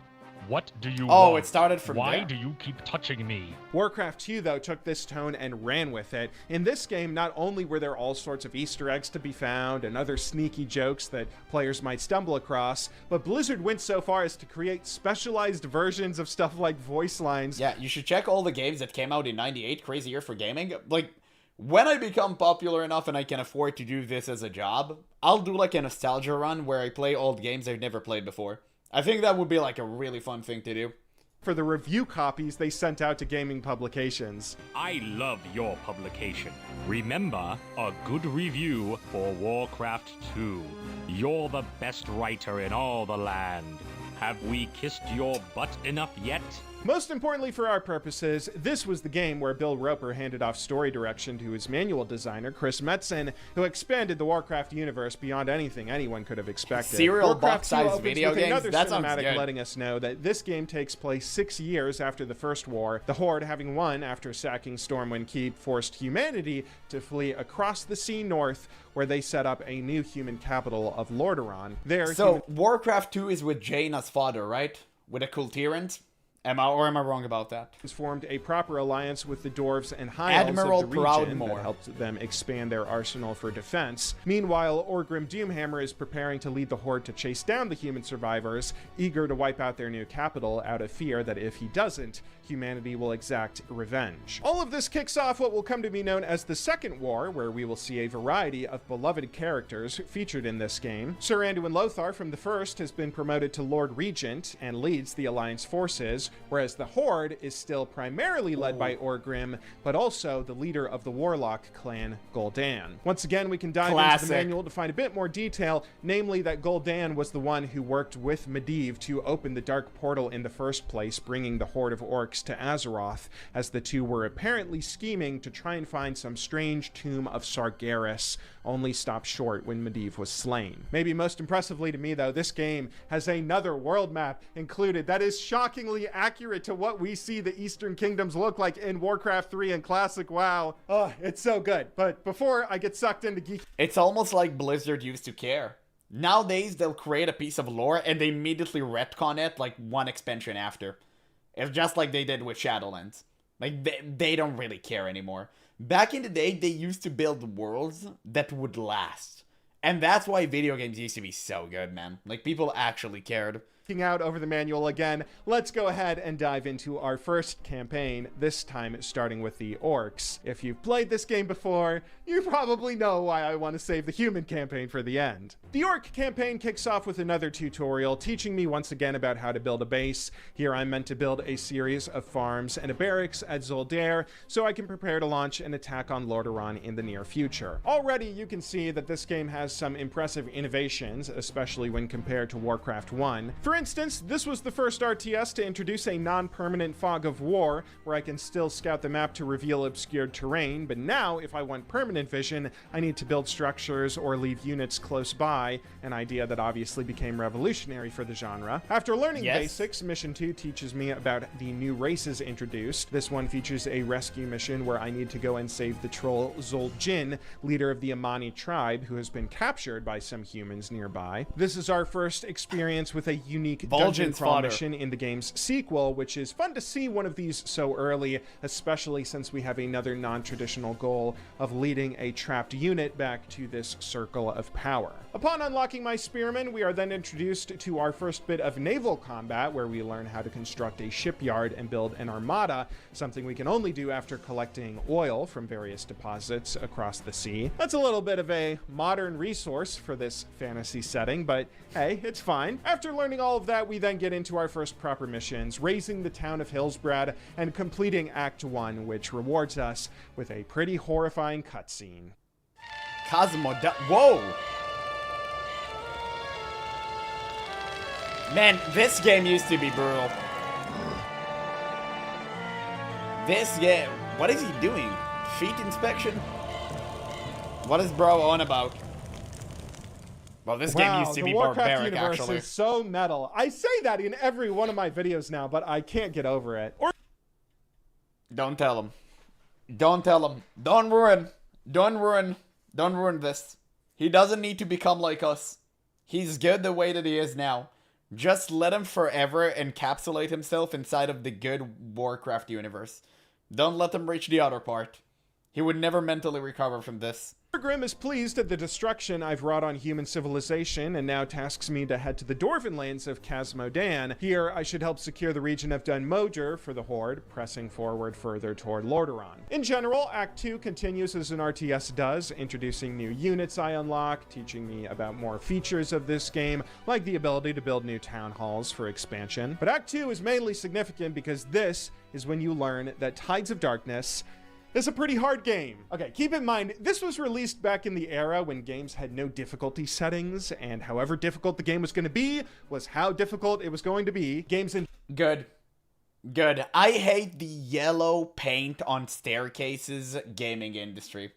What do you Oh, want? it started from Why there. do you keep touching me? Warcraft 2, though, took this tone and ran with it. In this game, not only were there all sorts of Easter eggs to be found and other sneaky jokes that players might stumble across, but Blizzard went so far as to create specialized versions of stuff like voice lines. Yeah, you should check all the games that came out in 98, crazy year for gaming. Like, when I become popular enough and I can afford to do this as a job, I'll do like a nostalgia run where I play old games I've never played before. I think that would be like a really fun thing to do. For the review copies they sent out to gaming publications. I love your publication. Remember, a good review for Warcraft 2. You're the best writer in all the land. Have we kissed your butt enough yet? Most importantly for our purposes, this was the game where Bill Roper handed off story direction to his manual designer, Chris Metzen, who expanded the Warcraft universe beyond anything anyone could have expected. Serial Warcraft box-sized 2 opens video with games? another That sounds cinematic good. letting us know that this game takes place 6 years after the First War. The Horde, having won after sacking Stormwind Keep, forced humanity to flee across the sea north, where they set up a new human capital of Lordaeron. There, So, Warcraft 2 is with Jaina's father, right? With a cool tyrant? Am I wrong about that? formed a proper alliance with the dwarves and high elves Admiral of the region Proudmoore. that helped them expand their arsenal for defense. Meanwhile, Orgrim Doomhammer is preparing to lead the Horde to chase down the human survivors, eager to wipe out their new capital out of fear that if he doesn't, humanity will exact revenge. All of this kicks off what will come to be known as the Second War, where we will see a variety of beloved characters featured in this game. Sir Anduin Lothar from the first has been promoted to Lord Regent and leads the Alliance forces, whereas the Horde is still primarily led by Orgrim, but also the leader of the Warlock clan, Gul'dan. Once again, we can dive into the manual to find a bit more detail, namely that Gul'dan was the one who worked with Medivh to open the Dark Portal in the first place, bringing the Horde of Orcs to Azeroth, as the two were apparently scheming to try and find some strange tomb of Sargeras, only stopped short when Medivh was slain. Maybe most impressively to me, though, this game has another world map included that is shockingly accurate to what we see the Eastern Kingdoms look like in Warcraft 3 and Classic WoW. Oh, it's so good. But before I get sucked into geek... It's almost like Blizzard used to care. Nowadays, they'll create a piece of lore and they immediately retcon it like one expansion after. It's just like they did with Shadowlands. Like, they don't really care anymore. Back in the day, they used to build worlds that would last. And that's why video games used to be so good, man. Like, people actually cared. Out over the manual again, let's go ahead and dive into our first campaign, this time starting with the Orcs. If you've played this game before, you probably know why I want to save the human campaign for the end. The Orc campaign kicks off with another tutorial, teaching me once again about how to build a base. Here I'm meant to build a series of farms and a barracks at Zoldair, so I can prepare to launch an attack on Lordaeron in the near future. Already you can see that this game has some impressive innovations, especially when compared to Warcraft 1. For instance, this was the first RTS to introduce a non-permanent fog of war, where I can still scout the map to reveal obscured terrain, but now, if I want permanent vision, I need to build structures or leave units close by, an idea that obviously became revolutionary for the genre. After learning basics, Mission 2 teaches me about the new races introduced. This one features a rescue mission where I need to go and save the troll Zul'jin, leader of the Amani tribe, who has been captured by some humans nearby. This is our first experience with a unique unique dungeon Vol'jin's crawl fodder. mission in the game's sequel, which is fun to see one of these so early, especially since we have another non-traditional goal of leading a trapped unit back to this circle of power. Upon unlocking my spearman, we are then introduced to our first bit of naval combat, where we learn how to construct a shipyard and build an armada, something we can only do after collecting oil from various deposits across the sea. That's a little bit of a modern resource for this fantasy setting, but hey, it's fine. After learning all of that, we then get into our first proper missions, raising the town of Hillsbrad and completing Act 1, which rewards us with a pretty horrifying cutscene. Whoa! Man, this game used to be brutal. This game... What is he doing? Feet inspection? What is bro on about? Well, this game used to be the Warcraft barbaric, universe actually. is so metal. I say that in every one of my videos now, but I can't get over it. Don't tell him. Don't tell him. Don't ruin this. He doesn't need to become like us. He's good the way that he is now. Just let him forever encapsulate himself inside of the good Warcraft universe. Don't let him reach the other part. He would never mentally recover from this. Grim is pleased at the destruction I've wrought on human civilization and now tasks me to head to the Dwarven lands of Casmodan. Here, I should help secure the region of Dunmoder for the Horde, pressing forward further toward Lordaeron. In general, Act 2 continues as an RTS does, introducing new units I unlock, teaching me about more features of this game, like the ability to build new town halls for expansion. But Act 2 is mainly significant because this is when you learn that Tides of Darkness is a pretty hard game. Okay, keep in mind, this was released back in the era when games had no difficulty settings, and however difficult the game was going to be was how difficult it was going to be. Games in... Good. Good. I hate the yellow paint on staircases gaming industry.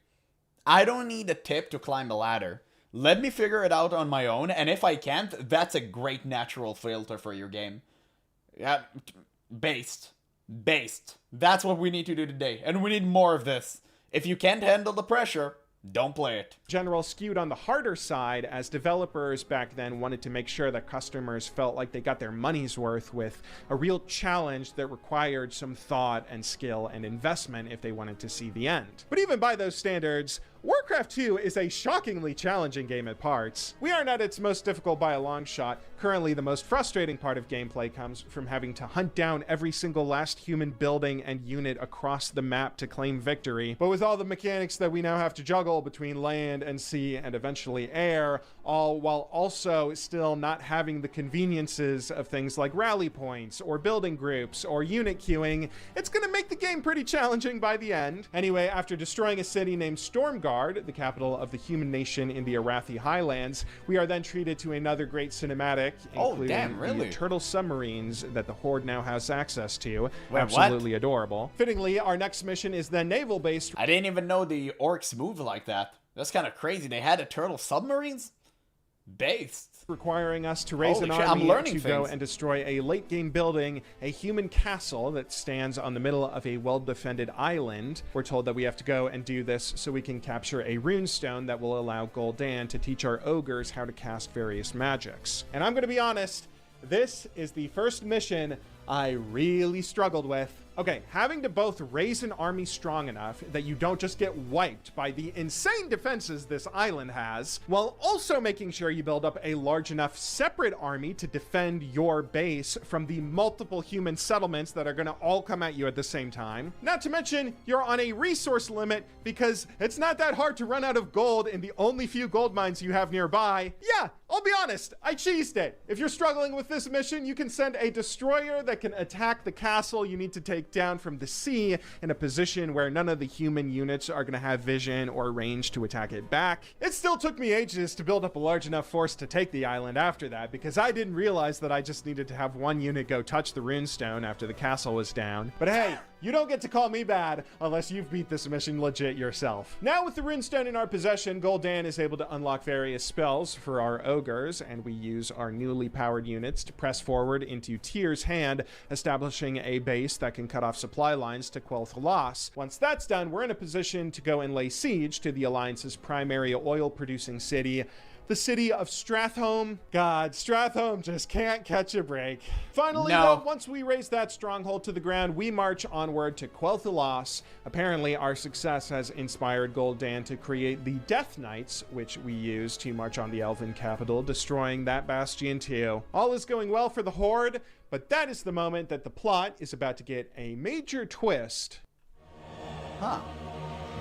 I don't need a tip to climb a ladder. Let me figure it out on my own, and if I can't, that's a great natural filter for your game. Yeah, based. That's what we need to do today, and we need more of this. If you can't handle the pressure, don't play it. General skewed on the harder side, as developers back then wanted to make sure that customers felt like they got their money's worth with a real challenge that required some thought and skill and investment if they wanted to see the end. But even by those standards, Warcraft 2 is a shockingly challenging game at parts. We aren't at its most difficult by a long shot. Currently, the most frustrating part of gameplay comes from having to hunt down every single last human building and unit across the map to claim victory. But with all the mechanics that we now have to juggle between land and sea and eventually air, all while also still not having the conveniences of things like rally points or building groups or unit queuing, it's gonna make the game pretty challenging by the end. Anyway, after destroying a city named Stormguard, the capital of the human nation in the Arathi Highlands, we are then treated to another great cinematic, including the turtle submarines that the Horde now has access to. Wait, absolutely adorable. Fittingly, our next mission is then naval-based. I didn't even know the orcs move like that. That's kind of crazy. They had a turtle submarines? Based. Requiring us to raise an army to go and destroy a late-game building, a human castle that stands on the middle of a well-defended island. We're told that we have to go and do this so we can capture a runestone that will allow Gul'dan to teach our ogres how to cast various magics. And I'm going to be honest, this is the first mission I really struggled with. Okay, having to both raise an army strong enough that you don't just get wiped by the insane defenses this island has, while also making sure you build up a large enough separate army to defend your base from the multiple human settlements that are gonna all come at you at the same time. Not to mention, you're on a resource limit because it's not that hard to run out of gold in the only few gold mines you have nearby. Yeah, I'll be honest, I cheesed it. If you're struggling with this mission, you can send a destroyer that can attack the castle you need to take down from the sea in a position where none of the human units are going to have vision or range to attack it back. It still took me ages to build up a large enough force to take the island after that, because I didn't realize that I just needed to have one unit go touch the runestone after the castle was down. But hey, you don't get to call me bad unless you've beat this mission legit yourself. Now with the runestone in our possession, Gul'dan is able to unlock various spells for our ogres, and we use our newly powered units to press forward into Tyr's hand, establishing a base that can cut off supply lines to Quel'Tha loss. Once that's done, we're in a position to go and lay siege to the Alliance's primary oil-producing city, the city of Stratholme. God, Stratholme just can't catch a break. Finally, No. though, once we raise that stronghold to the ground, we march onward to Quel'Thalas. Apparently, our success has inspired Gul'dan to create the Death Knights, which we use to march on the Elven capital, destroying that bastion too. All is going well for the Horde, but that is the moment that the plot is about to get a major twist. Huh.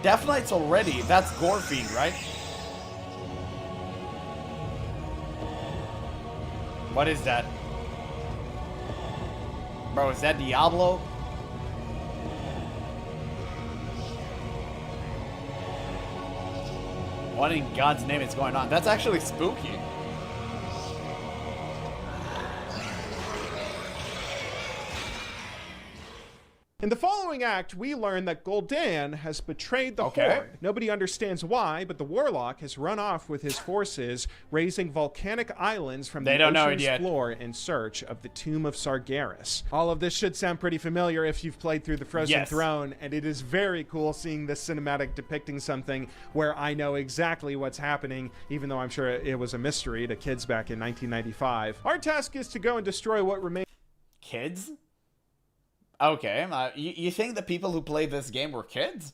Death Knights already. That's Gorefiend, right? What is that? Bro, is that Diablo? What in God's name is going on? That's actually spooky. In the following act, we learn that Gul'dan has betrayed the Okay. Horde. Nobody understands why, but the Warlock has run off with his forces, raising volcanic islands from They the don't know it ocean's yet. floor in search of the Tomb of Sargeras. All of this should sound pretty familiar if you've played through the Frozen Yes. Throne, and it is very cool seeing this cinematic depicting something where I know exactly what's happening, even though I'm sure it was a mystery to kids back in 1995. Our task is to go and destroy what remains. Kids? Okay, you think the people who played this game were kids?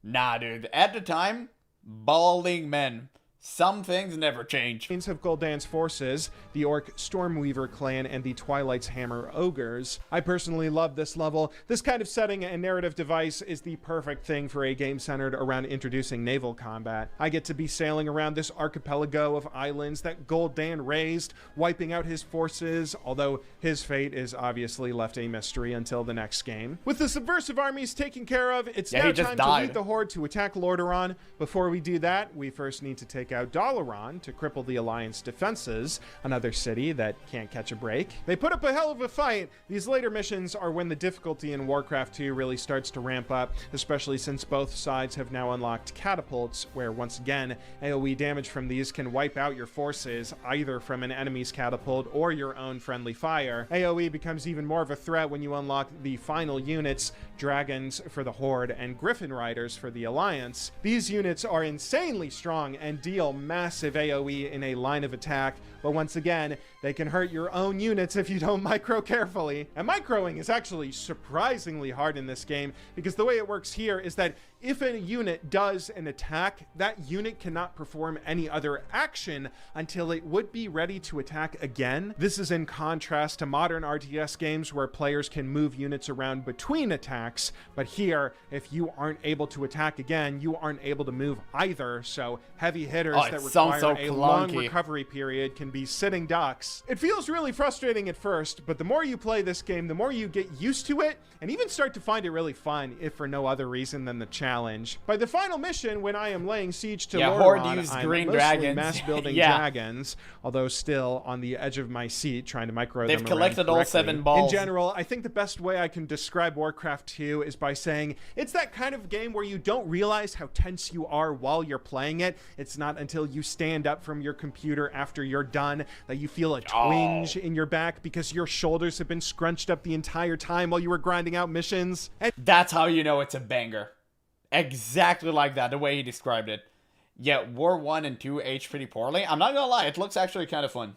Nah, dude. At the time, balding men. Some things never change. Of Gul'dan's forces, the Orc Stormweaver clan and the Twilight's Hammer Ogres. I personally love this level. This kind of setting and narrative device is the perfect thing for a game centered around introducing naval combat. I get to be sailing around this archipelago of islands that Gul'dan raised, wiping out his forces, although his fate is obviously left a mystery until the next game. With the subversive armies taken care of, it's Yeah, now he just time to died. lead the Horde to attack Lordaeron. Before we do that, we first need to take out Dalaran to cripple the Alliance defenses, another city that can't catch a break. They put up a hell of a fight. These later missions are when the difficulty in Warcraft 2 really starts to ramp up, especially since both sides have now unlocked catapults, where once again, AoE damage from these can wipe out your forces, either from an enemy's catapult or your own friendly fire. AoE becomes even more of a threat when you unlock the final units, Dragons for the Horde and Griffin Riders for the Alliance. These units are insanely strong and deal massive AoE in a line of attack, but once again, they can hurt your own units if you don't micro carefully. And microing is actually surprisingly hard in this game, because the way it works here is that if a unit does an attack, that unit cannot perform any other action until it would be ready to attack again. This is in contrast to modern RTS games where players can move units around between attacks, but here, if you aren't able to attack again, you aren't able to move either, so heavy hitters Oh, it that sounds require so a long clunky. recovery period can be sitting ducks. It feels really frustrating at first, but the more you play this game, the more you get used to it, and even start to find it really fun, if for no other reason than the challenge. By the final mission, when I am laying siege to Yeah, Lordaeron, Horde used I'm green mostly dragons. mass building Yeah. dragons, although still on the edge of my seat trying to micro They've them collected around all correctly. 7 balls. In general, I think the best way I can describe Warcraft 2 is by saying it's that kind of game where you don't realize how tense you are while you're playing it. It's not until you stand up from your computer after you're done that you feel a twinge in your back because your shoulders have been scrunched up the entire time while you were grinding out missions. And That's how you know it's a banger. Exactly like that, the way he described it. Yeah, War 1 and 2 aged pretty poorly. I'm not gonna lie, it looks actually kind of fun.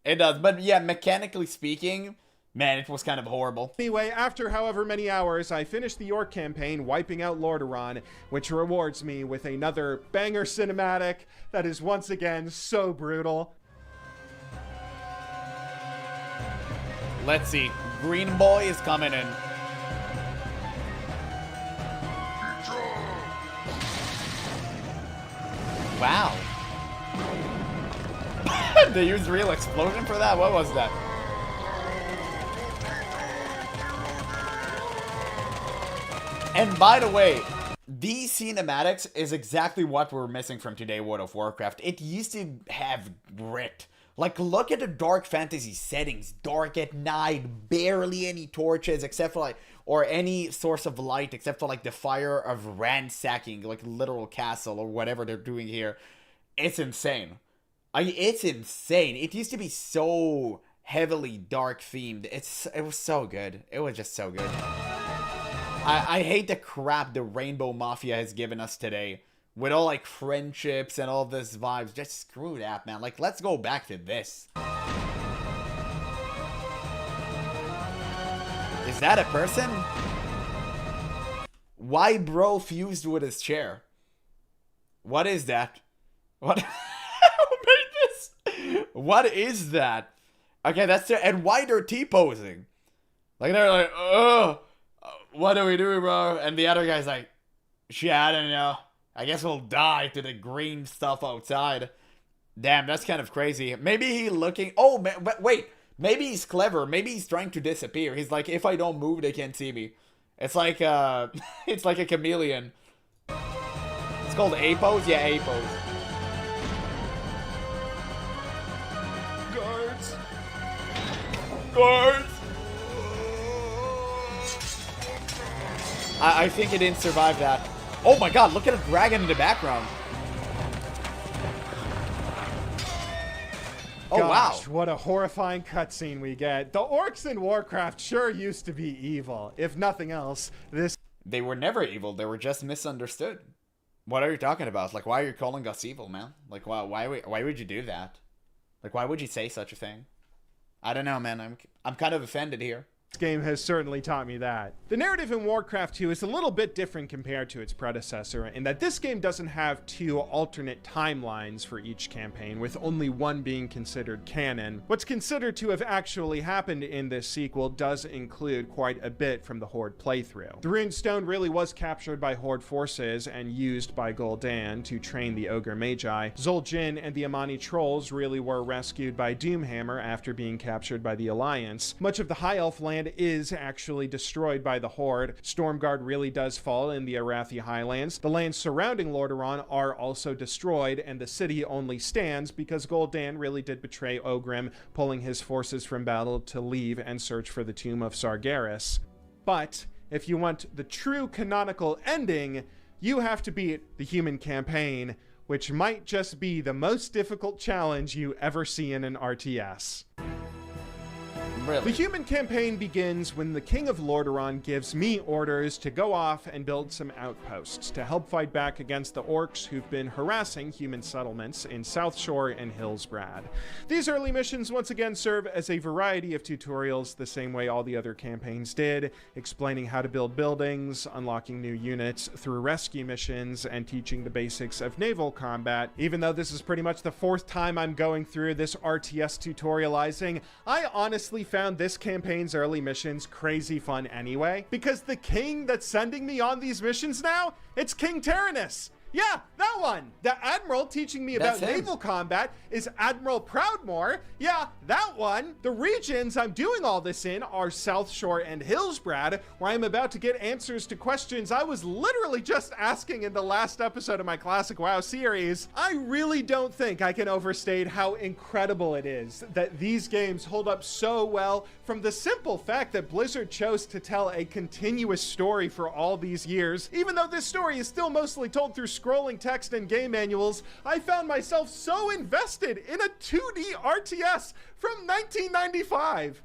It does, but yeah, mechanically speaking, man, it was kind of horrible. anyway, after however many hours, I finished the Orc campaign, wiping out Lordaeron, which rewards me with another banger cinematic that is once again so brutal. Let's see. Green Boy is coming in. Wow. They used real explosion for that? What was that? And by the way, these cinematics is exactly what we're missing from today World of Warcraft. It used to have grit. Like, look at the dark fantasy settings. Dark at night, barely any torches except for like, or any source of light except for like the fire of ransacking, like literal castle or whatever they're doing here. It's insane. It's insane. It used to be so heavily dark themed. It was so good. It was just so good. I hate the crap the Rainbow Mafia has given us today with all like friendships and all this vibes. Just screw that, man. Like, let's go back to this. Is that a person? Why bro fused with his chair? What is that? What? Who made this? What is that? Okay, that's the, and why they're T-posing? Like, they're like, oh, what do we do, bro? And the other guy's like, shit, I don't know. I guess we'll die to the green stuff outside. Damn, that's kind of crazy. Maybe he looking, oh, but wait. Maybe he's clever. Maybe he's trying to disappear. He's like, if I don't move, they can't see me. It's like, it's like a chameleon. It's called A pose? Yeah, A pose. Guards. Guards. I think it didn't survive that. Oh my god, look at a dragon in the background. Oh, Gosh, wow. what a horrifying cutscene we get. The orcs in Warcraft sure used to be evil. If nothing else, this... They were never evil. They were just misunderstood. What are you talking about? Like, why are you calling us evil, man? Like, why would you do that? Like, why would you say such a thing? I don't know, man. I'm kind of offended here. This game has certainly taught me that. The narrative in Warcraft 2 is a little bit different compared to its predecessor in that this game doesn't have two alternate timelines for each campaign, with only one being considered canon. What's considered to have actually happened in this sequel does include quite a bit from the Horde playthrough. The Runestone really was captured by Horde forces and used by Gul'dan to train the Ogre Magi. Zul'jin and the Amani Trolls really were rescued by Doomhammer after being captured by the Alliance. Much of the High Elf land is actually destroyed by the Horde. Stormguard really does fall in the Arathi Highlands. The lands surrounding Lordaeron are also destroyed, and the city only stands because Gul'dan really did betray Ogrim, pulling his forces from battle to leave and search for the tomb of Sargeras. But if you want the true canonical ending, you have to beat the human campaign, which might just be the most difficult challenge you ever see in an RTS. Really? The human campaign begins when the King of Lordaeron gives me orders to go off and build some outposts to help fight back against the orcs who've been harassing human settlements in South Shore and Hillsbrad. These early missions once again serve as a variety of tutorials the same way all the other campaigns did, explaining how to build buildings, unlocking new units through rescue missions, and teaching the basics of naval combat. Even though this is pretty much the fourth time I'm going through this RTS tutorializing, I honestly found this campaign's early missions crazy fun anyway, because the king that's sending me on these missions now, it's King Tyrannus. Yeah, that one. The admiral teaching me about naval combat is Admiral Proudmoore. Yeah, that one. The regions I'm doing all this in are South Shore and Hillsbrad, where I'm about to get answers to questions I was literally just asking in the last episode of my Classic WoW series. I really don't think I can overstate how incredible it is that these games hold up so well, from the simple fact that Blizzard chose to tell a continuous story for all these years. Even though this story is still mostly told through scrolling text and game manuals, I found myself so invested in a 2D RTS from 1995.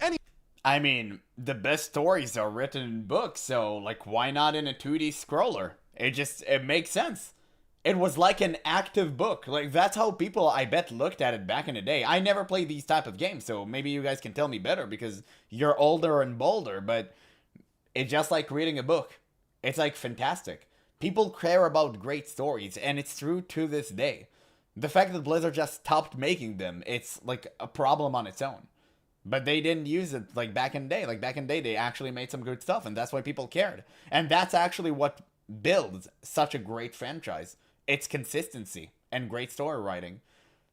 I mean, the best stories are written in books, so like, why not in a 2D scroller? It makes sense. It was like an active book. Like, that's how people, I bet, looked at it back in the day. I never played these type of games, so maybe you guys can tell me better because you're older and bolder, but it's just like reading a book. It's like fantastic. People care about great stories, and it's true to this day. The fact that Blizzard just stopped making them, it's like a problem on its own. But they didn't use it like back in the day. Like back in the day, they actually made some good stuff, and that's why people cared. And that's actually what builds such a great franchise. It's consistency and great story writing.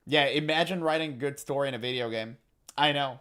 Yeah, imagine writing a good story in a video game. I know.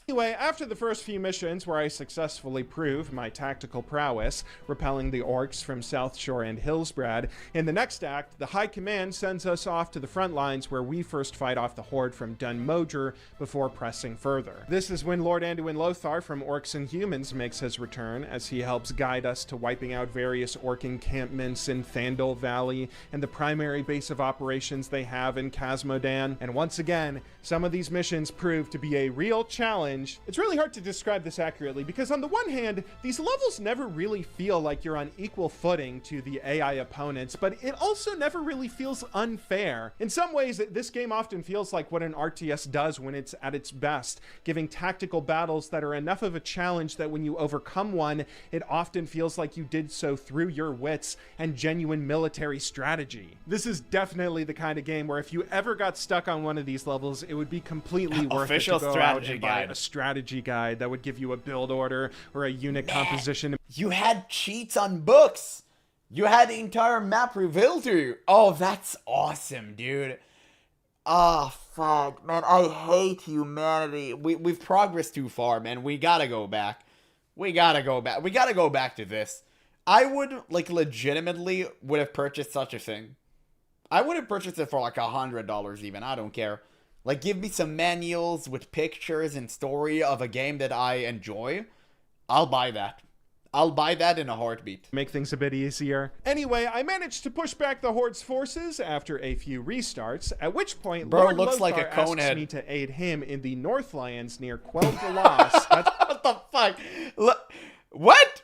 Anyway, after the first few missions where I successfully proved my tactical prowess, repelling the orcs from South Shore and Hillsbrad, in the next act, the High Command sends us off to the front lines where we first fight off the Horde from Dun Modr before pressing further. This is when Lord Anduin Lothar from Orcs and Humans makes his return, as he helps guide us to wiping out various orc encampments in Thandil Valley and the primary base of operations they have in Khazmodan. And once again, some of these missions prove to be a real real challenge. It's really hard to describe this accurately because on the one hand, these levels never really feel like you're on equal footing to the AI opponents, but it also never really feels unfair. In some ways, this game often feels like what an RTS does when it's at its best, giving tactical battles that are enough of a challenge that when you overcome one, it often feels like you did so through your wits and genuine military strategy. This is definitely the kind of game where if you ever got stuck on one of these levels, it would be completely worth it to go out and buy a strategy guide that would give you a build order or a unit composition. You had cheats on books. You had the entire map revealed to you. Oh, that's awesome, dude. Oh, fuck, man. I hate humanity. We've progressed too far, man. We gotta go back. We gotta go back. We gotta go back to this. I would, like, legitimately would have purchased such a thing. I would have purchased it for, like, $100 even. I don't care. Like, give me some manuals with pictures and story of a game that I enjoy. I'll buy that. I'll buy that in a heartbeat. Make things a bit easier. Anyway, I managed to push back the Horde's forces after a few restarts, at which point Lord looks Lothar like a asks conehead. me to aid him in the Northlands near Quel'Thalas. What the fuck? What?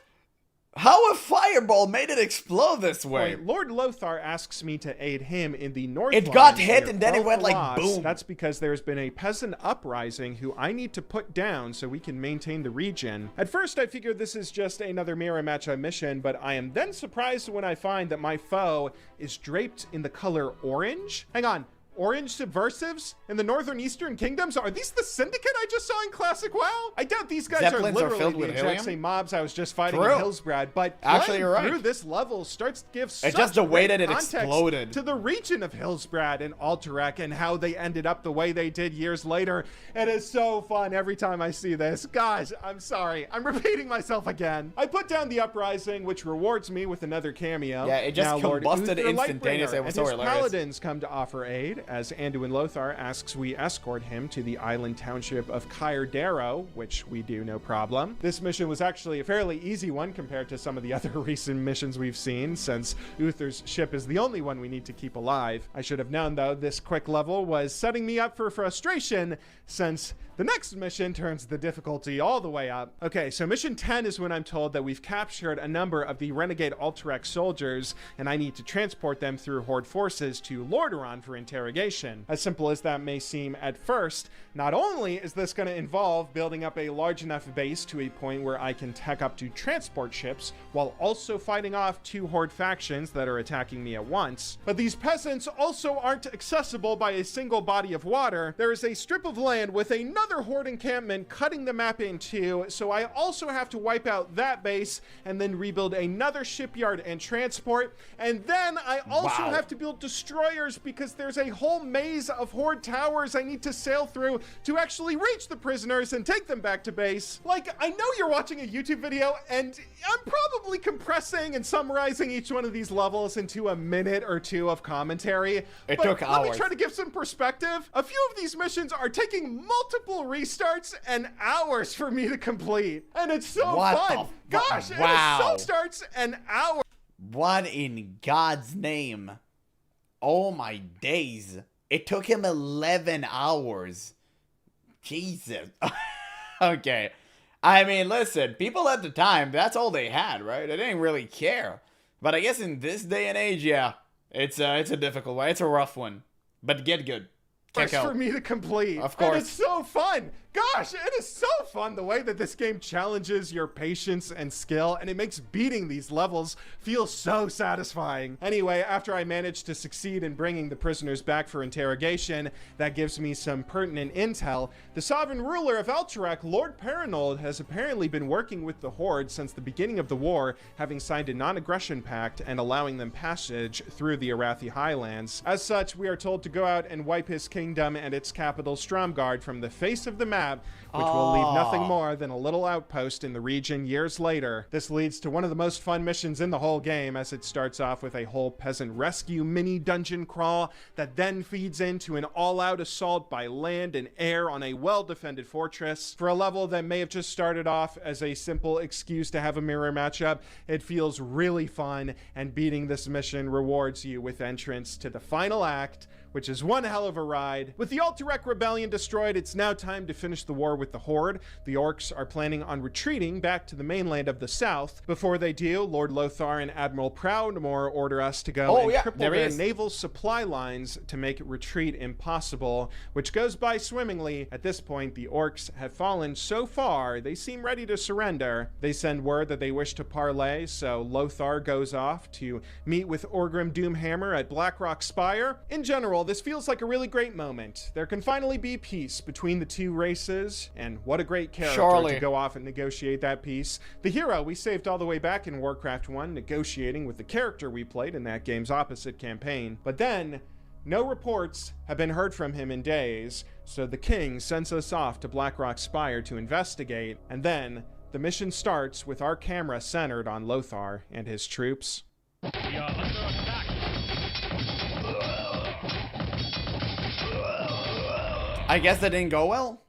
How a fireball made it explode this way? Lord Lothar asks me to aid him in the Northlands. It got hit near and then it went like Quel'Thalas. boom. That's because there's been a peasant uprising who I need to put down so we can maintain the region. At first I figured this is just another mirror match mission, but I am then surprised when I find that my foe is draped in the color orange. Hang on. Orange subversives in the Northern Eastern Kingdoms? Are these the Syndicate I just saw in Classic WoW? I doubt these guys Zeppelins are are literally filled the with exact helium? same mobs I was just fighting True. in Hillsbrad, but Actually, playing you're right. through this level starts to give such just the way great that it context exploded. to the region of Hillsbrad and Alterac and how they ended up the way they did years later. It is so fun every time I see this. Guys, I'm sorry. I'm repeating myself again. I put down the Uprising, which rewards me with another cameo. Yeah, it just Now, Lord combusted Uther instantaneously. Lightbringer It was and so his hilarious. paladins come to offer aid as Anduin Lothar asks we escort him to the island township of Kyrdaro, which we do no problem. This mission was actually a fairly easy one compared to some of the other recent missions we've seen, since Uther's ship is the only one we need to keep alive. I should have known, though, this quick level was setting me up for frustration, since the next mission turns the difficulty all the way up. Okay, so mission 10 is when I'm told that we've captured a number of the renegade Alterac soldiers, and I need to transport them through Horde forces to Lordaeron for interrogation. As simple as that may seem at first, not only is this going to involve building up a large enough base to a point where I can tech up to transport ships, while also fighting off two Horde factions that are attacking me at once, but these peasants also aren't accessible by a single body of water. There is a strip of land with another Horde encampment cutting the map in two, so I also have to wipe out that base and then rebuild another shipyard and transport, and then I also have to build destroyers because there's a whole maze of Horde towers I need to sail through to actually reach the prisoners and take them back to base. Like, I know you're watching a YouTube video and I'm probably compressing and summarizing each one of these levels into a minute or two of commentary. It but took let hours. me try to give some perspective. A few of these missions are taking multiple restarts and hours for me to complete. And it's so fun. Gosh, wow. it is so starts and hours. What in God's name? Oh my days. It took him 11 hours. Jesus. Okay. I mean, listen, people at the time, that's all they had, right? They didn't really care. But I guess in this day and age, yeah, it's a difficult one. It's a rough one. But get good. Check out. For me to complete. Of course. And it's so fun. Gosh, it is so fun the way that this game challenges your patience and skill, and it makes beating these levels feel so satisfying. Anyway, after I managed to succeed in bringing the prisoners back for interrogation, that gives me some pertinent intel. The sovereign ruler of Alterac, Lord Paranold, has apparently been working with the Horde since the beginning of the war, having signed a non-aggression pact and allowing them passage through the Arathi Highlands. As such, we are told to go out and wipe his kingdom and its capital Stromgarde from the face of the map, which will leave nothing more than a little outpost in the region years later. This leads to one of the most fun missions in the whole game, as it starts off with a whole peasant rescue mini dungeon crawl that then feeds into an all-out assault by land and air on a well-defended fortress. For a level that may have just started off as a simple excuse to have a mirror matchup, it feels really fun, and beating this mission rewards you with entrance to the final act, which is one hell of a ride. With the Alterac Rebellion destroyed, it's now time to finish the war with the Horde, the orcs are planning on retreating back to the mainland of the south. Before they do, Lord Lothar and Admiral Proudmoore order us to go and cripple their naval supply lines to make retreat impossible, which goes by swimmingly. At this point, the orcs have fallen so far, they seem ready to surrender. They send word that they wish to parley, so Lothar goes off to meet with Orgrim Doomhammer at Blackrock Spire. In general, this feels like a really great moment. There can finally be peace between the two races, and what a great character to go off and negotiate that peace. The hero we saved all the way back in Warcraft 1, negotiating with the character we played in that game's opposite campaign. But then, no reports have been heard from him in days, so the king sends us off to Blackrock Spire to investigate, and then the mission starts with our camera centered on Lothar and his troops. We are under attack. I guess that didn't go well.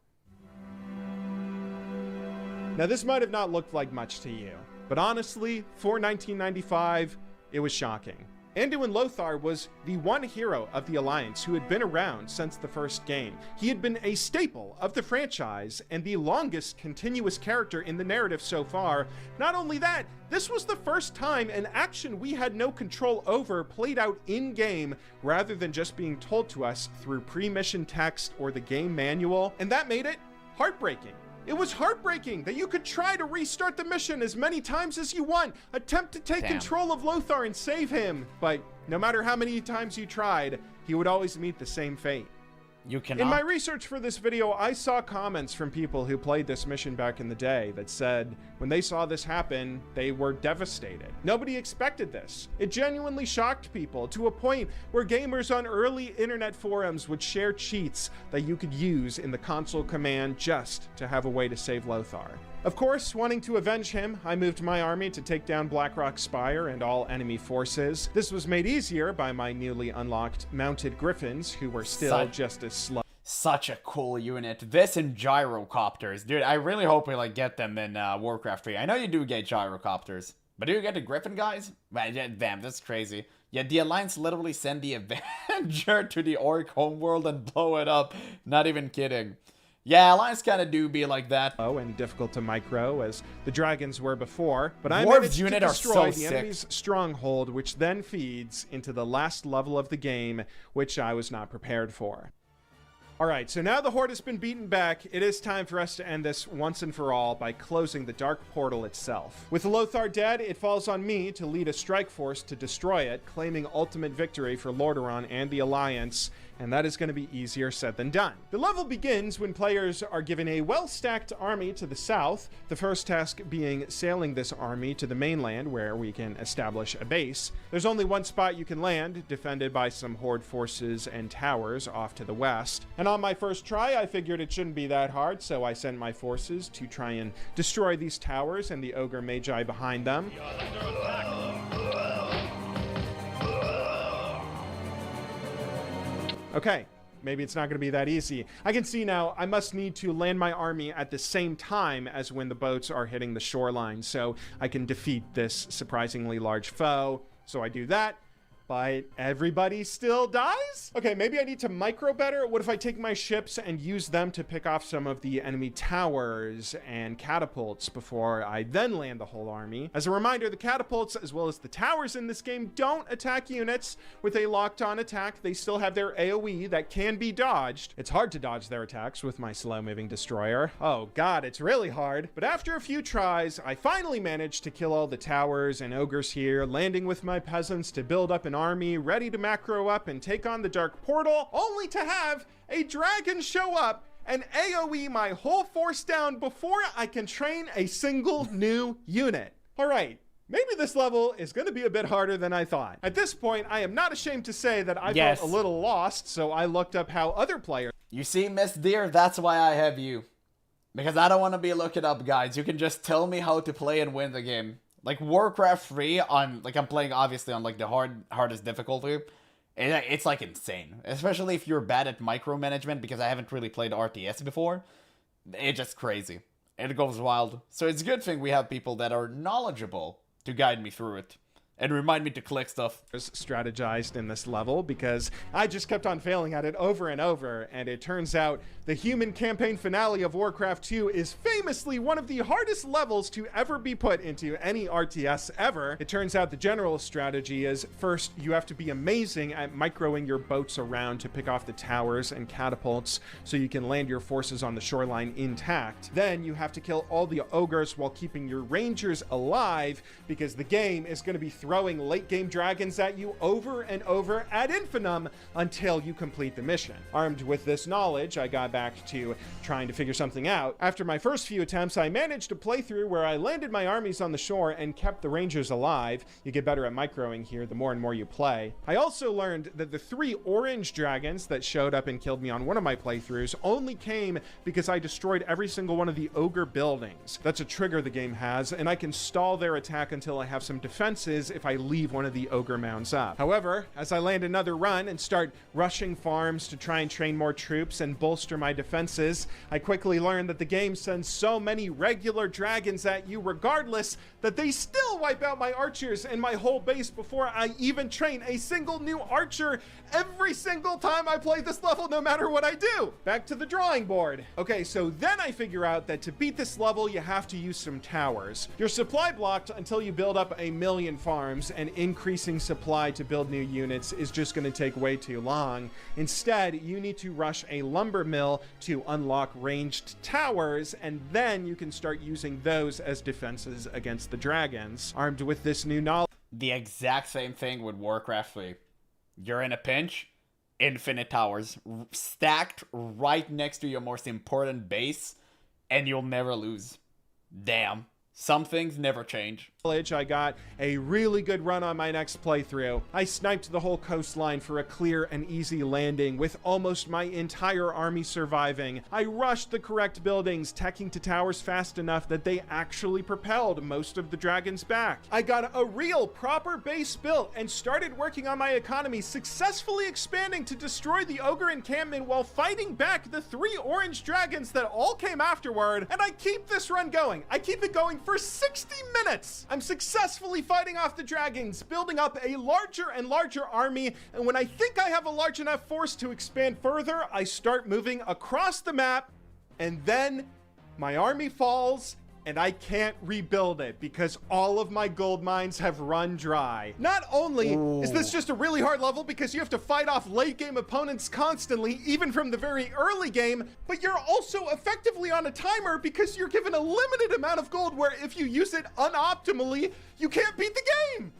Now, this might have not looked like much to you, but honestly, for 1995, it was shocking. Anduin Lothar was the one hero of the Alliance who had been around since the first game. He had been a staple of the franchise and the longest continuous character in the narrative so far. Not only that, this was the first time an action we had no control over played out in-game rather than just being told to us through pre-mission text or the game manual, and that made it heartbreaking. It was heartbreaking that you could try to restart the mission as many times as you want, attempt to take control of Lothar and save him, but no matter how many times you tried, he would always meet the same fate. You cannot. In my research for this video, I saw comments from people who played this mission back in the day that said when they saw this happen, they were devastated. Nobody expected this. It genuinely shocked people to a point where gamers on early internet forums would share cheats that you could use in the console command just to have a way to save Lothar. Of course, wanting to avenge him, I moved my army to take down Blackrock Spire and all enemy forces. This was made easier by my newly unlocked mounted griffins, who were still just as slow. Such a cool unit. This and gyrocopters. Dude, I really hope we like get them in Warcraft 3. I know you do get gyrocopters, but do you get the griffin guys? Damn, that's crazy. Yeah, the Alliance literally send the Avenger to the Orc homeworld and blow it up. Not even kidding. Yeah, Alliance kind of do be like that. And difficult to micro as the dragons were before, but I Dwarves managed to unit are destroy so the sick. enemy's stronghold, which then feeds into the last level of the game, which I was not prepared for. Alright, so now the Horde has been beaten back, it is time for us to end this once and for all by closing the Dark Portal itself. With Lothar dead, it falls on me to lead a strike force to destroy it, claiming ultimate victory for Lordaeron and the Alliance, and that is going to be easier said than done. The level begins when players are given a well-stacked army to the south, the first task being sailing this army to the mainland where we can establish a base. There's only one spot you can land, defended by some Horde forces and towers off to the west. And on my first try, I figured it shouldn't be that hard, so I sent my forces to try and destroy these towers and the Ogre Magi behind them. We are under attack. Okay, maybe it's not going to be that easy. I can see now I must need to land my army at the same time as when the boats are hitting the shoreline, so I can defeat this surprisingly large foe. So I do that. But everybody still dies? Okay, maybe I need to micro better. What if I take my ships and use them to pick off some of the enemy towers and catapults before I then land the whole army? As a reminder, the catapults as well as the towers in this game don't attack units with a locked-on attack. They still have their AoE that can be dodged. It's hard to dodge their attacks with my slow-moving destroyer. Oh god, it's really hard. But after a few tries, I finally managed to kill all the towers and ogres here, landing with my peasants to build up an army ready to macro up and take on the Dark Portal, only to have a dragon show up and AoE my whole force down before I can train a single new unit. Alright, maybe this level is going to be a bit harder than I thought. At this point, I am not ashamed to say that I felt a little lost, so I looked up how other players... You see, Miss Deer, that's why I have you. Because I don't want to be looking up guides. You can just tell me how to play and win the game. Like Warcraft 3 on, like I'm playing obviously on like the hardest difficulty. It's like insane. Especially if you're bad at micromanagement, because I haven't really played RTS before. It's just crazy. It goes wild. So it's a good thing we have people that are knowledgeable to guide me through it. and remind me to click stuff. Strategized in this level because I just kept on failing at it over and over, and it turns out the human campaign finale of Warcraft 2 is famously one of the hardest levels to ever be put into any RTS ever. It turns out the general strategy is, first, you have to be amazing at microing your boats around to pick off the towers and catapults so you can land your forces on the shoreline intact. Then you have to kill all the ogres while keeping your rangers alive, because the game is going to be throwing late game dragons at you over and over ad infinitum until you complete the mission. Armed with this knowledge, I got back to trying to figure something out. After my first few attempts, I managed a playthrough where I landed my armies on the shore and kept the rangers alive. You get better at microing here the more and more you play. I also learned that the 3 orange dragons that showed up and killed me on one of my playthroughs only came because I destroyed every single one of the ogre buildings. That's a trigger the game has, and I can stall their attack until I have some defenses if I leave one of the ogre mounds up. However, as I land another run and start rushing farms to try and train more troops and bolster my defenses, I quickly learn that the game sends so many regular dragons at you regardless that they still wipe out my archers and my whole base before I even train a single new archer every single time I play this level, no matter what I do. Back to the drawing board. Okay, so then I figure out that to beat this level, you have to use some towers. You're supply blocked until you build up 1,000,000 farms, and increasing supply to build new units is just going to take way too long. Instead, you need to rush a lumber mill to unlock ranged towers, and then you can start using those as defenses against the dragons. Armed with this new knowledge, The exact same thing with Warcraft 3. You're in a pinch, infinite towers stacked right next to your most important base, and you'll never lose. Damn. Some things never change. I got a really good run on my next playthrough. I sniped the whole coastline for a clear and easy landing with almost my entire army surviving. I rushed the correct buildings, teching to towers fast enough that they actually propelled most of the dragons back. I got a real proper base built and started working on my economy, successfully expanding to destroy the ogre encampment while fighting back the 3 orange dragons that all came afterward. And I keep this run going. I keep it going for 60 minutes. I'm successfully fighting off the dragons, building up a larger and larger army, and when I think I have a large enough force to expand further, I start moving across the map, and then my army falls, and I can't rebuild it because all of my gold mines have run dry. Not only is this just a really hard level because you have to fight off late game opponents constantly, even from the very early game, but you're also effectively on a timer because you're given a limited amount of gold where if you use it unoptimally, you can't beat the game.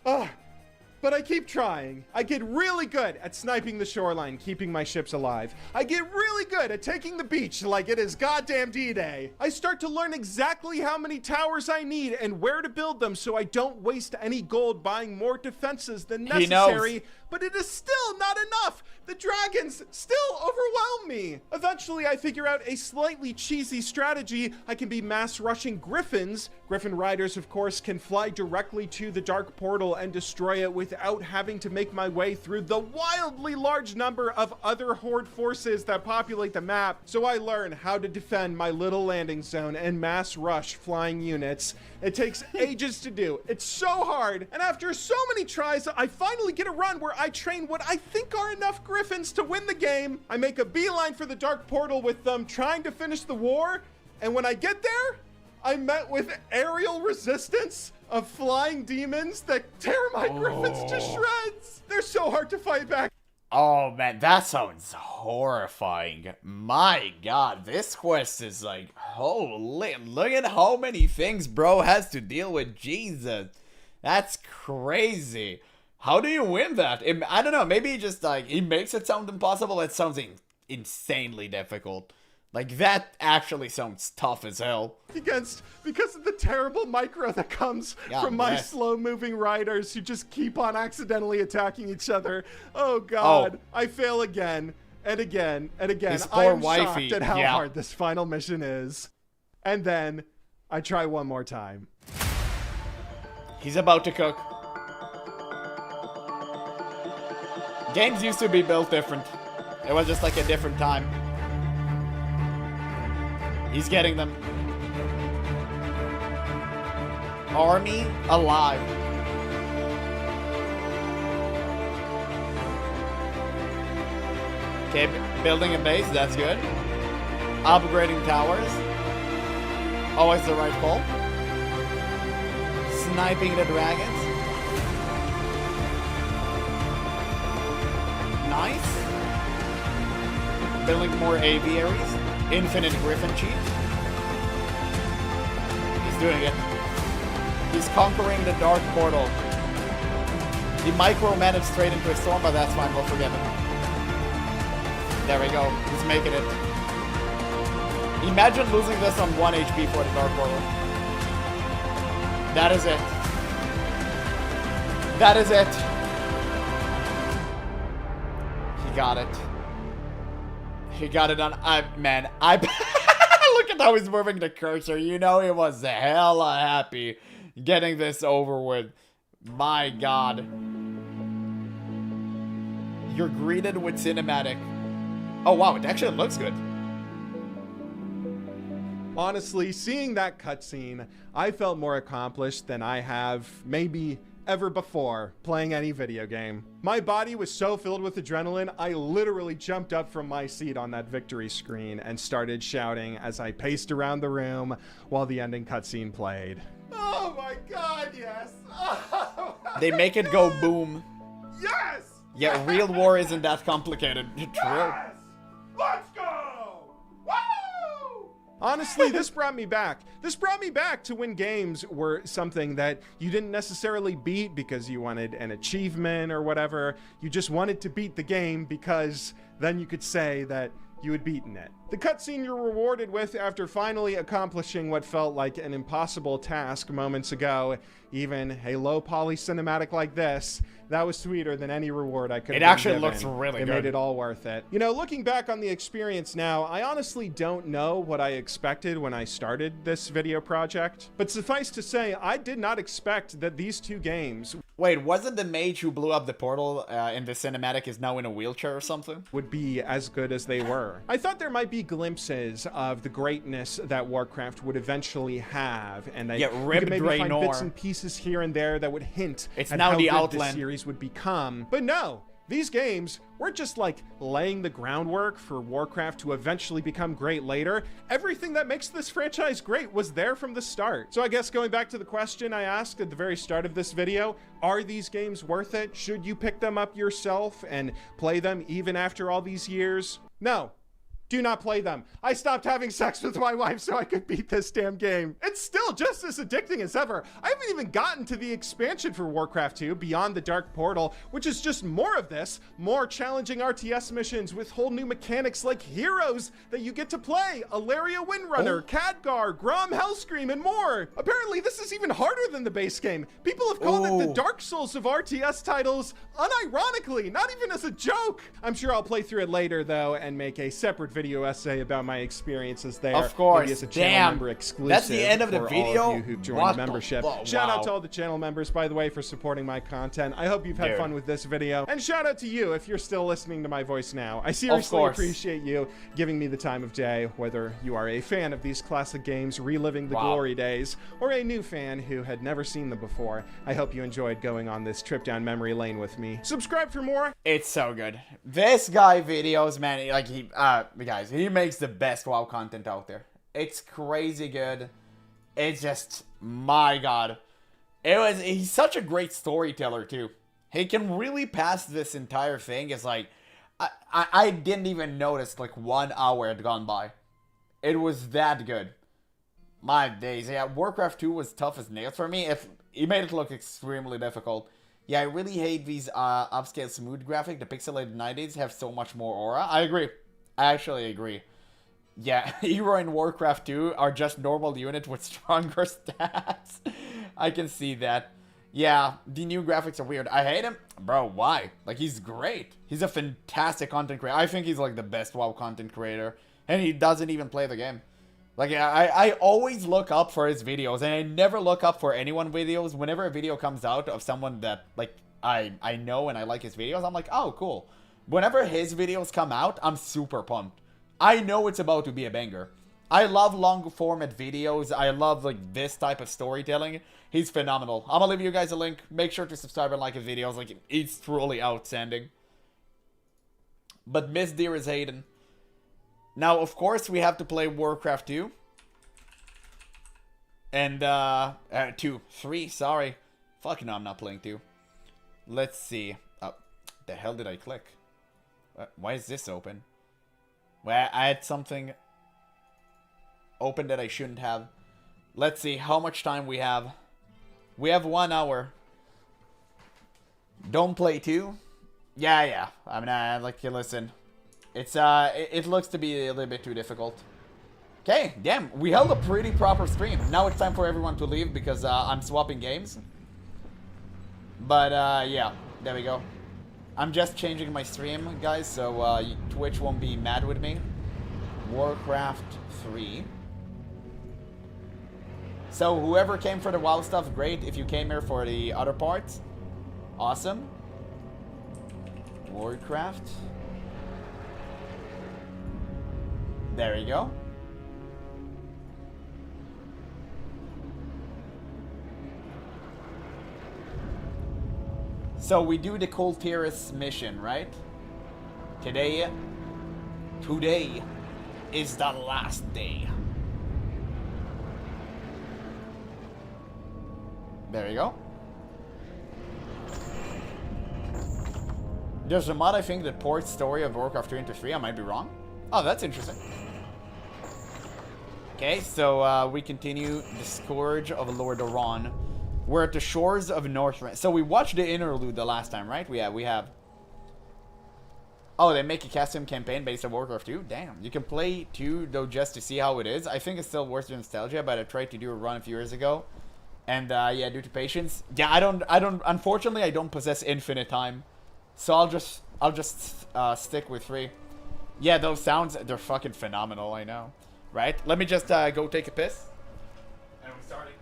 But I keep trying. I get really good at sniping the shoreline, keeping my ships alive. I get really good at taking the beach like it is goddamn D-Day. I start to learn exactly how many towers I need and where to build them so I don't waste any gold buying more defenses than necessary. But it is still not enough. The dragons still overwhelm me. Eventually, I figure out a slightly cheesy strategy. I can be mass rushing griffins. Griffin riders, of course, can fly directly to the dark portal and destroy it without having to make my way through the wildly large number of other horde forces that populate the map. So I learn how to defend my little landing zone and mass rush flying units. It takes ages to do. It's so hard. And after so many tries, I finally get a run where I train what I think are enough griffins to win the game. I make a beeline for the dark portal with them, trying to finish the war. And when I get there, I'm met with aerial resistance of flying demons that tear my griffins to shreds. They're so hard to fight back. Oh man, that sounds horrifying. My god, this quest is like, holy, look at how many things bro has to deal with. Jesus, that's crazy. How do you win that? I don't know, maybe just like, he makes it sound impossible. It sounds insanely difficult. Like, that actually sounds tough as hell. Because of the terrible micro that comes from my slow-moving riders who just keep on accidentally attacking each other. Oh god, I fail again and again and again. His I poor am wifey. shocked at how hard this final mission is. And then I try one more time. He's about to cook. Games used to be built different. It was just like a different time. He's getting them. Army alive. Okay, building a base, that's good. Upgrading towers. Always the right call. Sniping the dragons. Nice. Building more aviaries. Infinite griffin cheat. He's doing it. He's conquering the dark portal. He micromanaged straight into a storm, but that's fine, we'll forgive him. There we go. He's making it. Imagine losing this on 1 HP for the dark portal. That is it. That is it. He got it. He got it on. Man, look at how he's moving the cursor. You know he was hella happy getting this over with. My God. You're greeted with cinematic. Oh wow, it actually looks good. Honestly, seeing that cutscene, I felt more accomplished than I have maybe ever before playing any video game. My body was so filled with adrenaline, I literally jumped up from my seat on that victory screen and started shouting as I paced around the room while the ending cutscene played. Oh my God, yes! Oh They make it go boom. yes! Yeah, real war isn't that complicated. True. Yes! Let's go! Woo! Honestly, this brought me back. This brought me back to when games were something that you didn't necessarily beat because you wanted an achievement or whatever. You just wanted to beat the game because then you could say that you had beaten it. The cutscene you're rewarded with after finally accomplishing what felt like an impossible task moments ago, even a low poly cinematic like this, that was sweeter than any reward I could have It actually been looks given. really It good. made it all worth it. You know, looking back on the experience now, I honestly don't know what I expected when I started this video project. But suffice to say, I did not expect that these two games Wait, wasn't the mage who blew up the portal in the cinematic is now in a wheelchair or something? would be as good as they were. I thought there might be glimpses of the greatness that Warcraft would eventually have, and that Yeah, you rip could maybe find Draenor. bits and pieces here and there that would hint It's at now how the good Outland. this series would become. But no, these games weren't just like laying the groundwork for Warcraft to eventually become great later. Everything that makes this franchise great was there from the start. So I guess going back to the question I asked at the very start of this video, are these games worth it? Should you pick them up yourself and play them even after all these years? No. Do not play them. I stopped having sex with my wife so I could beat this damn game. It's still just as addicting as ever. I haven't even gotten to the expansion for Warcraft 2, Beyond the Dark Portal, which is just more of this, more challenging RTS missions with whole new mechanics like heroes that you get to play, Alaria Windrunner, Khadgar, Grom Hellscream, and more. Apparently, this is even harder than the base game. People have called it the Dark Souls of RTS titles, unironically, not even as a joke. I'm sure I'll play through it later, though, and make a separate video essay about my experiences there. Of course. Maybe as a channel Damn. member exclusive. That's the end of the for video? all of you who've joined What the the membership. fu- Shout out wow. to all the channel members, by the way, for supporting my content. I hope you've had Dude. fun with this video. And shout out to you if you're still listening to my voice now. I seriously course. appreciate you giving me the time of day, whether you are a fan of these classic games, reliving the Wow. glory days, or a new fan who had never seen them before. I hope you enjoyed going on this trip down memory lane with me. Subscribe for more. It's so good. This guy videos, man, like guys, he makes the best WoW content out there. It's crazy good. It's just, my God. He's such a great storyteller too. He can really pass this entire thing. It's like, I didn't even notice like 1 hour had gone by. It was that good. My days. Yeah, Warcraft 2 was tough as nails for me. He made it look extremely difficult. Yeah, I really hate these upscale smooth graphic. The pixelated 90s have so much more aura. I agree. I actually agree. Yeah, Hero and Warcraft 2 are just normal units with stronger stats. I can see that. Yeah, the new graphics are weird. I hate him. Bro, why? Like, he's great. He's a fantastic content creator. I think he's like the best WoW content creator. And he doesn't even play the game. Like, I always look up for his videos, and I never look up for anyone videos. Whenever a video comes out of someone that, like, I know and I like his videos, I'm like, oh, cool. Whenever his videos come out, I'm super pumped. I know it's about to be a banger. I love long format videos. I love, like, this type of storytelling. He's phenomenal. I'm gonna leave you guys a link. Make sure to subscribe and like his videos. Like, he's truly outstanding. But Miss Deer is Hayden. Now, of course, we have to play Warcraft 2. And, 3, sorry. Fuck no, I'm not playing 2. Let's see. Oh, the hell did I click? Why is this open? Well, I had something open that I shouldn't have. Let's see how much time we have. We have 1 hour. Don't play 2? Yeah. I mean, like, listen. It's, it looks to be a little bit too difficult. Okay, damn. We held a pretty proper stream. Now it's time for everyone to leave because, I'm swapping games. But, yeah. There we go. I'm just changing my stream, guys, so, Twitch won't be mad with me. Warcraft 3. So, whoever came for the WoW stuff, great. If you came here for the other parts, awesome. Warcraft. There you go. So we do the Cold Terrace mission, right? Today is the last day. There you go. There's a mod, I think, that ports story of Warcraft 2 into 3. I might be wrong. Oh, that's interesting. Okay, so we continue the Scourge of Lord Oran. We're at the shores of Northrend. So we watched the interlude the last time, right? We have. Oh, they make a custom campaign based on Warcraft 2? Damn. You can play 2, though, just to see how it is. I think it's still worth the nostalgia, but I tried to do a run a few years ago. And, yeah, due to patience. Yeah, I don't, unfortunately, I don't possess infinite time. So I'll just stick with 3. Yeah, those sounds, they're fucking phenomenal, I know. Right? Let me just go take a piss. And we're starting.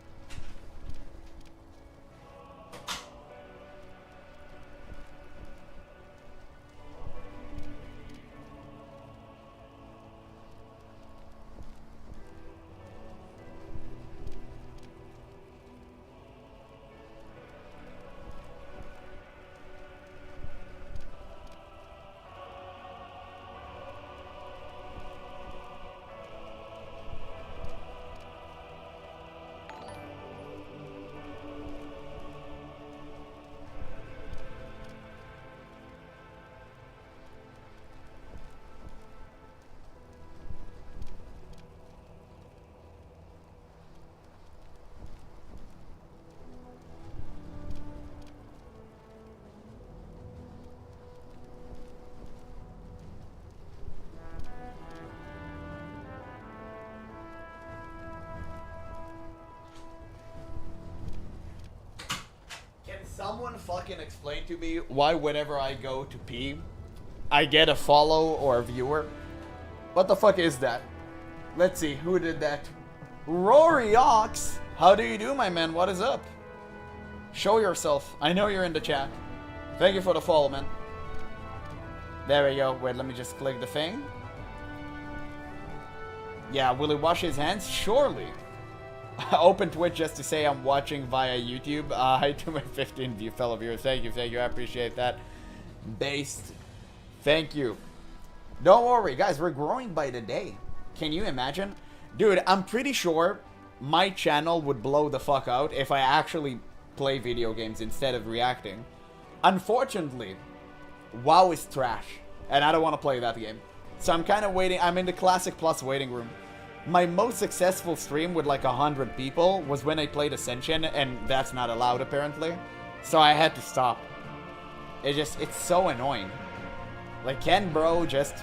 Someone fucking explain to me why whenever I go to pee, I get a follow or a viewer? What the fuck is that? Let's see, who did that? Rory Ox! How do you do, my man? What is up? Show yourself. I know you're in the chat. Thank you for the follow, man. There we go. Wait, let me just click the thing. Yeah, will he wash his hands? Surely. Open Twitch just to say I'm watching via YouTube. Hi to my 15 fellow viewers. Thank you. I appreciate that. Based. Thank you. Don't worry, guys. We're growing by the day. Can you imagine? Dude, I'm pretty sure my channel would blow the fuck out if I actually play video games instead of reacting. Unfortunately, WoW is trash. And I don't want to play that game. So I'm kind of waiting. I'm in the Classic Plus waiting room. My most successful stream with like 100 people was when I played Ascension, and that's not allowed apparently. So I had to stop. It's so annoying. Like, can bro just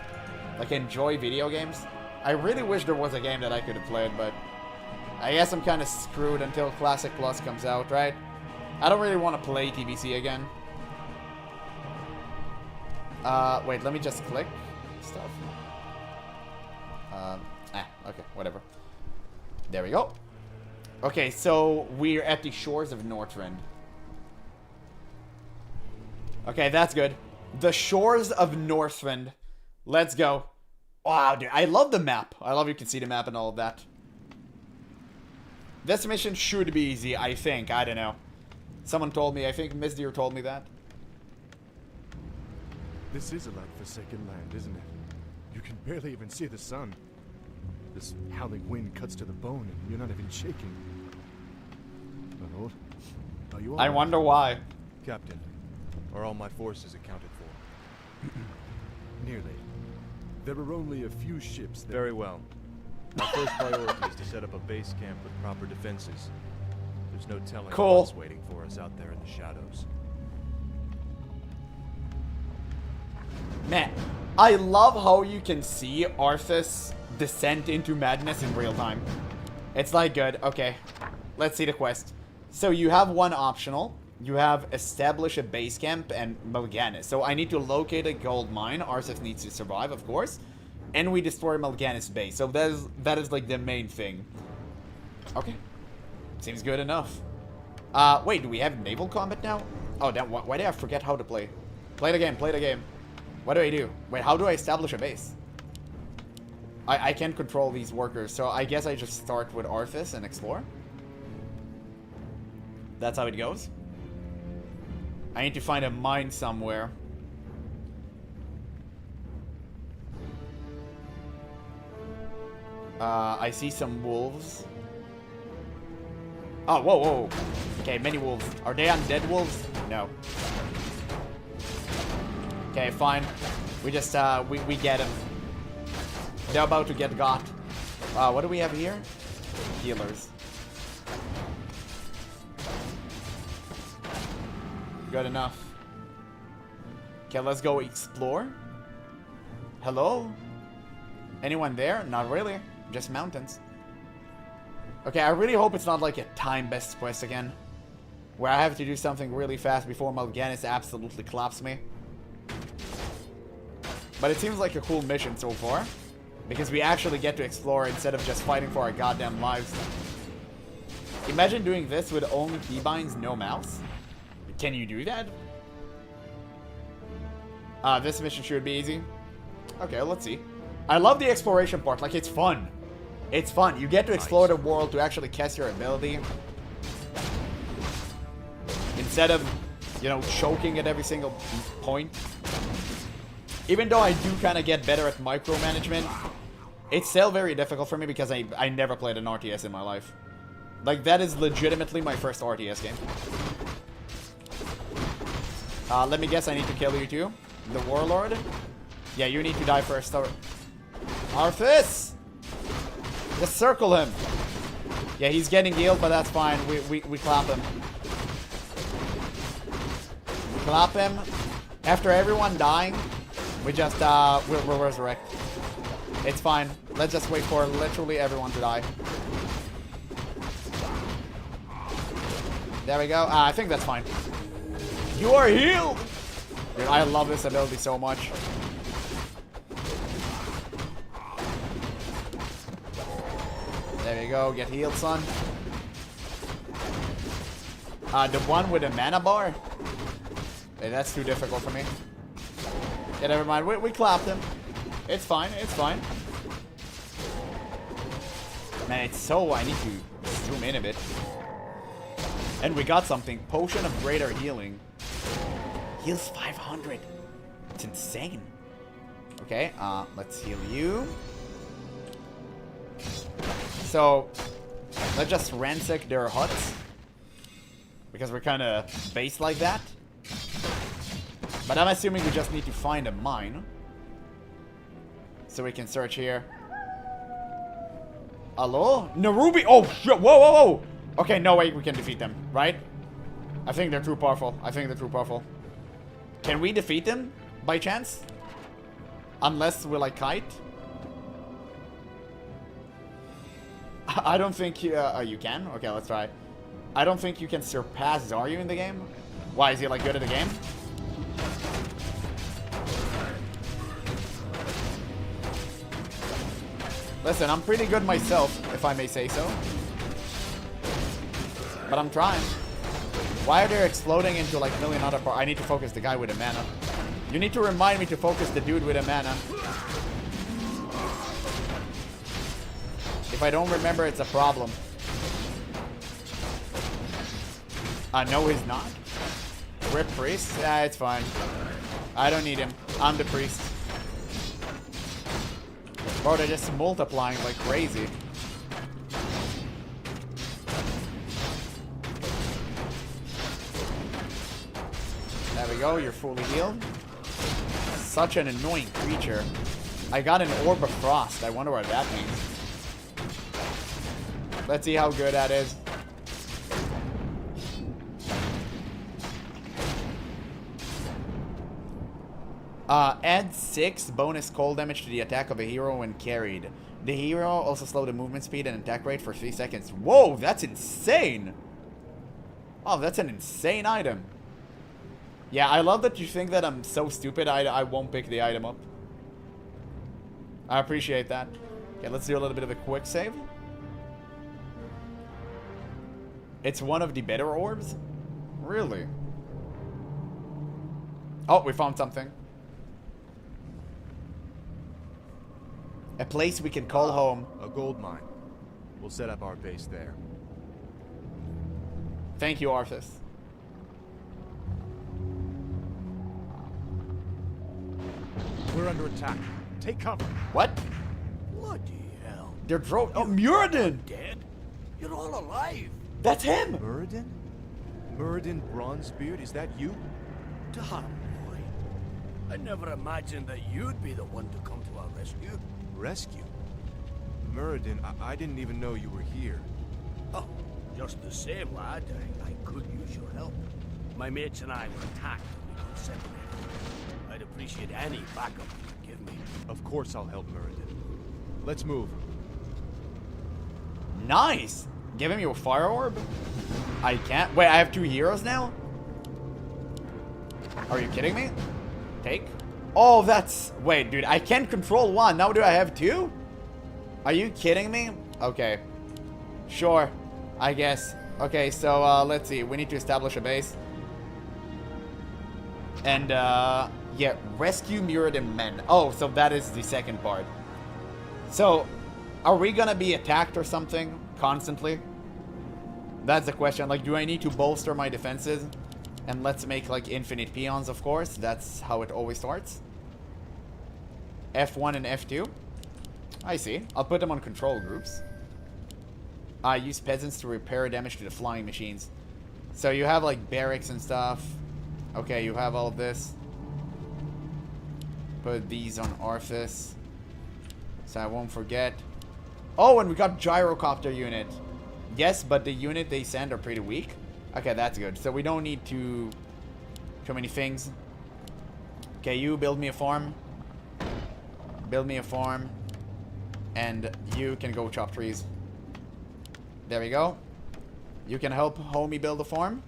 like enjoy video games? I really wish there was a game that I could have played, but I guess I'm kind of screwed until Classic Plus comes out, right? I don't really want to play TBC again. Wait, let me just click stuff. Okay, whatever. There we go. Okay, so we're at the shores of Northrend. Okay, that's good. The shores of Northrend. Let's go. Wow, dude, I love the map. I love you can see the map and all of that. This mission should be easy, I think. I don't know. Someone told me. I think Miss Deer told me that. This is a light-forsaken land, isn't it? You can barely even see the sun. This howling wind cuts to the bone, and you're not even shaking. My lord, are you all I right? wonder why. Captain, are all my forces accounted for? Nearly. There are only a few ships that... Very well. My first priority is to set up a base camp with proper defenses. There's no telling Cool. what's waiting for us out there in the shadows. Man, I love how you can see Arthas descent into madness in real time. It's like good. Okay, let's see the quest. So you have one optional. You have establish a base camp and Mal'Ganis. So I need to locate a gold mine. Arthas needs to survive, of course. And we destroy Mal'Ganis' base. So that is like the main thing. Okay. Seems good enough. Wait, do we have naval combat now? Oh, damn, why did I forget how to play? Play the game, play the game. What do I do? Wait, how do I establish a base? I can't control these workers, so I guess I just start with Arthas and explore. That's how it goes. I need to find a mine somewhere. I see some wolves. Oh, whoa, whoa. Okay, many wolves. Are they undead wolves? No. Okay, fine. We just, we get them. They're about to get got. What do we have here? Healers. Good enough. Okay, let's go explore. Hello? Anyone there? Not really. Just mountains. Okay, I really hope it's not like a time-based quest again. Where I have to do something really fast before Mal'Ganis absolutely claps me. But it seems like a cool mission so far. Because we actually get to explore instead of just fighting for our goddamn lives. Imagine doing this with only keybinds, no mouse. Can you do that? This mission should be easy. Okay, let's see. I love the exploration part. Like, it's fun. It's fun. You get to explore the world to actually test your ability. Instead of, you know, choking at every single point. Even though I do kind of get better at micromanagement, it's still very difficult for me because I never played an RTS in my life. Like, that is legitimately my first RTS game. Let me guess, I need to kill you too. The Warlord? Yeah, you need to die first. Arthas! Just circle him. Yeah, he's getting healed, but that's fine. We clap him. We clap him. After everyone dying, we just, we'll resurrect. It's fine. Let's just wait for literally everyone to die. There we go. I think that's fine. You are healed! Dude, I love this ability so much. There you go. Get healed, son. The one with a mana bar? Hey, that's too difficult for me. Yeah, never mind. We clapped him. It's fine. It's fine. Man, it's so... I need to zoom in a bit. And we got something. Potion of Greater Healing. Heals 500. It's insane. Okay, let's heal you. So, let's just ransack their huts. Because we're kind of based like that. But I'm assuming we just need to find a mine. So we can search here. Hello? Narubi! Oh, shit! Whoa, whoa, whoa! Okay, no way we can defeat them, right? I think they're too powerful. I think they're too powerful. Can we defeat them, by chance? Unless we're like Kite? I don't think you can? Okay, let's try. I don't think you can surpass Zaryu in the game. Why, is he like good at the game? Listen, I'm pretty good myself, if I may say so. But I'm trying. Why are they exploding into like a million other parts? I need to focus the guy with a mana. You need to remind me to focus the dude with a mana. If I don't remember, it's a problem. No, he's not. Rip Priest? Yeah, it's fine. I don't need him. I'm the priest. Bro, they're just multiplying like crazy. There we go, you're fully healed. Such an annoying creature. I got an Orb of Frost. I wonder what that means. Let's see how good that is. Add 6 bonus cold damage to the attack of a hero when carried. The hero also slow the movement speed and attack rate for 3 seconds. Whoa, that's insane! Oh, that's an insane item. Yeah, I love that you think that I'm so stupid I won't pick the item up. I appreciate that. Okay, let's do a little bit of a quick save. It's one of the better orbs? Really? Oh, we found something. A place we can call home. A gold mine. We'll set up our base there. Thank you, Arthas. We're under attack. Take cover. What? Bloody hell. They're oh, Muradin! Dead? You're all alive. That's him! Muradin? Muradin Bronzebeard, is that you? Damn, boy. I never imagined that you'd be the one to come to our rescue. Rescue? Muradin, I didn't even know you were here. Oh, just the same, lad. I could use your help. My mates and I were attacked and we got separated. I'd appreciate any backup you could give me. Of course I'll help Muradin. Let's move. Nice! Give him your fire orb? I can't. Wait, I have 2 heroes now? Are you kidding me? Take? Oh, that's... Wait, dude, I can't control 1. Now do I have 2? Are you kidding me? Okay. Sure. I guess. Okay, so, let's see. We need to establish a base. And, yeah, rescue Muradin men. Oh, so that is the second part. So, are we gonna be attacked or something constantly? That's the question. Like, do I need to bolster my defenses? And let's make, like, infinite peons, of course. That's how it always starts. F1 and F2. I see. I'll put them on control groups. Use peasants to repair damage to the flying machines. So you have, like, barracks and stuff. Okay, you have all of this. Put these on Arthas. So I won't forget. Oh, and we got gyrocopter unit. Yes, but the unit they send are pretty weak. Okay, that's good. So we don't need too many things. Okay, you build me a farm. Build me a farm. And you can go chop trees. There we go. You can help homie build a farm.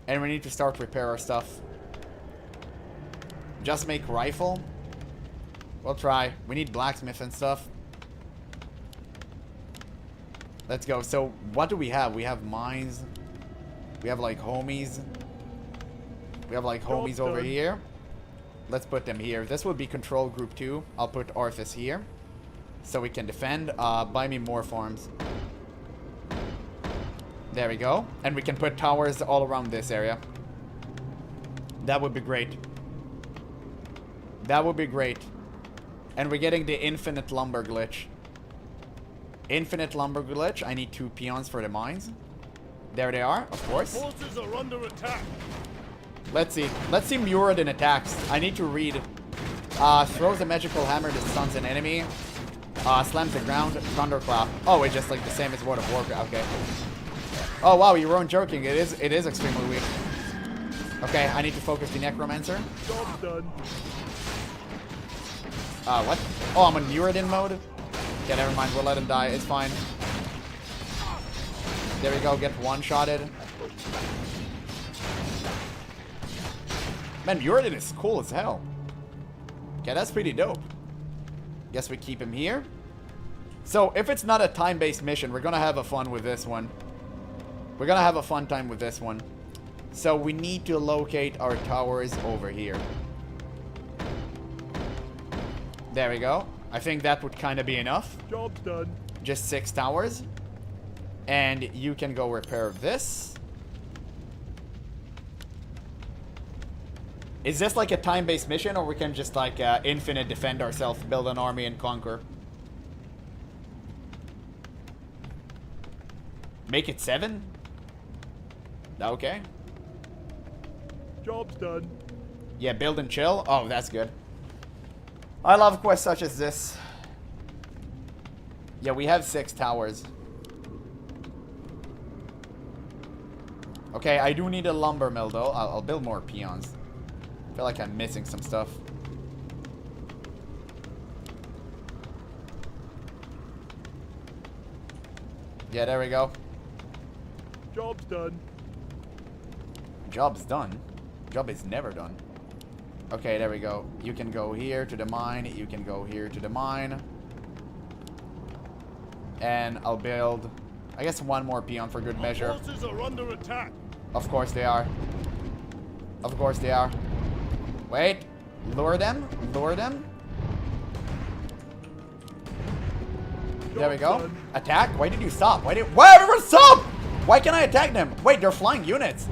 And we need to start repair our stuff. Just make rifle. We'll try. We need blacksmith and stuff. Let's go. So, what do we have? We have mines. We have, like, homies. We have, like, homies over here. Let's put them here. This would be control group 2. I'll put Arthas here. So we can defend. Buy me more farms. There we go. And we can put towers all around this area. That would be great. That would be great. And we're getting the infinite lumber glitch. Infinite lumber glitch. I need 2 peons for the mines. There they are, of course. Forces are under attack. Let's see. Let's see Muradin attacks. I need to read. Throws a magical hammer that stuns an enemy. Slams the ground. Thunderclap. Oh, it's just like the same as World of Warcraft. Okay. Oh wow, you weren't joking. It is extremely weak. Okay, I need to focus the necromancer. Job done. What? Oh, I'm on Muradin mode? Okay, never mind. We'll let him die. It's fine. There we go. Get one-shotted. Man, Muradin is cool as hell. Okay, that's pretty dope. Guess we keep him here. So, if it's not a time-based mission, we're gonna have a fun with this one. We're gonna have a fun time with this one. So, we need to locate our towers over here. There we go. I think that would kind of be enough. Job's done. Just 6 towers. And you can go repair this. Is this like a time-based mission, or we can just like infinite defend ourselves, build an army, and conquer? Make it 7? Okay. Job's done. Yeah, build and chill. Oh, that's good. I love quests such as this. Yeah, we have 6 towers. Okay, I do need a lumber mill, though. I'll build more peons. I feel like I'm missing some stuff. Yeah, there we go. Job's done. Job's done? Job is never done. Okay, there we go. You can go here to the mine. You can go here to the mine. And I'll build, I guess, 1 more peon for good measure. Our forces are under attack. Of course they are. Of course they are. Wait. Lure them. Lure them. There we go. Attack? Why did you stop? Why everyone stop? Why can't I attack them? Wait, they're flying units.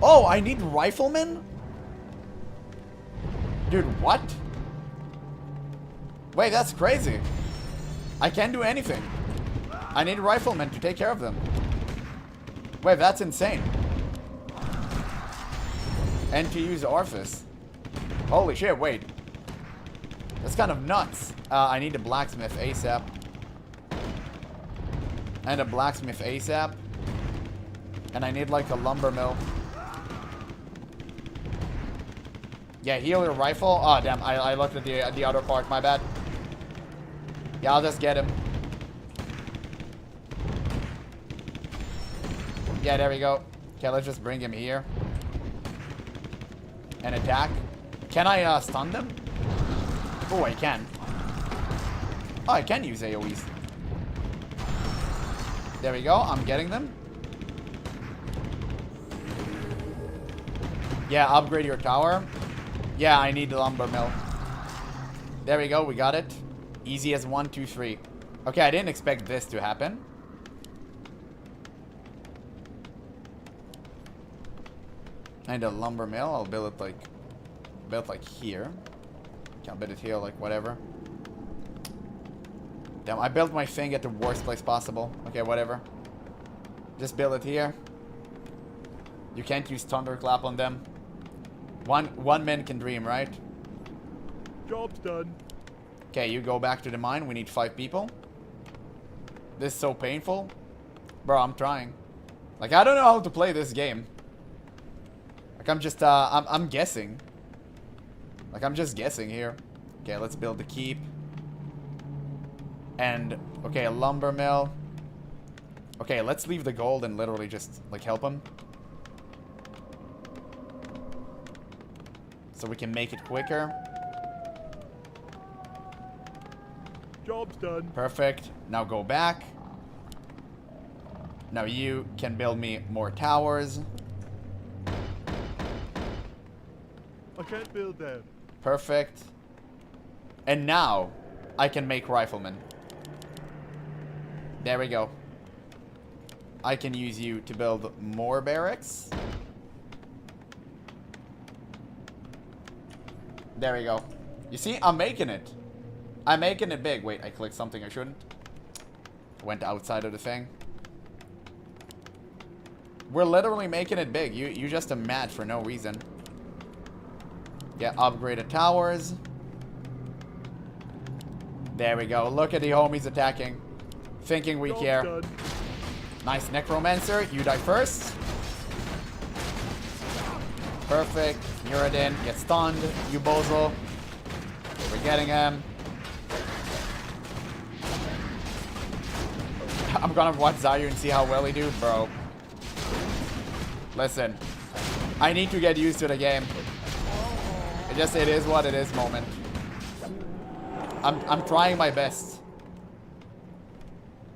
Oh, I need riflemen? Dude, what? Wait, that's crazy. I can't do anything. I need riflemen to take care of them. Wait, that's insane. And to use Orifice. Holy shit, wait. That's kind of nuts. I need a blacksmith ASAP. And a blacksmith ASAP. And I need like a lumber mill. Yeah, healer rifle. Oh, damn. I looked at the other part. My bad. Yeah, I'll just get him. Yeah, there we go. Okay, let's just bring him here. And attack. Can I stun them? Oh, I can. Oh, I can use AoEs. There we go. I'm getting them. Yeah, upgrade your tower. Yeah, I need the lumber mill. There we go. We got it. Easy as 1, 2, 3. Okay, I didn't expect this to happen. And a lumber mill. I'll build it like here. Can't build it here, like whatever. Damn, I built my thing at the worst place possible. Okay, whatever. Just build it here. You can't use thunderclap on them. One man can dream, right? Job's done. Okay, you go back to the mine. We need 5 people. This is so painful. Bro, I'm trying. Like, I don't know how to play this game. Like, I'm just, I'm guessing. Like, I'm just guessing here. Okay, let's build the keep. And, okay, a lumber mill. Okay, let's leave the gold and literally just, like, help him. So we can make it quicker. Job's done. Perfect. Now go back. Now you can build me more towers. I can't build them. Perfect. And now I can make riflemen. There we go. I can use you to build more barracks. There we go. You see, I'm making it. I'm making it big. Wait, I clicked something I shouldn't. Went outside of the thing. We're literally making it big. You just a match for no reason. Yeah, upgraded towers. There we go. Look at the homies attacking. Thinking we care. Done. Nice necromancer. You die first. Perfect. Muradin gets stunned. You bozo. We're getting him. I'm gonna watch Zayu and see how well he do, bro. Listen. I need to get used to the game. It is what it is moment. I'm trying my best.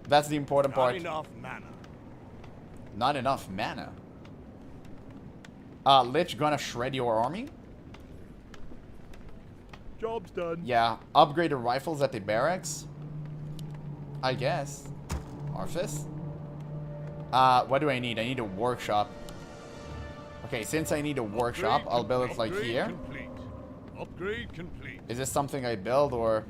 That's the important part. Not enough mana. Not enough mana. Lich gonna shred your army? Job's done. Yeah, upgrade the rifles at the barracks. I guess. Orifice? What do I need? I need a workshop. Okay, since I need a workshop, I'll build it like here. Complete. Upgrade complete. Is this something I build, or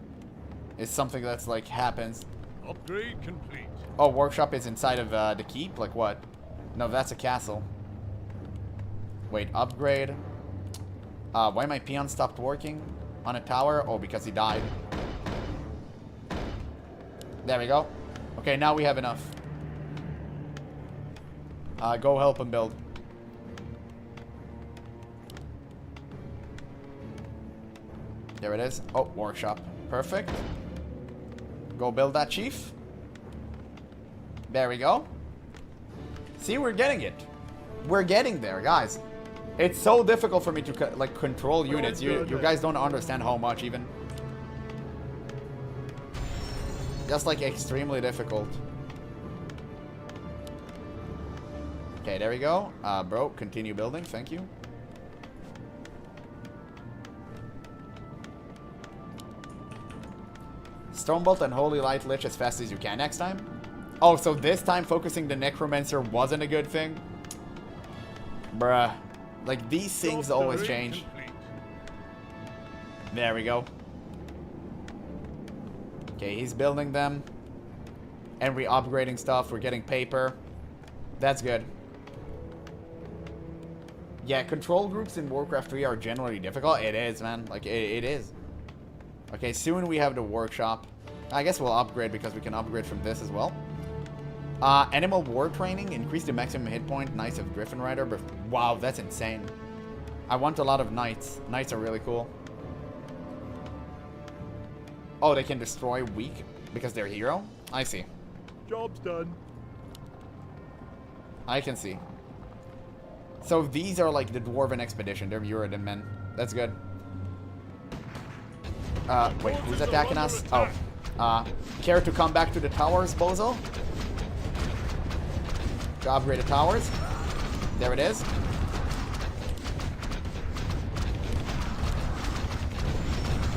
is something that's like happens? Upgrade complete. Oh, workshop is inside of the keep? Like what? No, that's a castle. Wait, upgrade. Why my peon stopped working on a tower? Oh, because he died. There we go. Okay, now we have enough. Go help him build. There it is. Oh, workshop. Perfect. Go build that, chief. There we go. See, we're getting it. We're getting there, guys. It's so difficult for me to like control units. You guys don't understand how much even. Just like extremely difficult. Okay, there we go. Bro, continue building. Thank you. Stormbolt and Holy Light Lich as fast as you can next time. Oh, so this time focusing the Necromancer wasn't a good thing? Bruh. Like, these things always change. There we go. Okay, he's building them. And we're upgrading stuff. We're getting paper. That's good. Yeah, control groups in Warcraft 3 are generally difficult. It is, man. Like, it is. Okay, soon we have the workshop. I guess we'll upgrade because we can upgrade from this as well. Animal war training. Increase the maximum hit point. Knights of Griffin Rider. But wow, that's insane. I want a lot of knights. Knights are really cool. Oh, they can destroy weak because they're hero? I see. Job's done. I can see. So these are like the Dwarven Expedition. They're Muradin men. That's good. Wait, who's attacking us? Oh. Care to come back to the towers, Bozo? To upgrade the towers. There it is.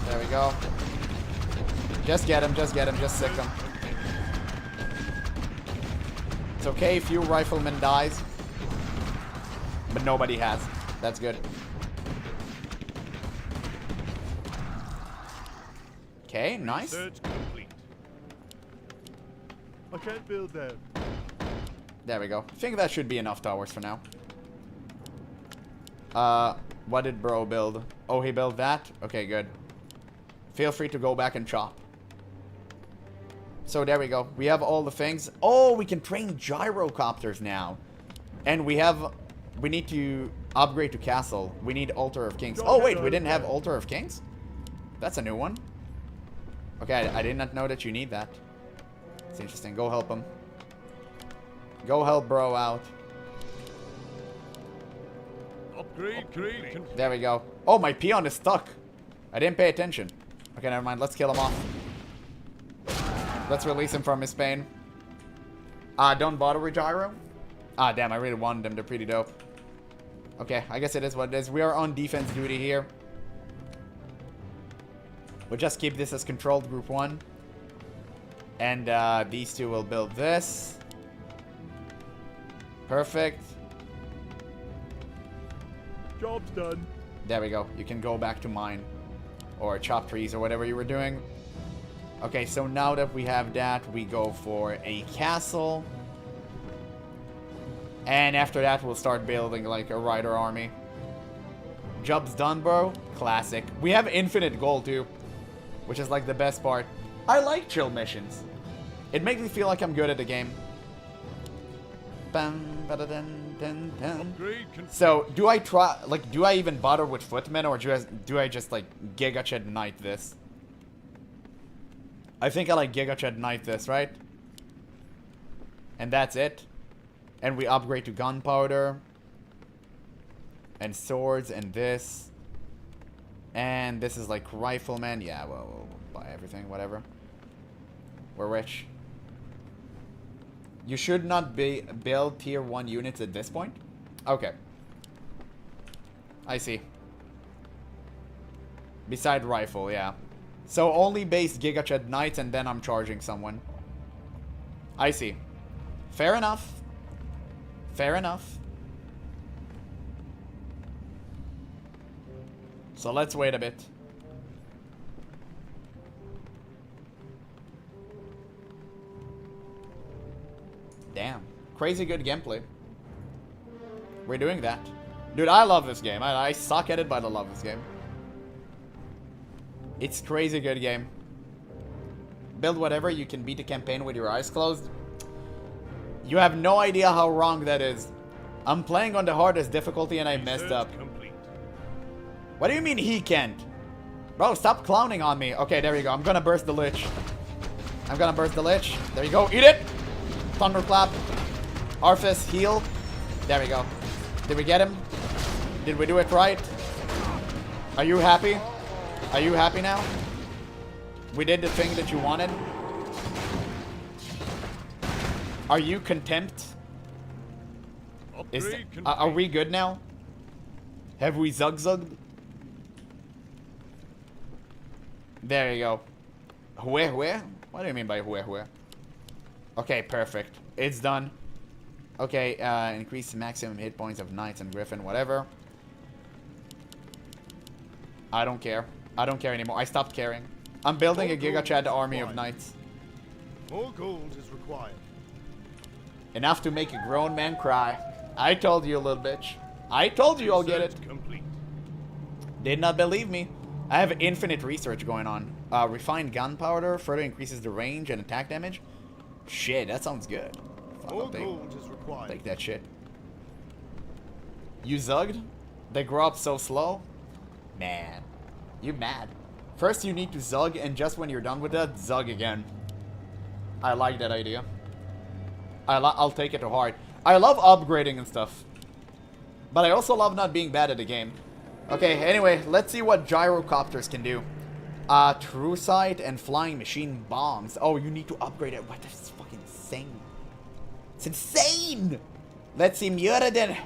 There we go. Just get him, just sick him. It's okay if you rifleman dies. But nobody has. That's good. Okay, nice. Search complete. I can't build them. There we go. I think that should be enough towers for now. What did bro build? Oh, he built that? Okay, good. Feel free to go back and chop. So there we go. We have all the things. Oh, we can train gyrocopters now. And we need to upgrade to castle. We need Altar of Kings. Oh, wait, we didn't have Altar of Kings? That's a new one. Okay, I did not know that you need that. It's interesting. Go help him. Go help bro out. Upgrade. There we go. Oh, my peon is stuck. I didn't pay attention. Okay, never mind. Let's kill him off. Let's release him from his pain. Don't bother with gyro. Damn, I really wanted them. They're pretty dope. Okay, I guess it is what it is. We are on defense duty here. We'll just keep this as controlled group 1. And these two will build this. Perfect. Job's done. There we go. You can go back to mine. Or chop trees or whatever you were doing. Okay, so now that we have that, we go for a castle. And after that, we'll start building like a rider army. Job's done, bro. Classic. We have infinite gold too, which is like the best part. I like chill missions. It makes me feel like I'm good at the game. So, do I try, like, do I even bother with footmen, or do I just, like, Gigached Knight this? I think I, like, Gigached Knight this, right? And that's it. And we upgrade to gunpowder. And swords, and this. And this is, like, rifleman. Yeah, well, we'll buy everything, whatever. We're rich. You should not build tier 1 units at this point? Okay. I see. Beside rifle, yeah. So only base Gigached Knights and then I'm charging someone. I see. Fair enough. Fair enough. So let's wait a bit. Damn. Crazy good gameplay. We're doing that. Dude, I love this game. I suck at it, but I love this game. It's crazy good game. Build whatever, you can beat the campaign with your eyes closed. You have no idea how wrong that is. I'm playing on the hardest difficulty and I messed up. What do you mean he can't? Bro, stop clowning on me. Okay, there you go. I'm gonna burst the lich. I'm gonna burst the lich. There you go. Eat it! Thunderclap. Arthas, heal. There we go. Did we get him? Did we do it right? Are you happy? Are you happy now? We did the thing that you wanted? Are you content? Are we good now? Have we zug-zugged? There you go. Where? What do you mean by where? Okay, perfect. It's done. Okay, increase the maximum hit points of knights and griffin, whatever. I don't care. I don't care anymore. I stopped caring. I'm building a Giga Chad army of knights. More gold is required. Enough to make a grown man cry. I told you, little bitch. I told you I'll get it. Complete. Did not believe me. I have infinite research going on. Refined gunpowder further increases the range and attack damage. Shit, that sounds good. Fuck, More gold is required. Take that shit. You zugged? They grow up so slow? Man, you mad. First you need to zug, and just when you're done with that, zug again. I like that idea. I'll take it to heart. I love upgrading and stuff. But I also love not being bad at the game. Okay, anyway, let's see what gyrocopters can do. True sight and flying machine bombs. Oh, you need to upgrade it. What? That's fucking insane. It's insane! Let's see, Muradin.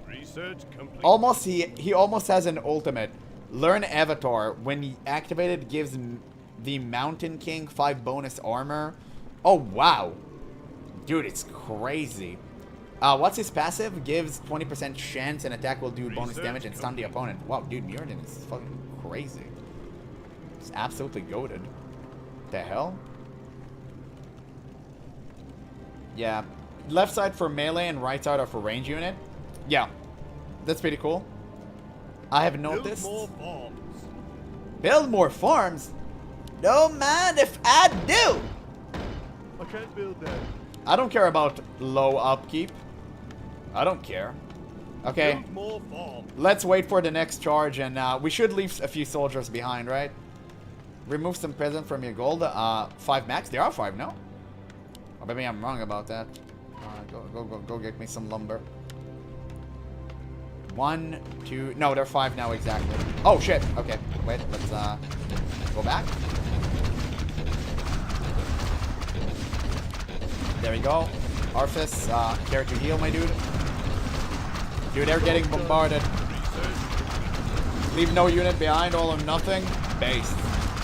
Research complete. Almost, he almost has an ultimate. Learn Avatar. When he activated, gives the Mountain King 5 bonus armor. Oh, wow. Dude, it's crazy. What's his passive? Gives 20% chance an attack will do bonus damage and stun the opponent. Wow, dude, Muradin is fucking crazy. It's absolutely goated. The hell? Yeah. Left side for melee and right side are for range unit. Yeah. That's pretty cool. I have noticed. Build more farms. Build more farms? Don't mind if I do. I can't build that. I don't care about low upkeep. I don't care. Okay. Build more farms. Let's wait for the next charge, and we should leave a few soldiers behind, right? Remove some present from your gold. 5 max? There are 5, no? Or maybe I'm wrong about that. Go get me some lumber. 1, 2... No, they're 5 now exactly. Oh, shit. Okay, wait. Let's go back. There we go. Arthas, care to heal, my dude? Dude, they're getting bombarded. Leave no unit behind, all or nothing. Based.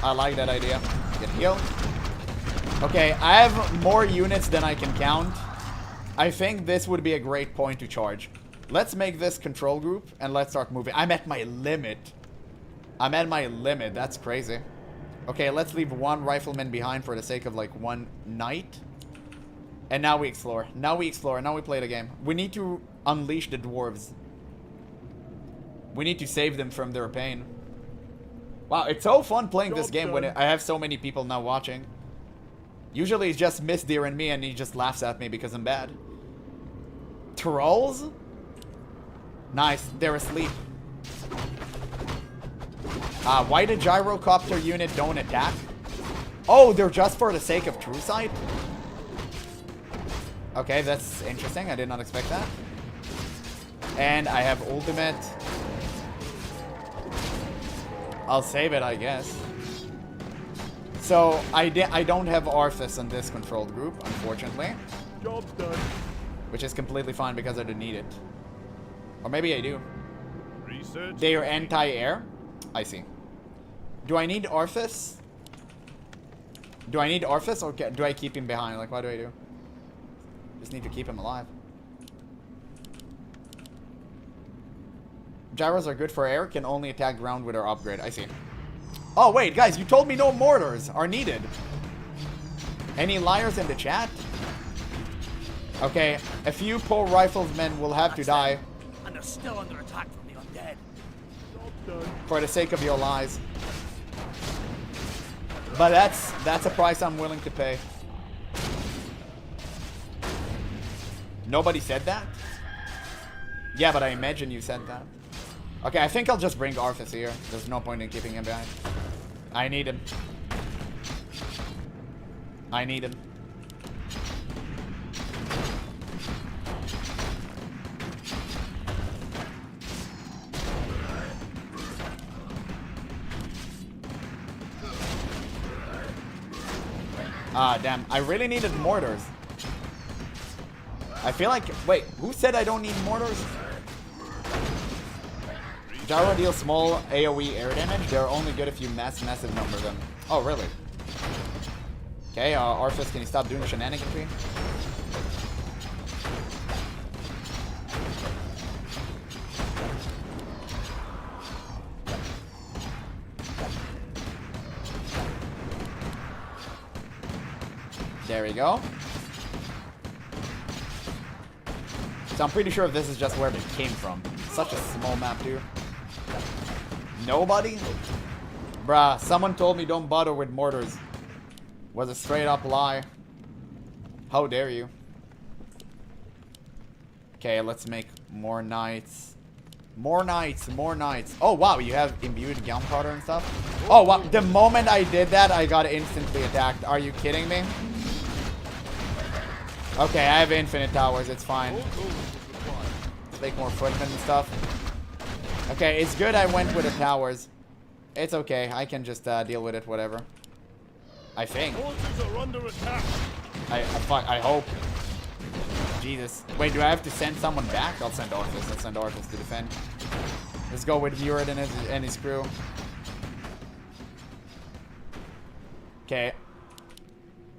I like that idea. Get healed. Okay, I have more units than I can count. I think this would be a great point to charge. Let's make this control group, and let's start moving. I'm at my limit. I'm at my limit. That's crazy. Okay, let's leave 1 rifleman behind for the sake of, like, 1 knight. And now we explore. Now we explore. Now we play the game. We need to unleash the dwarves. We need to save them from their pain. Wow, it's so fun playing this game when I have so many people now watching. Usually it's just Miss Deer and me, and he just laughs at me because I'm bad. Trolls? Nice, they're asleep. Why the gyrocopter unit don't attack? Oh, they're just for the sake of true sight? Okay, that's interesting. I did not expect that. And I have ultimate. I'll save it, I guess. So, I don't have Arthas in this controlled group, unfortunately. Job's done. Which is completely fine because I don't need it. Or maybe I do. Research. They are anti-air? I see. Do I need Arthas? Do I need Arthas or do I keep him behind? Like, what do I do? Just need to keep him alive. Gyros are good for air, can only attack ground with our upgrade. I see. Oh, wait, guys, you told me no mortars are needed. Any liars in the chat? Okay, a few poor riflemen will have to die. And they're still under attack from the undead. For the sake of your lies. But that's a price I'm willing to pay. Nobody said that? Yeah, but I imagine you said that. Okay, I think I'll just bring Arthas here. There's no point in keeping him back. I need him. I need him. Ah, damn. I really needed mortars. I feel like... Wait, who said I don't need mortars? Gyro deals small AoE air damage. They're only good if you massive number them. Oh, really? Okay, Arthas, can you stop doing shenanigans? There we go. So I'm pretty sure this is just where they came from. Such a small map, dude. Nobody? Bruh, someone told me don't bother with mortars. Was a straight up lie. How dare you? Okay, let's make more knights. More knights, more knights. Oh wow, you have imbued gunpowder and stuff? Oh wow, the moment I did that, I got instantly attacked. Are you kidding me? Okay, I have infinite towers, it's fine. Let's make more footmen and stuff. Okay, it's good I went with the towers. It's okay, I can just deal with it, whatever. I think. I hope. Jesus. Wait, do I have to send someone back? I'll send Arthas. Let's send Arthas to defend. Let's go with Murid and his crew. Okay.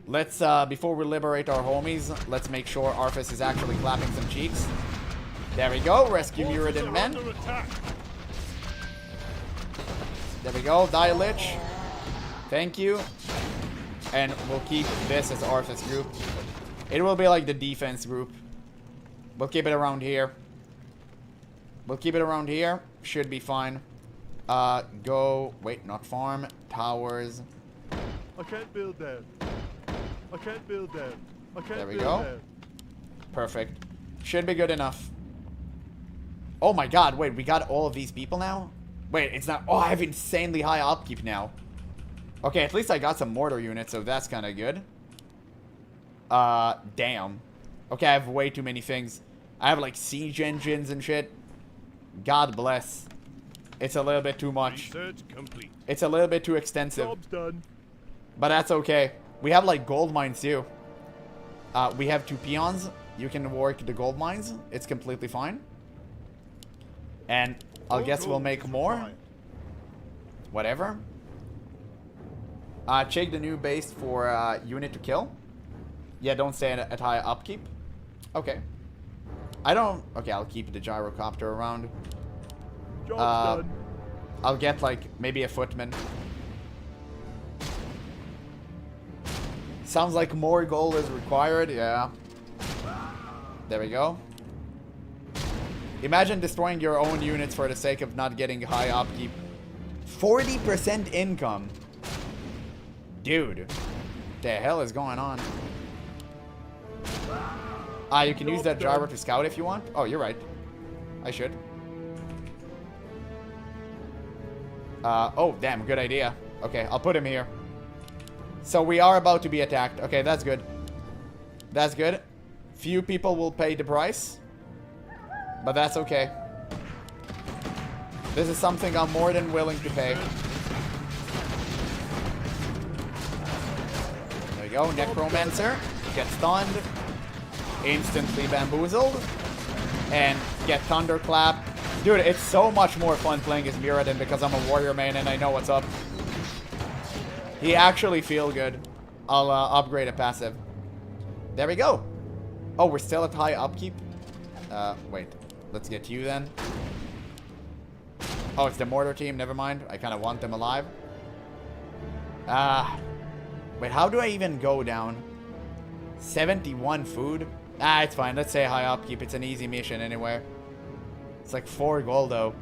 Let's, before we liberate our homies, let's make sure Arthas is actually clapping some cheeks. There we go. Rescue Murid and men. There we go. Die Lich. Thank you. And we'll keep this as Arthas group. It will be like the defense group. We'll keep it around here. We'll keep it around here. Should be fine. Go... Wait, not farm. Towers. I can't build that. I can't build that. I can't there we build go. that. Perfect. Should be good enough. Oh my god, wait, we got all of these people now? Wait, it's not... Oh, I have insanely high upkeep now. Okay, at least I got some mortar units, so that's kind of good. Damn. Okay, I have way too many things. I have, like, siege engines and shit. God bless. It's a little bit too much. Research complete. It's a little bit too extensive. Job's done. But that's okay. We have, like, gold mines, too. We have 2 peons. You can work the gold mines. It's completely fine. And I guess we'll make more. Whatever. Check the new base for unit to kill. Yeah, don't stay at high upkeep. Okay. I don't... Okay, I'll keep the gyrocopter around. Job's done. I'll get, like, maybe a footman. Sounds like more gold is required. Yeah. There we go. Imagine destroying your own units for the sake of not getting high upkeep. 40% income. Dude. The hell is going on? You can use that gyro to scout if you want. Oh, you're right. I should. Oh, damn. Good idea. Okay, I'll put him here. So we are about to be attacked. Okay, that's good. That's good. Few people will pay the price. But that's okay. This is something I'm more than willing to pay. There we go. Necromancer. Get stunned. Instantly bamboozled. And get thunderclap. Dude, it's so much more fun playing as Muradin because I'm a warrior main and I know what's up. He actually feels good. I'll upgrade a passive. There we go. Oh, we're still at high upkeep. Wait. Let's get you then. Oh, it's the mortar team. Never mind. I kind of want them alive. Wait, how do I even go down? 71 food? It's fine. Let's say high upkeep. It's an easy mission anyway. It's like 4 gold, though.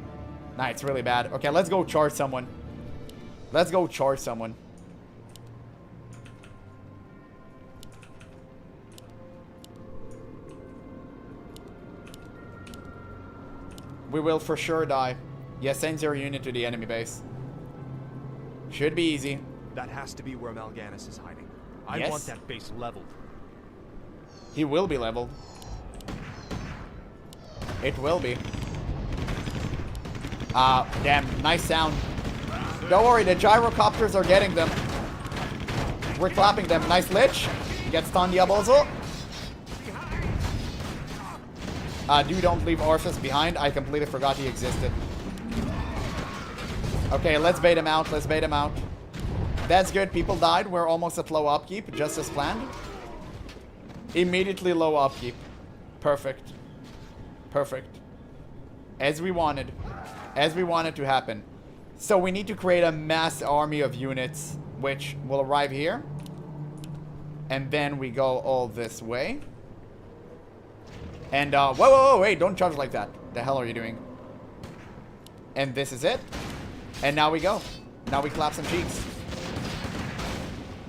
Nah, it's really bad. Okay, let's go charge someone. Let's go charge someone. We will for sure die. Yeah, send your unit to the enemy base. Should be easy. That has to be where Mal'Ganis is hiding. I Yes. want that base leveled. He will be leveled. It will be. Damn, nice sound. Don't worry, the gyrocopters are getting them. We're clapping them. Nice lich. Get stunned, Diabozo. Dude, don't leave Orphis behind. I completely forgot he existed. Okay, let's bait him out. Let's bait him out. That's good. People died. We're almost at low upkeep, just as planned. Immediately low upkeep. Perfect. Perfect. As we wanted. As we wanted to happen. So we need to create a mass army of units, which will arrive here. And then we go all this way. And, whoa, whoa, whoa, wait, don't charge like that. The hell are you doing? And this is it. And now we go. Now we clap some cheeks.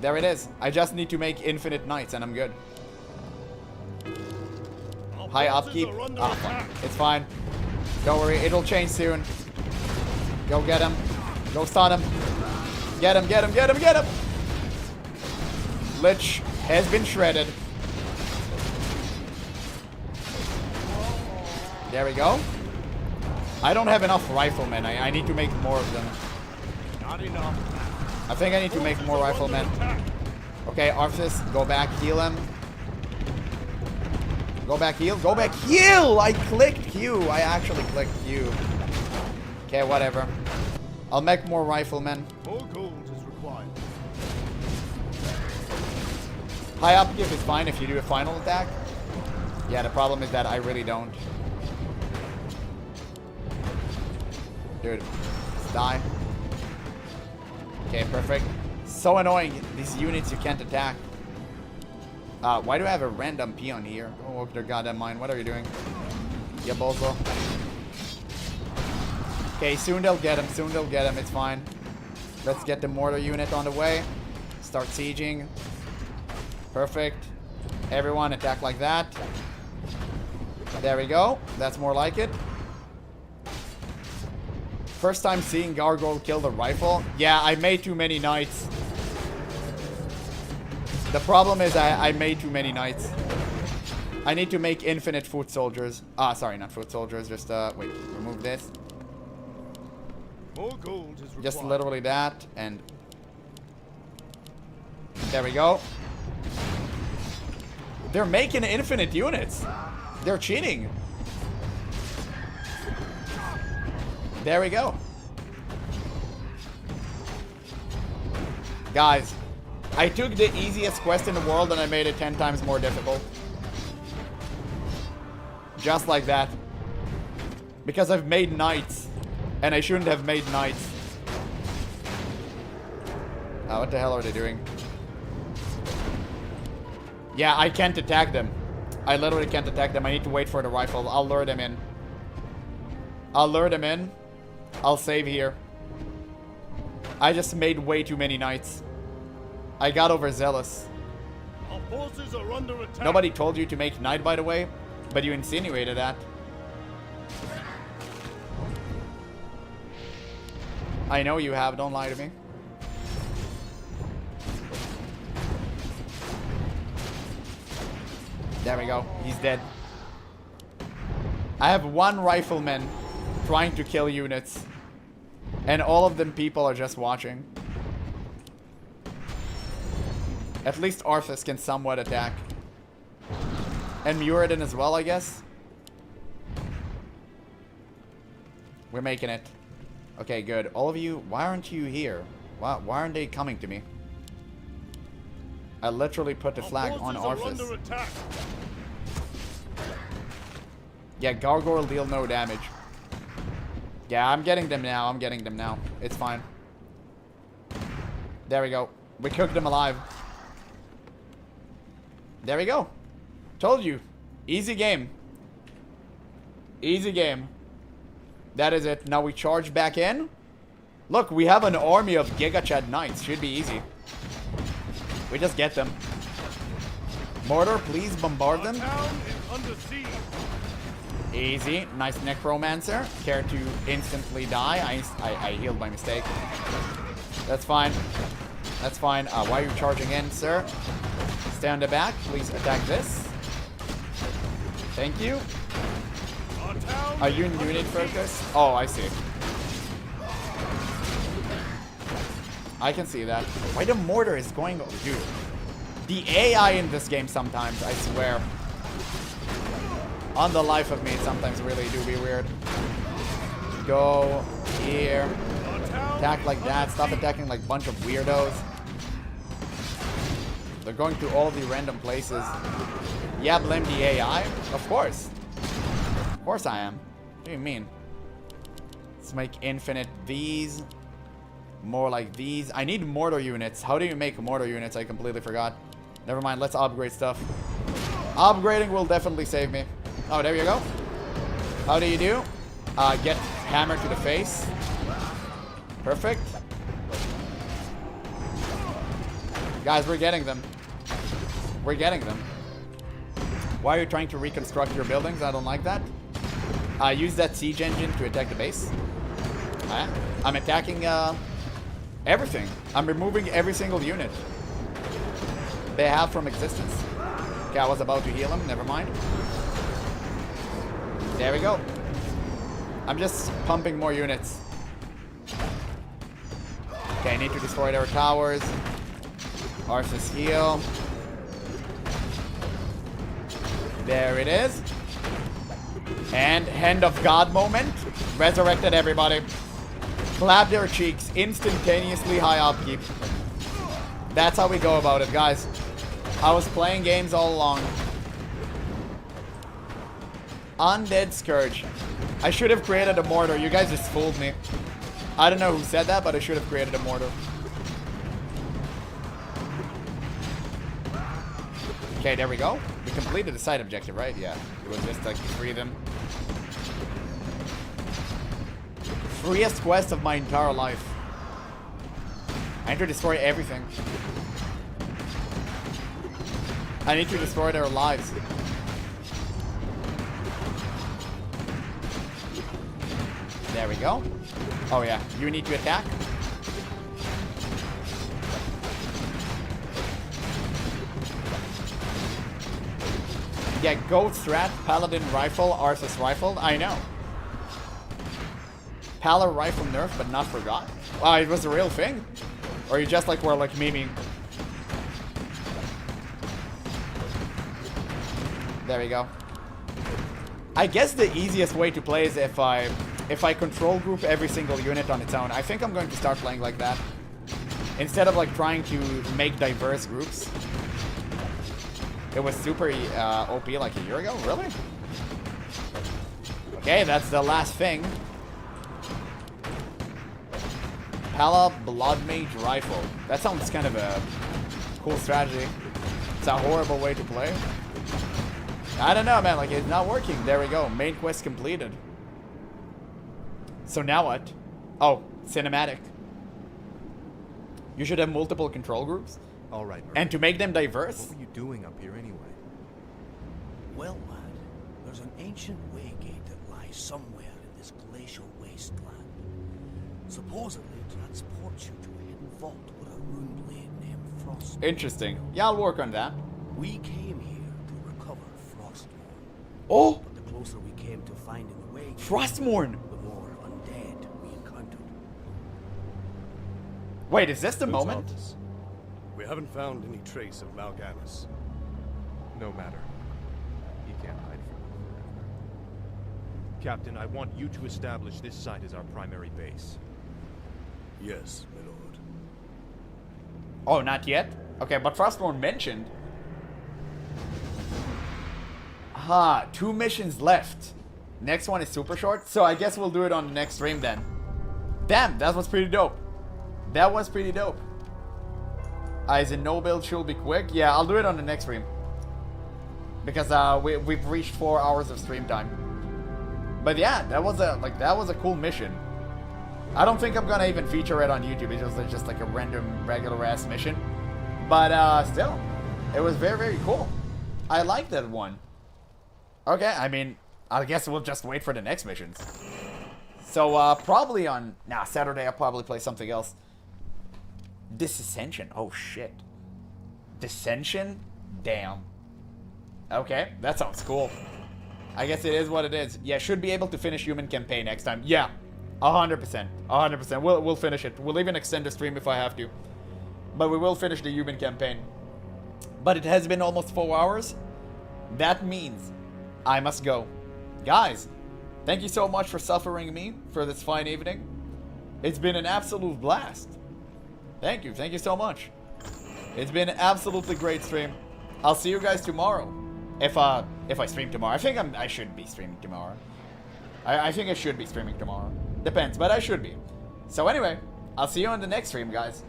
There it is. I just need to make infinite knights and I'm good. High upkeep. Ah, it's fine. Don't worry, it'll change soon. Go get him. Go stun him. Get him, get him, get him, get him! Lich has been shredded. There we go. I don't have enough riflemen. I need to make more of them. Not enough. I think I need to make more riflemen. Okay, Arthas, go back, heal him. Go back, heal. Go back, heal! I clicked Q. I actually clicked Q. Okay, whatever. I'll make more riflemen. More gold is required. High upkeep is fine if you do a final attack. Yeah, the problem is that I really don't. Dude, just die. Okay, perfect. So annoying. These units you can't attack. Why do I have a random peon here? Oh, look, their goddamn mine. What are you doing? Yeah, bozo. Okay, soon they'll get him. Soon they'll get him. It's fine. Let's get the mortar unit on the way. Start sieging. Perfect. Everyone attack like that. There we go. That's more like it. First time seeing Gargoyle kill the rifle. Yeah, I made too many knights. The problem is I made too many knights. I need to make infinite foot soldiers. Sorry, not foot soldiers. Just, wait, remove this. More gold is required. Just literally that, and there we go. They're making infinite units. They're cheating. There we go. Guys, I took the easiest quest in the world and I made it 10 times more difficult. Just like that. Because I've made knights. And I shouldn't have made knights. What the hell are they doing? Yeah, I can't attack them. I literally can't attack them. I need to wait for the rifle. I'll lure them in. I'll lure them in. I'll save here. I just made way too many knights. I got overzealous. Our forces are under attack. Nobody told you to make knight, by the way, but you insinuated that. I know you have, don't lie to me. There we go, he's dead. I have one rifleman trying to kill units. And all of them people are just watching. At least Arthas can somewhat attack. And Muradin as well, I guess. We're making it. Okay, good. All of you, why aren't you here? Why aren't they coming to me? I literally put the flag on Arthas. Yeah, Gargoyle deal no damage. Yeah, I'm getting them now. I'm getting them now. It's fine. There we go. We cooked them alive. There we go. Told you. Easy game. Easy game. That is it. Now we charge back in. Look, we have an army of Giga Chad Knights. Should be easy. We just get them. Mortar, please bombard them. Easy. Nice Necromancer. Care to instantly die? I healed by mistake. That's fine. That's fine. Why are you charging in, sir? Stay on the back. Please attack this. Thank you. Are you unit focused? Oh, I see. I can see that. Why the mortar is going... Dude. The AI in this game sometimes, I swear. On the life of me, sometimes really do be weird. Go here. Attack like that. Stop attacking like a bunch of weirdos. They're going to all the random places. Yeah, blame the AI? Of course. Of course I am. What do you mean? Let's make infinite these. More like these. I need mortar units. How do you make mortar units? I completely forgot. Never mind. Let's upgrade stuff. Upgrading will definitely save me. Oh, there you go. How do you do? Get hammer to the face. Perfect. Guys, we're getting them. We're getting them. Why are you trying to reconstruct your buildings? I don't like that. Use that siege engine to attack the base. I'm attacking everything. I'm removing every single unit they have from existence. Okay, I was about to heal him. Never mind. There we go. I'm just pumping more units. Okay, I need to destroy their towers. Arceus heal. There it is. And Hand of God moment. Resurrected everybody. Clap their cheeks. Instantaneously high upkeep. That's how we go about it, guys. I was playing games all along. Undead Scourge. I should have created a mortar. You guys just fooled me. I don't know who said that, but I should have created a mortar. Okay, there we go. We completed the side objective, right? Yeah. It was just like free them. Freest quest of my entire life. I need to destroy everything. I need to destroy their lives. There we go. Oh yeah, you need to attack. Yeah, Gold Strat, Paladin Rifle, Arceus Rifle. I know. Palar Rifle nerf, but not forgot. Wow, it was a real thing? Or you just like were like memeing? There we go. I guess the easiest way to play is if I control group every single unit on its own. I think I'm going to start playing like that. Instead of like trying to make diverse groups. It was super OP like a year ago? Really? Okay, that's the last thing. Pala Blood Mage Rifle. That sounds kind of a cool strategy. It's a horrible way to play. I don't know, man. Like, it's not working. There we go. Main quest completed. So now what? Oh, cinematic. You should have multiple control groups. All right, Murray. And to make them diverse. What were you doing up here anyway? Well, lad, there's an ancient waygate that lies somewhere in this glacial wasteland. Supposedly it transports you to a hidden vault with a rune blade named Frost. Interesting. Yeah, I'll work on that. We came here to recover Frostmourne. Oh! But the closer we came to finding the way, Frostmourne! the more undead we encountered. Wait, is this the Who's moment? Aldous? We haven't found any trace of Mal'Ganis. No matter. He can't hide from it forever. Captain, I want you to establish this site as our primary base. Yes, my lord. Oh, not yet? Okay, but Frostmourne mentioned. Ha, 2 missions left. Next one is super short, so I guess we'll do it on the next stream then. Damn, that was pretty dope. That was pretty dope. Is a no build should be quick? Yeah, I'll do it on the next stream. Because we've reached 4 hours of stream time. But yeah, that was a cool mission. I don't think I'm gonna even feature it on YouTube. It was just like a random regular ass mission. But still, it was very, very cool. I like that one. Okay, I mean, I guess we'll just wait for the next missions. So probably on Saturday I'll probably play something else. Dissension. Oh shit. Dissension? Damn. Okay, that sounds cool. I guess it is what it is. Yeah, should be able to finish human campaign next time. Yeah, 100%. 100%. We'll finish it. We'll even extend the stream if I have to. But we will finish the human campaign. But it has been almost 4 hours. That means I must go. Guys, thank you so much for suffering me for this fine evening. It's been an absolute blast. Thank you. Thank you so much. It's been an absolutely great stream. I'll see you guys tomorrow. If I stream tomorrow. I think I should be streaming tomorrow. I think I should be streaming tomorrow. Depends, but I should be. So anyway, I'll see you on the next stream, guys.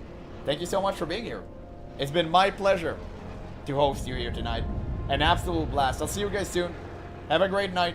Thank you so much for being here. It's been my pleasure to host you here tonight. An absolute blast. I'll see you guys soon. Have a great night.